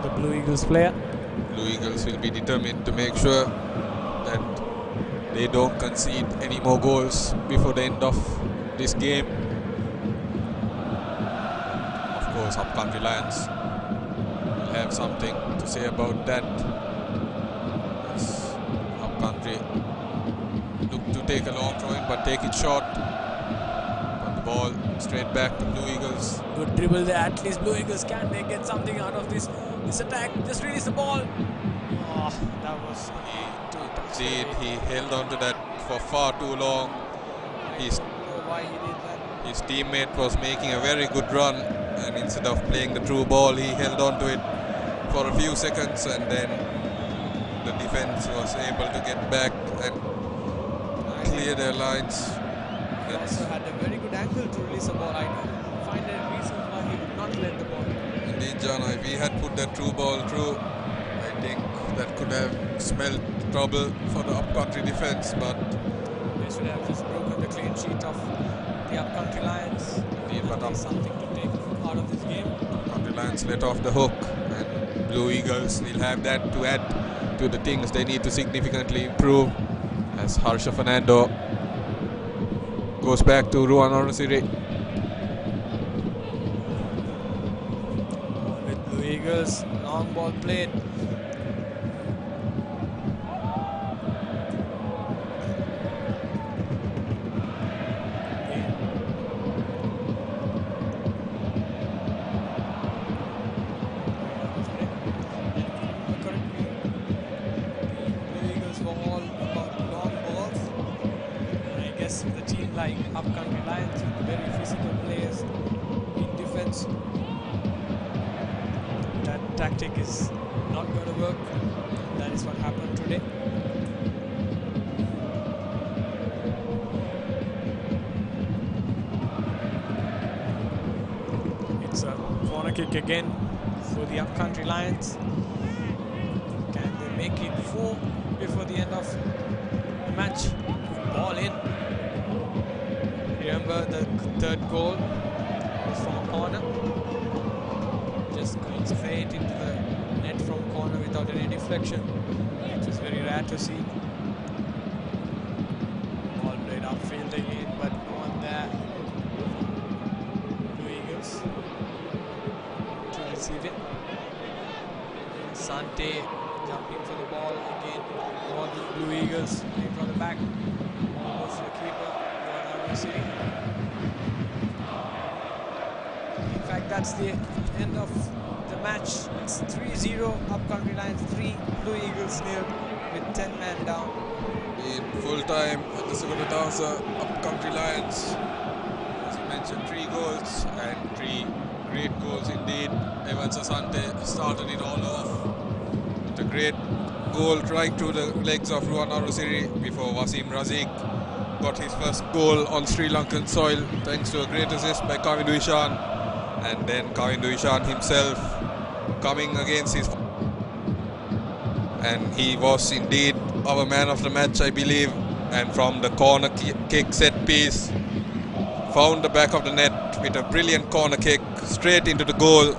The Blue Eagles player. Blue Eagles will be determined to make sure that they don't concede any more goals before the end of this game. Of course, Upcountry Lions will have something to say about that. As Upcountry look to take a long throw in, but take it short. But the ball straight back to Blue Eagles. Good dribble there. At least Blue Eagles, can they get something out of this attack? Just release the ball. Oh, that was Indeed, he held on to that for far too long. His why he did that. His teammate was making a very good run, and instead of playing the through ball, he held on to it for a few seconds, and then the defense was able to get back and clear their lines. He also had a very good angle to release the ball. I don't find a reason why he would not let the ball. Indeed, John, if he had put that through ball through, I think that could have smelled trouble for the upcountry defense, but They should have just broken the clean sheet of the Upcountry Lions. Indeed, but there's something to take out of this game. Upcountry Lions let off the hook, and Blue Eagles will have that to add to the things they need to significantly improve, as Harsha Fernando goes back to Ruan Orosiri. With Blue Eagles, long ball played. Upcountry Lions with very physical players in defense. That tactic is not going to work. That is what happened today. It's a corner kick again for the Upcountry Lions. Can they make it 4 before the end of the match? Ball in. Remember the third goal was from a corner. Just going straight into the net from corner without any deflection. It was very rare to see. Ball played upfield again, but no one there. Blue Eagles to receive it. Sante jumping for the ball again. All the Blue Eagles playing from the back. Ball goes to the keeper. In fact, that's the end of the match. It's 3-0 Upcountry Lions 3, Blue Eagles 0 with 10 men down. In full time at the Sugatatasa Upcountry Lions, as you mentioned, 3 goals and 3 great goals indeed. Evans Asante started it all off with a great goal right through the legs of Ruan Arusiri before Wasim Razik got his first goal on Sri Lankan soil thanks to a great assist by Kavindu Ishan, and then Kavindu Ishan himself coming against his, and he was indeed our man of the match, I believe, and from the corner kick set piece found the back of the net with a brilliant corner kick straight into the goal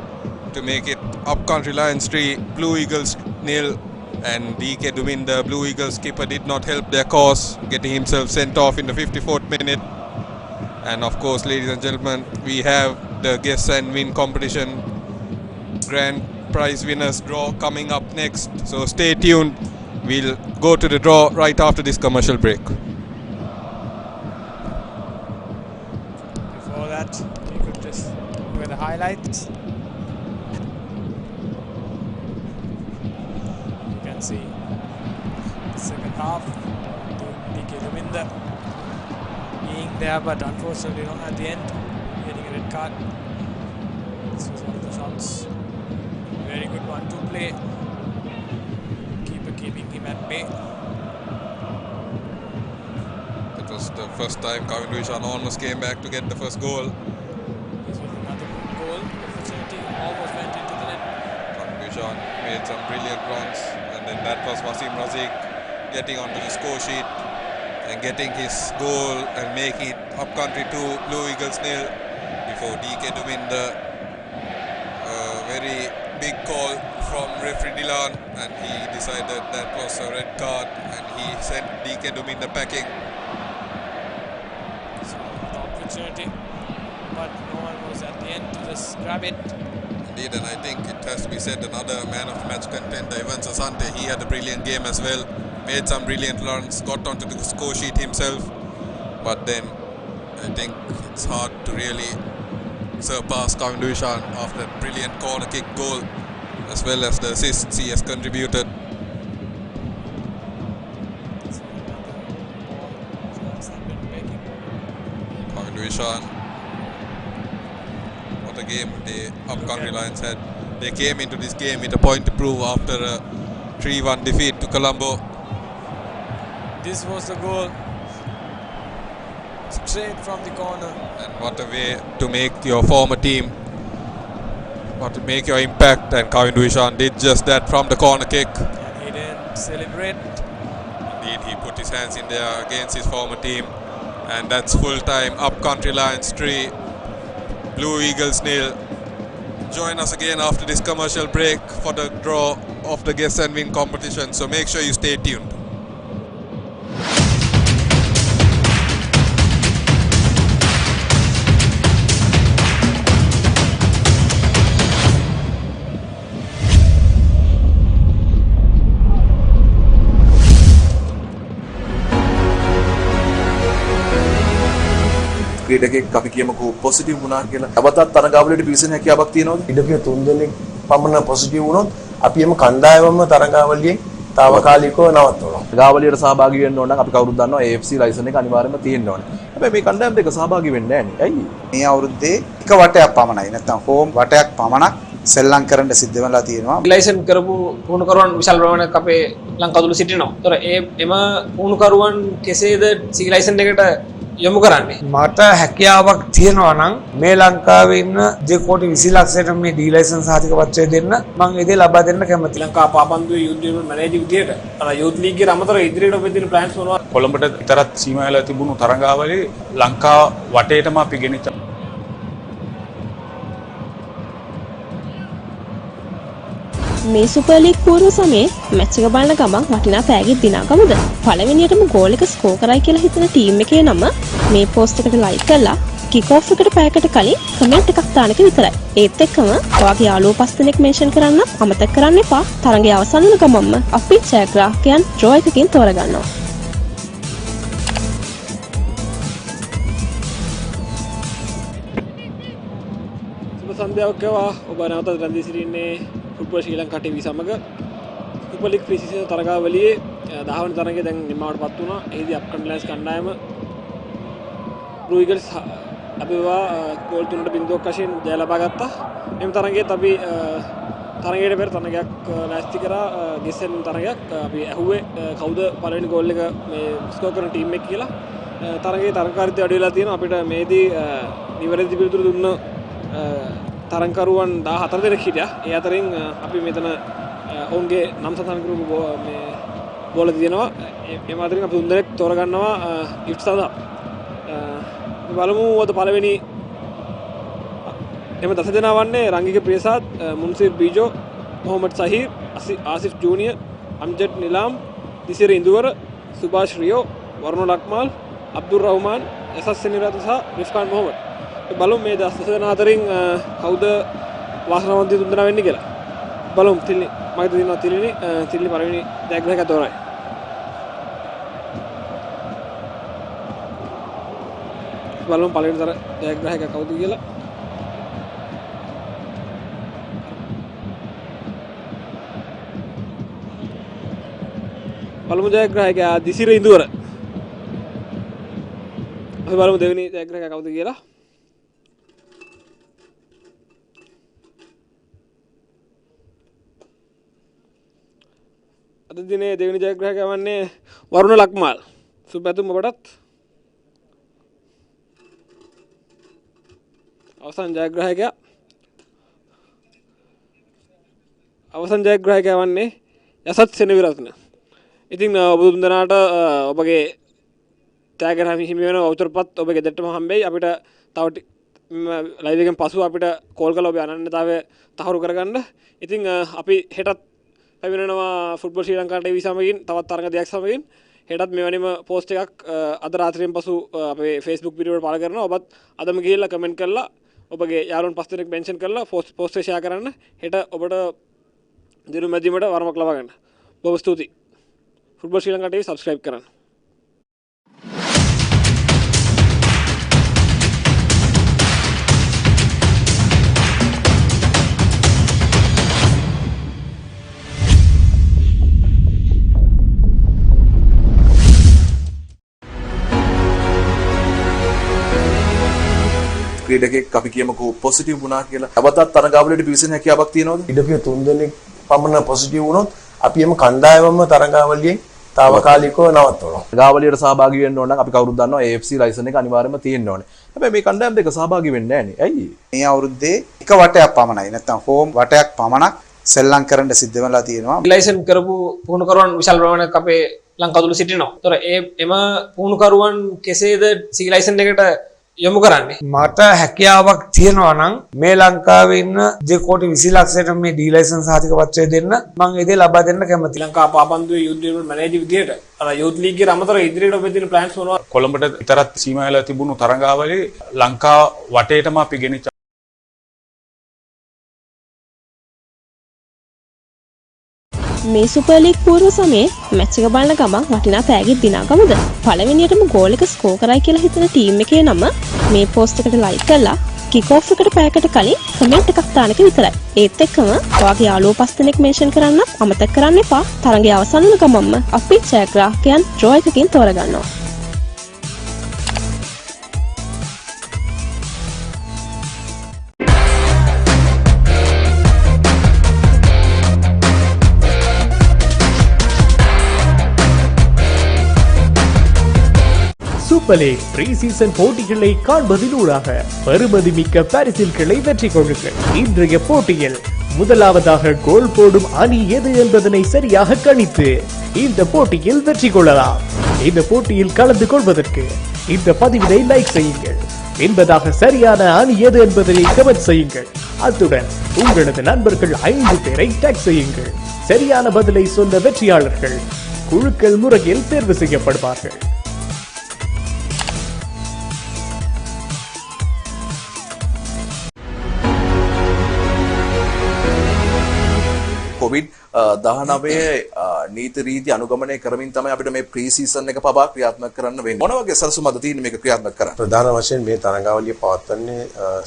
to make it Upcountry Lions 3, Blue Eagles 0. And DK Duminda, Blue Eagles skipper, did not help their cause, getting himself sent off in the 54th minute. And of course, ladies and gentlemen, we have the guess and win competition grand prize winners draw coming up next. So stay tuned. We'll go to the draw right after this commercial break. Before that, we could just look at the highlights. See the second half, DK Duminda being there, but unfortunately not at the end, getting a red card. This was one of the shots. Very good 1-2 play. Keeper keeping him at bay. That was the first time Kavindu Ishan almost came back to get the first goal. This was another good goal opportunity, almost went into the net. Kavindu Ishan made some brilliant runs. Then that was Wasim Razik getting onto the score sheet and getting his goal and making it Upcountry 2, Blue Eagles 0 before DK Duminda. A very big call from referee Dilan, and he decided that was a red card and he sent DK Duminda packing. So the opportunity, but no one was at the end to just grab it. Indeed, and I think it has to be said, another man of the match contender, Evans Asante, he had a brilliant game as well, made some brilliant runs, got onto the score sheet himself, but then I think it's hard to really surpass Kavindu Ishan after that brilliant corner kick goal, as well as the assists he has contributed. Kavindu Ishan, what a game the Upcountry Lions had. They came into this game with a point to prove after a 3-1 defeat to Colombo. This was the goal, straight from the corner. And what a way to make your former team, what to make your impact, and Kavindu Ishan did just that from the corner kick. And he didn't celebrate. Indeed, he put his hands in there against his former team, and that's full time. Upcountry Lions 3, Blue Eagles 0. Join us again after this commercial break for the draw of the guess and win competition, so make sure you stay tuned. ක්‍රීඩකෙක් අපි කියමුකෝ positive වුණා කියලා. අවතත් තරඟාවලියට පිවිසෙන හැකියාවක් තියෙනවද? ඊටපිය 3 දෙනෙක් පමණ positive වුණොත් අපි එම කණ්ඩායමම තරඟාවලියෙන් తాවකාලිකව නවත්වනවා. ගාවලියට සහභාගී වෙන්න ඕන නම් අපි කවුරුත් දන්නවා AFC ලයිසන් එක අනිවාර්යයෙන්ම තියෙන්න ඕනේ. හැබැයි මේ කණ්ඩායම් දෙක සහභාගී වෙන්නේ නැහැ නේ. ඇයි? මේ අවුරුද්දේ එක වටයක් පමණයි නැත්නම් හෝම් වටයක් පමණක් සෙල්ලම් කරන්න සිද්ධ වෙලා තියෙනවා. ලයිසන් කරපු පුහුණුකරුවන් විශාල ප්‍රමාණයක් අපේ ලංකාව තුළ සිටිනවා. ඒතර එම පුහුණුකරුවන් කෙසේද සී ලයිසන් එකට යොමු කරන්නේ? මට හැකියාවක් තියෙනවා නම් මේ ලංකාවේ ඉන්න 2 කෝටි 20 ලක්ෂයට මේ ඩී ලයිසන් සහතික පත්‍රය දෙන්න මම ඒ දේ ලබා දෙන්න කැමතියි. ලංකා පාපන්දුවේ යුත් ඩෙවලොප්මන්ට් මැනේජර් විදියට අර යුත් ලීග් එකට අමතරව ඉදිරියට ඔබෙදින ප්ලෑන්ස් මොනවද? කොළඹට විතරක් සීමා වෙලා තිබුණු තරඟාවලියේ ලංකාව වටේටම අපි ගෙනිච්ච මේ සුපර් ලීග් පූර්ව සමයේ මැච් එක බලන ගමන් වටිනා පෑගෙත් දිනාගමුද? පළවෙනියටම ගෝල් එක ස්කෝර් කරයි කියලා හිතන ටීම් එකේ නම මේ පෝස්ට් එකට ලයික් කරලා කික් ඔෆ් එකට පැයකට කලින් කමෙන්ට් එකක් දාන එක විතරයි. ඒත් එක්කම ඔයාගේ යාළුවෝ 5 දෙනෙක් මෙන්ෂන් කරන්න අමතක කරන්න එපා. තරඟය අවසන් වෙන ගමන්ම අපි ජයග්‍රාහකයන් ඩ්‍රෝ එකකින් තෝරගන්නවා. සුබ සන්ධ්‍යාවක් වේවා. ඔබ නැවතත් රැඳී සිටින්නේ ෆුට්බෝල් ශ්‍රී ලංකා ටීවී සමග. සුපර් ලීග් ප්‍රීසීසන් තරගාවලියේ 10 වන තරගය දැන් නිමවටපත් වුණා. එහිදී අප්කන්ඩ්ලයින්ස් කණ්ඩායම බ්ලූ ඊගල්ස් අපිවා ගෝල් 3-0ක් වශයෙන් ජය ලබා ගත්තා. එම් තරගයේත් අපි තරගයට පෙර තරගයක් ලෑස්ති කරා ගෙස්සෙන් තරගයක් අපි ඇහුවේ කවුද පළවෙනි ගෝල් එක මේ ස්කෝර් කරන ටීම් එක කියලා. තරගයේ තරගකාරීත්වය අඩු වෙලා තියෙනවා. අපිට මේදී නිවැරදි පිළිතුරු දුන්න තරංකරුවන් 14 දෙනෙක් හිටියා. ඒ අතරින් අපි මෙතන ඔවුන්ගේ නම් සටහන් කරපු මේ බෝල දිනනවා. එම අතරින් අපි 3 දෙනෙක් තෝරගන්නවා ඉෆ්ට් සඳහා. බලමු අද පළවෙනි එම 10 දෙනා වන්නේ රංගික ප්‍රියසාද්, මුන්සිර් බීජෝ, මොහමඩ් සහීර්, ආසිෆ් ජූනියර්, අම්ජද් නිලාම්, දිසිර ඉන්දුවර, සුභාෂ් රියෝ, වරුණ ලක්මාල්, අබ්දුල් රහ්මාන්, එසස් සෙනිරාත සහ රිෆ්කාන් මොහමඩ්. බලමු මේ 10 දෙනා අතරින් කවුද වාසනාවන්ත 3 දෙනා වෙන්නේ කියලා. බලමු තිල්ලි මගේ දිනවා තිල්ලි පළවෙනි ජයග්‍රාහකයා තෝරයි. බලමු පළවෙනි තර ජයග්‍රාහකයා කවුද කියලා. බලමු ජයග්‍රාහකයා දිසිර ඉන්දුවර. අපි බලමු දෙවෙනි ජයග්‍රාහකයා කවුද කියලා. අද දිනේ දෙවෙනි ජයග්‍රාහකයා වන්නේ වරුණ ලක්මාල්. සුබැතුම් ඔබටත්. අවසන් ජයග්‍රාහකයා වන්නේ යසත් සෙනවිරත්න. ඉතින් ඔබ තුන්දෙනාට ඔබගේ ටැගර් හිමි වෙන වවුචර් පත් ඔබගේ ගෙදරටම හම්බෙයි. අපිට තව ලයිව් එකෙන් පසු අපිට කෝල් කරලා ඔබේ අනන්‍යතාවය තහවුරු කරගන්න. ඉතින් අපි හෙටත් පැමිණෙනවා ෆුට්බෝල් ශ්‍රී ලංකා ටීවී සමගින් තවත් තරඟ දෙයක් සමගින්. හෙටත් මෙවැනිම පෝස්ට් එකක් අද රාත්‍රියෙන් පසු අපේ Facebook පිටුවට පළ කරනවා. ඔබත් අදම ගිහිල්ලා කමෙන්ට් කරලා ඔබගේ යාළුවන් 5 දෙනෙක් මෙන්ෂන් කරලා පෝස්ට් එක ෂෙයා කරන්න. හෙට ඔබට දිනු මැදිමට වරමක් ලබා ගන්න. බොහොම ස්තුතියි. ෆුට්බෝල් ශ්‍රී ලංකා ටීවී සබ්ස්ක්‍රයිබ් කරන්න. ක්‍රීඩකෙක් අපි කියමුකෝ පොසිටිව් වුණා කියලා. අවතත් තරඟාවලියට පිවිසෙන හැකියාවක් තියෙනවද? ඉඩපිය 3 දෙනෙක් පමණ පොසිටිව් වුණොත් අපි එම කණ්ඩායමම තරඟාවලියෙන් తాවකාලිකව නවත්වනවා. තරඟාවලියට සහභාගී වෙන්න ඕන නම් අපි කවුරුත් දන්නවා AFC ලයිසන් එක අනිවාර්යයෙන්ම තියෙන්න ඕනේ. හැබැයි මේ කණ්ඩායම් දෙක සහභාගී වෙන්නේ නැහැ නේ. ඇයි? මේ අවුරුද්දේ එක වටයක් පමණයි නැත්නම් හෝම් වටයක් පමණක් සෙල්ලම් කරන්න සිද්ධ වෙලා තියෙනවා. ලයිසන් කරපු පුහුණුකරුවන් විශාල ප්‍රමාණයක් අපේ ලංකාව තුළ සිටිනවා. ඒතර එම පුහුණුකරුවන් කෙසේද සී ලයිසන් එකට යොමු කරන්නේ? මට හැකියාවක් තියෙනවා නම් මේ ලංකාවේ ඉන්න 2 කෝටි 20 ලක්ෂයට මේ ඩී ලයිසන් සහතික පත්‍රය දෙන්න මම ඒ දේ ලබා දෙන්න කැමතියි. ලංකා පාපන්දුවේ යුත් ඩෙවලොප්මන්ට් මැනේජර් විදියට අර යුත් ලීග් එකට අමතරව ඉදිරියට ඔබෙදින ප්ලෑන්ස් මොනවද? කොළඹට විතරක් සීමා වෙලා තිබුණු තරඟාවලියේ ලංකාව වටේටම අපි ගෙනිච්ච මේ සුපර් ලීග් පූර්ව සමයේ මැච් එක බලන ගමන් වටිනා පෑගෙත් දිනාගමුද? පළවෙනියටම ගෝල් එක ස්කෝර් කරයි කියලා හිතන ටීම් එකේ නම මේ පෝස්ට් එකට ලයික් කරලා කික් ඔෆ් එකට පැයකට කලින් කමෙන්ට් එකක් දාන එක විතරයි. ඒත් එක්කම ඔයාගේ යාළුවෝ 5 දෙනෙක් මෙන්ෂන් කරන්න අමතක කරන්න එපා. තරගය අවසන් වන ගමන්ම අපි ජයග්‍රාහකයන් ඩ්‍රෝ එකකින් තෝරගන්නවා. சூப்பர் லீக் ப்ரீ சீசன் போட்டிகளை காண்பதிலூடாக பெறுமதிமிக்க பரிசில்களை வெற்றி கொள்ளுங்கள். இன்றைய போட்டியில் முதலாவதாக கோல் போடும் அணி எது என்பதனை சரியாக கணித்து இந்த போட்டியில் வெற்றி கொள்ளலாம். இந்த போட்டியில் கலந்து கொள்வதற்கு இந்த பதிவினை லைக் செய்யுங்கள். என்பதாக சரியான அணி எது என்பதனை கமெண்ட் செய்யுங்கள். அத்துடன் உங்களது நண்பர்கள் 5 பேரை டேக் செய்யுங்கள். சரியான பதிலை சொன்ன வெற்றியாளர்கள் குழுக்கள் முறையில் தேர்வு செய்யப்படுவார்கள். කොවිඩ් 19 නීති රීති අනුගමනය කරමින් තමයි අපිට මේ ප්‍රී සීසන් එක පවා ක්‍රියාත්මක කරන්න වෙන්නේ. මොන වගේ සැලසුම්ද තියෙන්නේ මේක ක්‍රියාත්මක කරන්න? ප්‍රධාන වශයෙන් මේ තරඟාවලිය පවත්වන්නේ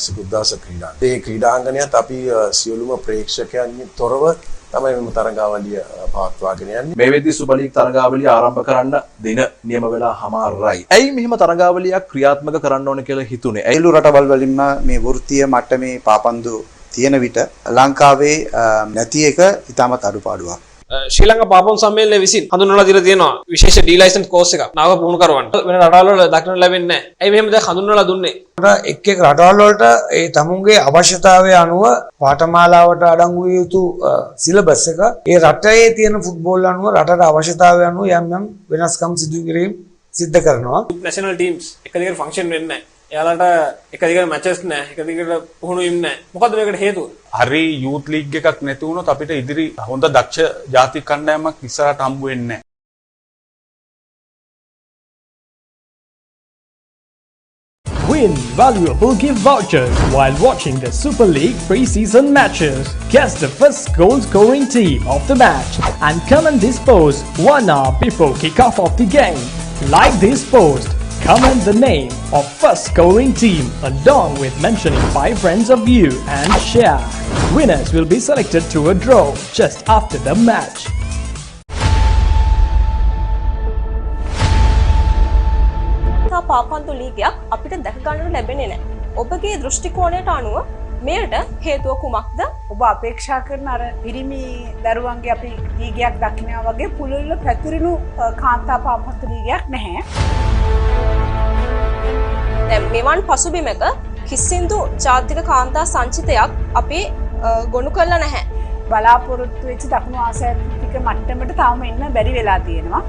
සිකුද්දාස ක්‍රීඩාංගණය. ඒ ක්‍රීඩාංගණයත් අපි සියලුම ප්‍රේක්ෂකයන්ගෙන් තොරව තමයි මේ තරඟාවලිය පවත්වාගෙන යන්නේ. මේ වෙද්දී සුපර් ලීග් තරඟාවලිය ආරම්භ කරන්න දින නියම වෙලා හමාරයි. ඇයි මෙහිම තරඟාවලියක් ක්‍රියාත්මක කරන්න ඕන කියලා හිතුනේ? ඇයිලු රටවල් වලින්ම මේ වෘත්තීය මට්ටමේ පාපන්දු තියෙන විට ලංකාවේ නැති එක ඉතාමත් අඩුපාඩුවක්. ශ්‍රී ලංකා පාපම් සම්මේලනය විසින් හඳුන්වලා දීලා තියෙනවා විශේෂ ඩී ලයිසන්ස් කෝස් එකක් නාව පුහුණු කරවන්න. වෙන රටවල් වල දක්නට ලැබෙන්නේ නැහැ. ඇයි මෙහෙම දෙයක් හඳුන්වලා දුන්නේ? එක් රටවල් වලට ඒ තමුන්ගේ අවශ්‍යතාවය අනුව පාඨමාලාවට අඩංගු විය යුතු සිලබස් එක ඒ රටේ තියෙන ෆුට්බෝල් අනුව රටට අවශ්‍යතාවය අනුව යම් යම් වෙනස්කම් සිදු කිරීම සිද්ධ කරනවා. නැෂනල් ටීම්ස් එක දිගට ෆන්ක්ෂන් වෙන්නේ නැහැ. එයාලට එක දිගට මැචස් නැහැ. එක දිගට පුහුණු වීම නැහැ. මොකද්ද මේකට හේතුව? හරි යූත් ලීග් එකක් නැති වුණොත් අපිට ඉදිරි හොඳ දක්ෂ ජාතික කණ්ඩායමක් ඉස්සරහට හම්බ වෙන්නේ නැහැ. Win valuable gift vouchers while watching the Super League pre-season matches. Guess the first goal scoring team of the match and comment this post 1 hour before kickoff of the game. Like this post, comment the name of first scoring team along with mentioning 5 friends of you and share. Winners will be selected to a draw just after the match. පාපන්දු ලීගයක් අපිට දැක ගන්නට ලැබෙන්නේ නැහැ. ඔබගේ දෘෂ්ටි කෝණයට අනුව මෙයට හේතුව කුමක්ද? ඔබ අපේක්ෂා කරන අර පිරිමි දරුවන්ගේ අපි ලීගයක් දක්ිනවා වගේ පුළුල්ව පැතිරුණු කාන්තා පාපන්දු ලීගයක් නැහැ. දැන් මෙවන් පසුබිමක කිසිදු ජාතික කාන්තා සංචිතයක් අපි ගොනු කළා නැහැ. බලාපොරොත්තු වෙච්ච දකුණු ආසියාතික මට්ටමට තාම එන්න බැරි වෙලා තියෙනවා.